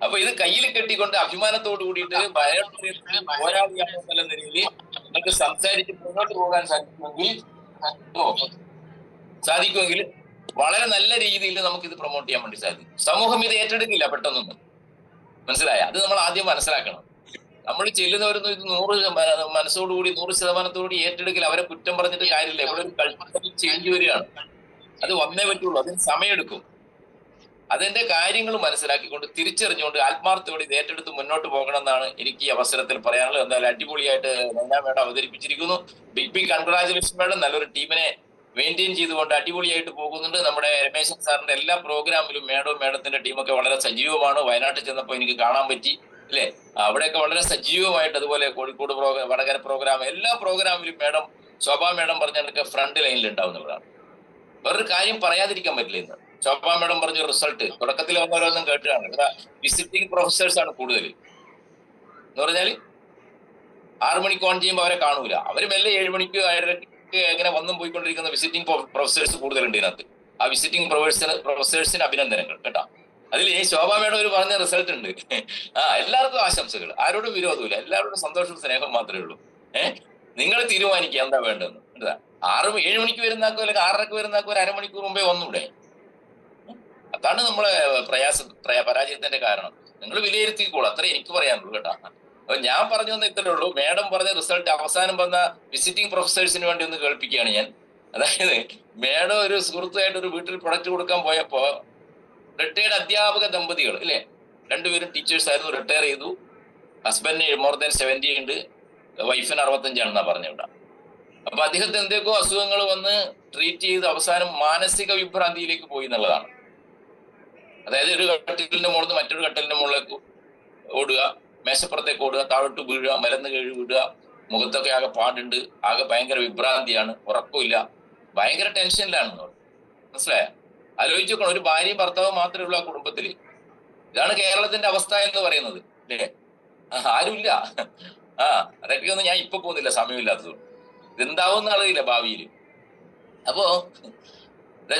അപ്പൊ ഇത് കയ്യിൽ കെട്ടിക്കൊണ്ട് അഭിമാനത്തോട് കൂടിയിട്ട് പോരാളിയാണെന്നുള്ള നിലയിൽ നിങ്ങൾക്ക് സംസാരിച്ച് മുന്നോട്ട് പോകാൻ സാധിക്കുമെങ്കിൽ വളരെ നല്ല രീതിയിൽ നമുക്ക് ഇത് പ്രൊമോട്ട് ചെയ്യാൻ വേണ്ടി സാധിക്കും. സമൂഹം ഇത് ഏറ്റെടുക്കില്ല പെട്ടെന്നൊന്നും, മനസ്സിലായ? അത് നമ്മൾ ആദ്യം മനസ്സിലാക്കണം. നമ്മൾ ചെല്ലുന്നവരൊന്നും ഇത് 100 മനസ്സോടുകൂടി 100% ഏറ്റെടുക്കില്ല. അവരെ കുറ്റം പറഞ്ഞിട്ട് കാര്യമില്ല. ഇവിടെ ഒരു കൾച്ചറൽ ചേഞ്ച് വരികയാണ്. അത് വന്നേ പറ്റുള്ളൂ. അതിന് സമയമെടുക്കും. അതിന്റെ കാര്യങ്ങൾ മനസ്സിലാക്കിക്കൊണ്ട് തിരിച്ചറിഞ്ഞുകൊണ്ട് ആത്മാർത്ഥത്തോടെ ഇത് ഏറ്റെടുത്ത് മുന്നോട്ട് പോകണമെന്നാണ് എനിക്ക് ഈ അവസരത്തിൽ പറയാനുള്ളത്. എന്തായാലും അടിപൊളിയായിട്ട് നൈന മേഡം അവതരിപ്പിച്ചിരിക്കുന്നു. Big congratulation madam. നല്ലൊരു ടീമിനെ മെയിൻറ്റെയിൻ ചെയ്തുകൊണ്ട് അടിപൊളിയായിട്ട് പോകുന്നുണ്ട്. നമ്മുടെ രമേശൻ സാറിന്റെ എല്ലാ പ്രോഗ്രാമിലും മേഡത്തിന്റെ ടീമൊക്കെ വളരെ സജീവമാണ്. വയനാട്ടിൽ ചെന്നപ്പോൾ എനിക്ക് കാണാൻ പറ്റി, അല്ലേ? അവിടെയൊക്കെ വളരെ സജീവമായിട്ട്, അതുപോലെ കോഴിക്കോട് വടകര പ്രോഗ്രാം, എല്ലാ പ്രോഗ്രാമിലും മേഡം, ശോഭാ മേഡം പറഞ്ഞതൊക്കെ ഫ്രണ്ട് ലൈനിൽ ഉണ്ടാവുന്നതാണ്. വേറൊരു കാര്യം പറയാതിരിക്കാൻ പറ്റില്ല. ഇന്ന് ശോഭാ മേഡം പറഞ്ഞ റിസൾട്ട് തുടക്കത്തിൽ വന്നവരൊന്നും കേട്ടാണ്. ഇവിടെ വിസിറ്റിംഗ് പ്രൊഫസേഴ്സ് ആണ് കൂടുതൽ. എന്ന് പറഞ്ഞാൽ 6 മണിക്ക് ഓൺ ചെയ്യുമ്പോൾ അവരെ കാണൂല. അവര് മെല്ലെ 7 മണിക്ക് 7:30 എങ്ങനെ വന്നും പോയിക്കൊണ്ടിരിക്കുന്ന വിസിറ്റിംഗ് പ്രൊഫസേഴ്സ് കൂടുതലുണ്ട് ഇതിനകത്ത്. ആ വിസിറ്റിംഗ് പ്രൊഫസേഴ്സിന് അഭിനന്ദനങ്ങൾ കേട്ടോ. അതിൽ ഈ ശോഭാ മേഡം ഒരു പറഞ്ഞ റിസൾട്ട് ഉണ്ട്. എല്ലാവർക്കും ആശംസകൾ, ആരോടും വിരോധമില്ല, എല്ലാവരോടും സന്തോഷവും സ്നേഹം മാത്രമേ ഉള്ളൂ. നിങ്ങൾ തീരുമാനിക്കുക എന്താ വേണ്ടതെന്ന്. 7 മണിക്ക് വരുന്നാക്കോ അല്ലെങ്കിൽ 6:30 വരുന്നാക്കോ ഒരു അരമണിക്കൂർ മുമ്പേ വന്നൂടെ? അതാണ് നമ്മളെ പരാജയത്തിന്റെ കാരണം. നിങ്ങൾ വിലയിരുത്തിക്കോളൂ, അത്രേ എനിക്ക് പറയാനുള്ളൂ കേട്ടോ. അപ്പൊ ഞാൻ പറഞ്ഞു തന്ന ഇത്രേ ഉള്ളൂ. മേഡം പറഞ്ഞ റിസൾട്ട് അവസാനം വന്ന വിസിറ്റിംഗ് പ്രൊഫസേഴ്സിന് വേണ്ടി ഒന്ന് കേൾപ്പിക്കുകയാണ് ഞാൻ. അതായത് മേഡം ഒരു സുഹൃത്തുമായിട്ട് ഒരു വീട്ടിൽ പ്രൊഡക്റ്റ് കൊടുക്കാൻ പോയപ്പോ റിട്ടയർഡ് അധ്യാപക ദമ്പതികൾ, ഇല്ലേ, 2 പേരും ടീച്ചേഴ്സ് ആയിരുന്നു, റിട്ടയർ ചെയ്തു. ഹസ്ബൻഡിന് മോർ ദാൻ 70 ഉണ്ട്, വൈഫിന് 65 ആണെന്നാ പറഞ്ഞിവിടെ. അപ്പൊ അദ്ദേഹത്തിന് എന്തൊക്കെയോ അസുഖങ്ങൾ വന്ന് ട്രീറ്റ് ചെയ്ത് അവസാനം മാനസിക വിഭ്രാന്തിയിലേക്ക് പോയി എന്നുള്ളതാണ്. അതായത് ഒരു കട്ടിലിന്റെ മുകളിൽ നിന്ന് മറ്റൊരു കട്ടിലിന്റെ മുകളിലേക്ക് ഓടുക, മേശപ്പുറത്തേക്ക് ഓടുക, താഴോട്ട് വീഴുക, മലന്ന് കീഴ് വീഴുക, മുഖത്തൊക്കെ ആകെ പാടുണ്ട്, ആകെ ഭയങ്കര വിഭ്രാന്തിയാണ്, ഉറക്കമില്ല, ഭയങ്കര ടെൻഷനിലാണ്. മനസ്സിലായ? ആലോചിച്ച് നോക്കണം, ഒരു ഭാര്യയും ഭർത്താവും മാത്രമേ ഉള്ളൂ ആ കുടുംബത്തിൽ. ഇതാണ് കേരളത്തിന്റെ അവസ്ഥ എന്ന് പറയുന്നത്, അല്ലേ? ആരുമില്ല. അതൊക്കെ ഒന്നും ഞാൻ ഇപ്പൊ പോകുന്നില്ല, സമയമില്ലാത്തതുകൊണ്ട്. ഇതെന്താവും അറിയില്ല ഭാവിയിൽ. അപ്പോ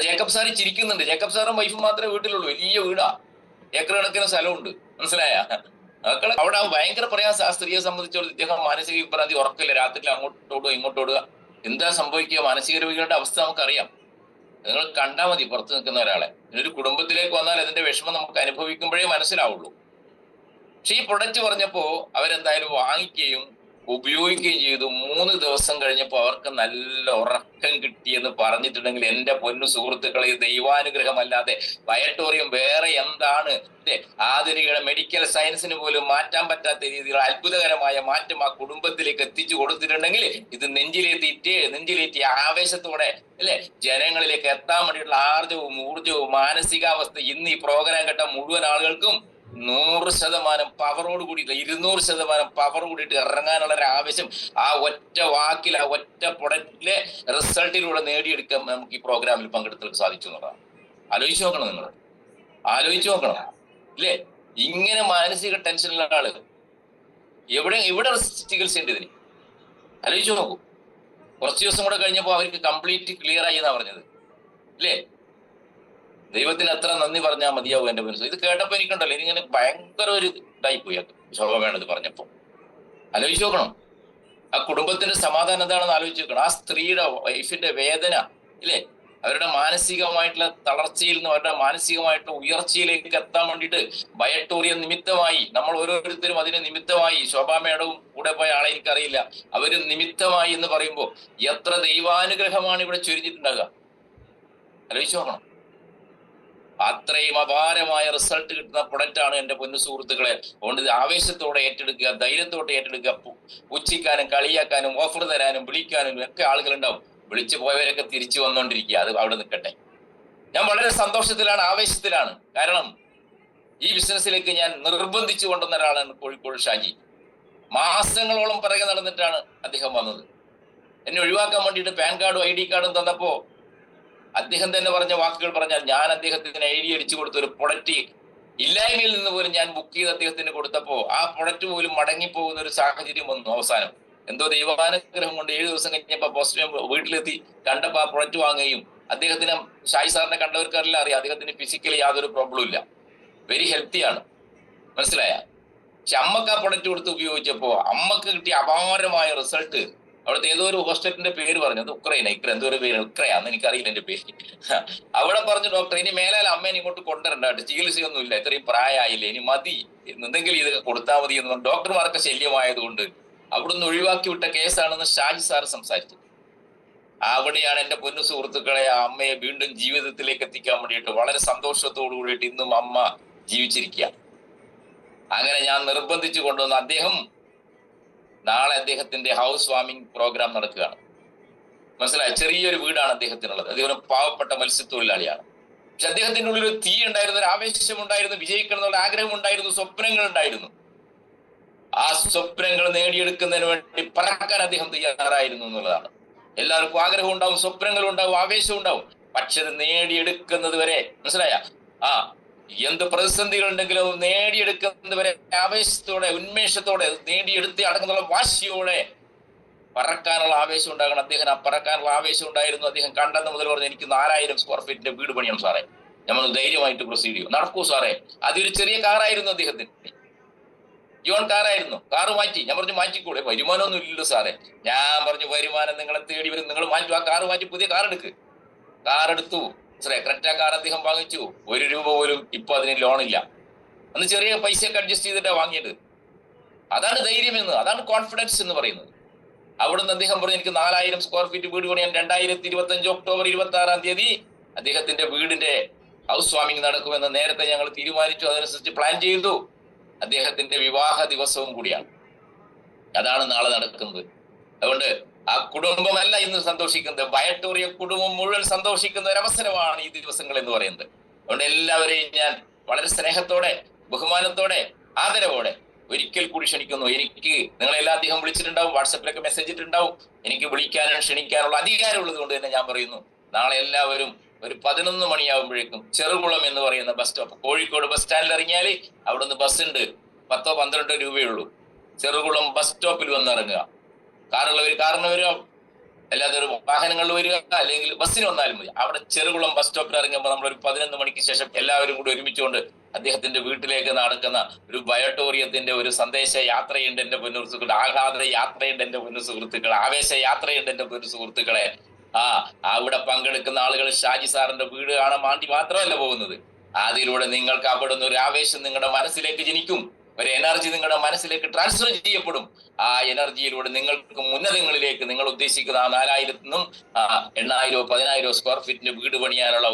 ജേക്കബ് സാർ ചിരിക്കുന്നുണ്ട്. ജേക്കബ് സാറും വൈഫും മാത്രമേ വീട്ടിലുള്ളൂ. വലിയ വീടാ, ഏക്കർ കണക്കിന് സ്ഥലമുണ്ട്. മനസ്സിലായ? മക്കളെ അവിടെ ഭയങ്കര പ്രയാസം. ആ സ്ത്രീയെ സംബന്ധിച്ചോളം ഇദ്ദേഹം മാനസിക വിഭ്രാന്തി, ഉറക്കില്ല, രാത്രി അങ്ങോട്ടോടുക ഇങ്ങോട്ടോടുക. എന്താ സംഭവിക്കുക? മാനസിക രോഗികളുടെ അവസ്ഥ നമുക്കറിയാം. നിങ്ങൾ കണ്ടാൽ മതി പുറത്ത് നിൽക്കുന്ന ഒരാളെ. ഒരു കുടുംബത്തിലേക്ക് വന്നാൽ അതിന്റെ വിഷമം നമുക്ക് അനുഭവിക്കുമ്പോഴേ മനസ്സിലാവുള്ളൂ. പക്ഷെ ഈ പ്രൊഡക്റ്റ് പറഞ്ഞപ്പോ അവരെന്തായാലും വാങ്ങിക്കുകയും ഉപയോഗിക്കുകയും ചെയ്തു. 3 ദിവസം കഴിഞ്ഞപ്പോൾ അവർക്ക് നല്ല ഉറക്കം കിട്ടിയെന്ന് പറഞ്ഞിട്ടുണ്ടെങ്കിൽ എന്റെ പൊന്നു സുഹൃത്തുക്കളെ, ദൈവാനുഗ്രഹമല്ലാതെ വയട്ടോറിയം വേറെ എന്താണ്? ആധുനിക മെഡിക്കൽ സയൻസിന് പോലും മാറ്റാൻ പറ്റാത്ത രീതിയിൽ അത്ഭുതകരമായ മാറ്റം ആ കുടുംബത്തിലേക്ക് എത്തിച്ചു കൊടുത്തിട്ടുണ്ടെങ്കിൽ ഇത് നെഞ്ചിലേറ്റി ആവേശത്തോടെ, അല്ലെ, ജനങ്ങളിലേക്ക് എത്താൻ വേണ്ടിയിട്ടുള്ള ആർജവും ഊർജവും മാനസികാവസ്ഥ ഇന്ന് ഈ പ്രോഗ്രാം കേട്ട മുഴുവൻ ആളുകൾക്കും 100% പവറോട് കൂടിയിട്ട്, 200% പവർ കൂടിയിട്ട് ഇറങ്ങാനുള്ള ഒരു ആവശ്യം ആ ഒറ്റ വാക്കിൽ, ആ ഒറ്റ പ്രൊഡക്റ്റിലെ റിസൾട്ടിലൂടെ നേടിയെടുക്കാൻ നമുക്ക് ഈ പ്രോഗ്രാമിൽ പങ്കെടുത്ത് സാധിച്ചു എന്നുള്ളതാണ്. ആലോചിച്ച് നോക്കണം, നിങ്ങൾ ആലോചിച്ച് നോക്കണം, ഇല്ലേ? ഇങ്ങനെ മാനസിക ടെൻഷനുള്ള ആള് എവിടെ ചികിത്സ ഉണ്ട് ഇതിന്? ആലോചിച്ച് നോക്കൂ. കുറച്ച് ദിവസം കൂടെ കഴിഞ്ഞപ്പോൾ അവർക്ക് കംപ്ലീറ്റ് ക്ലിയർ ആയി എന്നാ പറഞ്ഞത്, ഇല്ലേ? ദൈവത്തിന് എത്ര നന്ദി പറഞ്ഞാൽ മതിയാവും എന്റെ മനസ്സിൽ. ഇത് കേട്ടപ്പോ എനിക്കുണ്ടല്ലോ, ഇതിങ്ങനെ ഭയങ്കര ഒരു ഇതായിപ്പോയി ശോഭ വേണത് പറഞ്ഞപ്പോ. ആലോചിച്ച് നോക്കണം, ആ കുടുംബത്തിന്റെ സമാധാനം എന്താണെന്ന് ആലോചിച്ച് നോക്കണം. ആ സ്ത്രീയുടെ വൈഫിന്റെ വേദന, ഇല്ലേ, അവരുടെ മാനസികമായിട്ടുള്ള തളർച്ചയിൽ നിന്ന് അവരുടെ മാനസികമായിട്ടുള്ള ഉയർച്ചയിലേക്ക് എത്താൻ വേണ്ടിയിട്ട് വയട്ടോറിയം നിമിത്തമായി, നമ്മൾ ഓരോരുത്തരും അതിന് നിമിത്തമായി. ശോഭാ മേഡവും കൂടെ പോയ ആളെ എനിക്കറിയില്ല, അവര് നിമിത്തമായി എന്ന് പറയുമ്പോൾ എത്ര ദൈവാനുഗ്രഹമാണ് ഇവിടെ ചൊരിഞ്ഞിട്ടുണ്ടാകുക. ആലോചിച്ച് നോക്കണം. അത്രയും അപാരമായ റിസൾട്ട് കിട്ടുന്ന പ്രൊഡക്റ്റ് ആണ് എന്റെ പൊന്നു സുഹൃത്തുക്കളെ. അതുകൊണ്ട് ഇത് ആവേശത്തോടെ ഏറ്റെടുക്കുക, ധൈര്യത്തോടെ ഏറ്റെടുക്കുക. പുച്ഛിക്കാനും കളിയാക്കാനും ഓഫർ തരാനും വിളിക്കാനും ഒക്കെ ആളുകളുണ്ടാവും. വിളിച്ചു പോയവരൊക്കെ തിരിച്ചു വന്നുകൊണ്ടിരിക്കുക. അത് അവിടെ നിൽക്കട്ടെ. ഞാൻ വളരെ സന്തോഷത്തിലാണ്, ആവേശത്തിലാണ്. കാരണം ഈ ബിസിനസ്സിലേക്ക് ഞാൻ നിർബന്ധിച്ചു കൊണ്ടുവന്ന ഒരാളാണ് കോഴിക്കോട് ഷാജി. മാസങ്ങളോളം പിറകെ നടന്നിട്ടാണ് അദ്ദേഹം വന്നത്. എന്നെ ഒഴിവാക്കാൻ വേണ്ടിയിട്ട് പാൻ കാർഡും ID കാർഡും തന്നപ്പോ അദ്ദേഹം തന്നെ പറഞ്ഞ വാക്കുകൾ പറഞ്ഞാൽ, ഞാൻ അദ്ദേഹത്തിന് ID അടിച്ചു കൊടുത്ത ഒരു പ്രൊഡക്റ്റ് ഇല്ലായ്മയിൽ നിന്ന് പോലും ഞാൻ ബുക്ക് ചെയ്ത് അദ്ദേഹത്തിന് കൊടുത്തപ്പോ ആ പ്രൊഡക്റ്റ് പോലും മടങ്ങിപ്പോകുന്ന ഒരു സാഹചര്യം വന്നു. അവസാനം എന്തോ ദൈവാനുഗ്രഹം കൊണ്ട് 7 ദിവസം കഴിഞ്ഞപ്പോ പോസ്റ്റ് വീട്ടിലെത്തി കണ്ടപ്പോ ആ പ്രൊഡക്റ്റ് വാങ്ങുകയും, അദ്ദേഹത്തിന് ഷായി സാറിനെ കണ്ടവർക്കെല്ലാം അറിയാം, അദ്ദേഹത്തിന് ഫിസിക്കലി യാതൊരു പ്രോബ്ലം ഇല്ല, വെരി ഹെൽത്തിയാണ്. മനസ്സിലായ? പക്ഷെ അമ്മക്ക് ആ പ്രൊഡക്റ്റ് കൊടുത്ത് ഉപയോഗിച്ചപ്പോ അമ്മക്ക് കിട്ടിയ അപാരമായ റിസൾട്ട്. അവിടുത്തെ ഏതോ ഒരു ഹോസ്പിറ്റലിന്റെ പേര് പറഞ്ഞു, അത് ഇക്ര എന്തോ ഒരു പേര്, ഇക്രയാന്ന് എനിക്കറിയില്ല എന്റെ പേര്. അവിടെ പറഞ്ഞു, ഡോക്ടർ ഇനി മേലാൽ അമ്മേനെ ഇങ്ങോട്ട് കൊണ്ടുവരണ്ട, ചികിത്സയൊന്നും ഇല്ല, ഇത്രയും പ്രായമായില്ലേ, ഇനി മതി, എന്തെങ്കിലും ഇതൊക്കെ കൊടുത്താൽ മതി എന്ന് ഡോക്ടർമാർക്ക് ശല്യമായതുകൊണ്ട് അവിടുന്ന് ഒഴിവാക്കി വിട്ട കേസാണെന്ന് ഷാജി സാർ സംസാരിച്ചു. അവിടെയാണ് എന്റെ പൊന്നു സുഹൃത്തുക്കളെ ആ അമ്മയെ വീണ്ടും ജീവിതത്തിലേക്ക് എത്തിക്കാൻ വേണ്ടിയിട്ട് വളരെ സന്തോഷത്തോടു കൂടിയിട്ട് ഇന്നും അമ്മ ജീവിച്ചിരിക്കുക. അങ്ങനെ ഞാൻ നിർബന്ധിച്ചു കൊണ്ടുവന്ന അദ്ദേഹം നാളെ അദ്ദേഹത്തിന്റെ ഹൗസ് വാമിംഗ് പ്രോഗ്രാം നടക്കുകയാണ്. മനസ്സിലായ ചെറിയൊരു വീടാണ് അദ്ദേഹത്തിനുള്ളത്. അദ്ദേഹം പാവപ്പെട്ട മത്സ്യത്തൊഴിലാളിയാണ്. പക്ഷെ അദ്ദേഹത്തിന്റെ ഉള്ളിൽ ഒരു തീ ഉണ്ടായിരുന്നു, ഒരു ആവേശം ഉണ്ടായിരുന്നു, വിജയിക്കണം എന്നുള്ള ആഗ്രഹം ഉണ്ടായിരുന്നു, സ്വപ്നങ്ങൾ ഉണ്ടായിരുന്നു. ആ സ്വപ്നങ്ങൾ നേടിയെടുക്കുന്നതിന് വേണ്ടി പറക്കാൻ അദ്ദേഹം തയ്യാറായിരുന്നു എന്നുള്ളതാണ്. എല്ലാവർക്കും ആഗ്രഹം ഉണ്ടാവും, സ്വപ്നങ്ങൾ ഉണ്ടാവും, ആവേശം ഉണ്ടാവും. പക്ഷെ അത് നേടിയെടുക്കുന്നത് വരെ മനസ്സിലായ എന്ത് പ്രതിസന്ധികൾ ഉണ്ടെങ്കിലും നേടിയെടുക്കുന്നത് വരെ ആവേശത്തോടെ ഉന്മേഷത്തോടെ നേടിയെടുത്ത് അടങ്ങുന്നുള്ള വാശിയോടെ പറക്കാനുള്ള ആവേശം ഉണ്ടാകണം. അദ്ദേഹം ആ പറക്കാനുള്ള ആവേശം ഉണ്ടായിരുന്നു. അദ്ദേഹം കണ്ടെന്ന് മുതൽ പറഞ്ഞു എനിക്ക് 4000 സ്ക്വയർ ഫീറ്റിന്റെ വീട് പണിയണം സാറേ, നമ്മൾ ധൈര്യമായിട്ട് പ്രൊസീഡ് ചെയ്യും. നടക്കൂ സാറേ. അതൊരു ചെറിയ കാറായിരുന്നു അദ്ദേഹത്തിന്, യോൺ കാറായിരുന്നു. കാറ് മാറ്റി. ഞാൻ പറഞ്ഞു മാറ്റിക്കൂടെ, വരുമാനമൊന്നും ഇല്ലല്ലോ സാറേ. ഞാൻ പറഞ്ഞു വരുമാനം നിങ്ങളെ തേടി വരും, നിങ്ങൾ മാറ്റി ആ കാറ് മാറ്റി പുതിയ കാർ എടുക്ക്. കാർ എടുത്തു, ക്രെറ്റ കാർ അദ്ദേഹം വാങ്ങിച്ചു. 1 രൂപ പോലും ഇപ്പൊ അതിന് ലോണില്ല. അന്ന് ചെറിയ പൈസയൊക്കെ അഡ്ജസ്റ്റ് ചെയ്തിട്ടാണ് വാങ്ങിയത്. അതാണ് ധൈര്യം എന്ന്, അതാണ് കോൺഫിഡൻസ് എന്ന് പറയുന്നത്. അവിടുന്ന് അദ്ദേഹം പറഞ്ഞു എനിക്ക് 4000 സ്ക്വയർ ഫീറ്റ് വീട് പണിയാൻ 2025 ഒക്ടോബർ 26-ാം തീയതി അദ്ദേഹത്തിന്റെ വീടിന്റെ ഹൗസ് വാമിംഗ് നടക്കുമെന്ന് നേരത്തെ ഞങ്ങൾ തീരുമാനിച്ചു. അതനുസരിച്ച് പ്ലാൻ ചെയ്തു. അദ്ദേഹത്തിന്റെ വിവാഹ ദിവസവും കൂടിയാണ്. അതാണ് നാളെ നടക്കുന്നത്. അതുകൊണ്ട് ആ കുടുംബമല്ല ഇന്ന് സന്തോഷിക്കുന്നത്, വയട്ടൂറിയ കുടുംബം മുഴുവൻ സന്തോഷിക്കുന്ന ഒരു അവസരമാണ് ഈ ദിവസങ്ങൾ എന്ന് പറയുന്നത്. അതുകൊണ്ട് എല്ലാവരെയും ഞാൻ വളരെ സ്നേഹത്തോടെ, ബഹുമാനത്തോടെ, ആദരവോടെ ഒരിക്കൽ കൂടി ക്ഷണിക്കുന്നു. എനിക്ക് നിങ്ങളെല്ലാം അദ്ദേഹം വിളിച്ചിട്ടുണ്ടാവും, വാട്സപ്പിലൊക്കെ മെസ്സേജ് ഇട്ടിട്ടുണ്ടാവും. എനിക്ക് വിളിക്കാനും ക്ഷണിക്കാനുള്ള അധികാരം ഉള്ളത് കൊണ്ട് തന്നെ ഞാൻ പറയുന്നു, നാളെ എല്ലാവരും ഒരു 11 മണിയാകുമ്പോഴേക്കും ചെറുകുളം എന്ന് പറയുന്ന ബസ് സ്റ്റോപ്പ്, കോഴിക്കോട് ബസ് സ്റ്റാൻഡിൽ ഇറങ്ങിയാൽ അവിടുന്ന് ബസ് ഉണ്ട്, 10-12 രൂപയുള്ളൂ. ചെറുകുളം ബസ് സ്റ്റോപ്പിൽ വന്നിറങ്ങുക. കാറുള്ളവർ കാറിന് വരിക, അല്ലാതെ ഒരു വാഹനങ്ങളിൽ വരിക, അല്ലെങ്കിൽ ബസ്സിന് വന്നാലും മതി. അവിടെ ചെറുകുളം ബസ് സ്റ്റോപ്പിൽ ഇറങ്ങുമ്പോൾ നമ്മളൊരു 11 മണിക്ക് ശേഷം എല്ലാവരും കൂടി ഒരുമിച്ചുകൊണ്ട് അദ്ദേഹത്തിന്റെ വീട്ടിലേക്ക് നടക്കുന്ന ഒരു ബയോട്ടോറിയത്തിന്റെ ഒരു സന്ദേശ യാത്രയുണ്ട് എന്റെ പൊന്നു സുഹൃത്തുക്കളെ, ആഹ്ലാദ യാത്രയുണ്ട് എന്റെ പൊന്നു സുഹൃത്തുക്കളെ, ആവേശ യാത്രയുണ്ട് എന്റെ പൊന്നു സുഹൃത്തുക്കളെ. അവിടെ പങ്കെടുക്കുന്ന ആളുകൾ ഷാജി സാറിന്റെ വീട് കാണാൻ വേണ്ടി മാത്രമല്ല പോകുന്നത്. അതിലൂടെ നിങ്ങൾക്ക് അവിടെ നിന്ന് ഒരു ആവേശം നിങ്ങളുടെ മനസ്സിലേക്ക് ജനിക്കും, ഒരു എനർജി നിങ്ങളുടെ മനസ്സിലേക്ക് ട്രാൻസ്ഫർ ചെയ്യപ്പെടും. ആ എനർജിയിലൂടെ നിങ്ങൾക്ക് ഉന്നതങ്ങളിലേക്ക് നിങ്ങൾ ഉദ്ദേശിക്കുന്ന 4000-നും 8,000-ഓ 10,000-ഓ സ്ക്വയർ ഫീറ്റിന്റെ വീട് പണിയാനുള്ള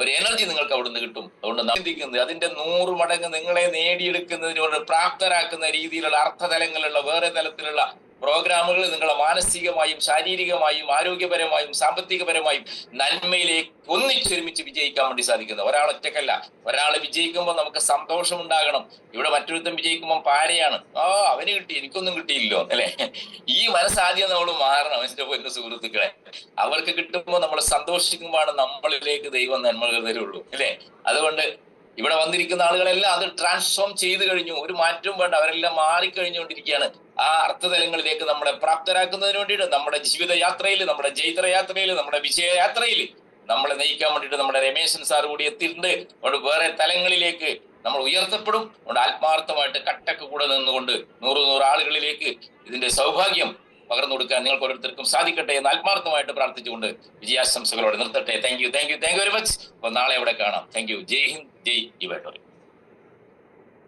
ഒരു എനർജി നിങ്ങൾക്ക് അവിടുന്ന് കിട്ടും. അതുകൊണ്ട് ചിന്തിക്കുന്നത് അതിന്റെ 100 മടങ്ങ് നിങ്ങളെ നേടിയെടുക്കുന്നതിനോട് പ്രാപ്തരാക്കുന്ന രീതിയിലുള്ള അർത്ഥതലങ്ങളുള്ള വേറെ തലത്തിലുള്ള പ്രോഗ്രാമുകൾ നിങ്ങളെ മാനസികമായും ശാരീരികമായും ആരോഗ്യപരമായും സാമ്പത്തികപരമായും നന്മയിലേക്ക് ഒന്നിച്ചൊരുമിച്ച് വിജയിക്കാൻ വേണ്ടി സാധിക്കുന്നത്. ഒരാൾ ഒറ്റക്കല്ല. ഒരാൾ വിജയിക്കുമ്പോൾ നമുക്ക് സന്തോഷം ഉണ്ടാകണം. ഇവിടെ മറ്റൊരുത്തം വിജയിക്കുമ്പോൾ പാരയാണ്, അവന് കിട്ടി എനിക്കൊന്നും കിട്ടിയില്ലോ അല്ലെ. ഈ മനസ്സാദ്യം നമ്മൾ മാറണം എന്റെ പൊന്നു സുഹൃത്തുക്കളെ. അവർക്ക് കിട്ടുമ്പോൾ നമ്മൾ സന്തോഷിക്കുമ്പോഴാണ് നമ്മളിലേക്ക് ദൈവം നന്മകൾ തരുള്ളൂ അല്ലെ. അതുകൊണ്ട് ഇവിടെ വന്നിരിക്കുന്ന ആളുകളെല്ലാം അത് ട്രാൻസ്ഫോം ചെയ്തു കഴിഞ്ഞു. ഒരു മാറ്റവും വേണ്ട, അവരെല്ലാം മാറിക്കഴിഞ്ഞുകൊണ്ടിരിക്കുകയാണ്. ആ അർത്ഥതലങ്ങളിലേക്ക് നമ്മളെ പ്രാപ്തരാക്കുന്നതിന് വേണ്ടിയിട്ട് നമ്മുടെ ജീവിതയാത്രയിൽ, നമ്മുടെ ജൈത്രയാത്രയിൽ, നമ്മുടെ വിജയയാത്രയിൽ നമ്മളെ നയിക്കാൻ വേണ്ടിയിട്ട് നമ്മുടെ രമേശൻ സാർ കൂടി എത്തിയിട്ടുണ്ട്. അതുകൊണ്ട് വേറെ തലങ്ങളിലേക്ക് നമ്മൾ ഉയർത്തപ്പെടും. അതുകൊണ്ട് ആത്മാർത്ഥമായിട്ട് കട്ടക്ക് കൂടെ നിന്നുകൊണ്ട് 100 ആളുകളിലേക്ക് ഇതിന്റെ സൗഭാഗ്യം പകർന്നു കൊടുക്കാൻ നിങ്ങൾക്ക് ഓരോരുത്തർക്കും സാധിക്കട്ടെ എന്ന് ആത്മാർത്ഥമായിട്ട് പ്രാർത്ഥിച്ചുകൊണ്ട് വിജയാശംസകളോടെ നിർത്തട്ടെ. Thank you very much. അപ്പൊ നാളെ അവിടെ കാണാം. Thank you. Jai Hind, Jai Yuva.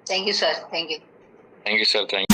Thank you sir. Thank you. Thank you sir. Thank U.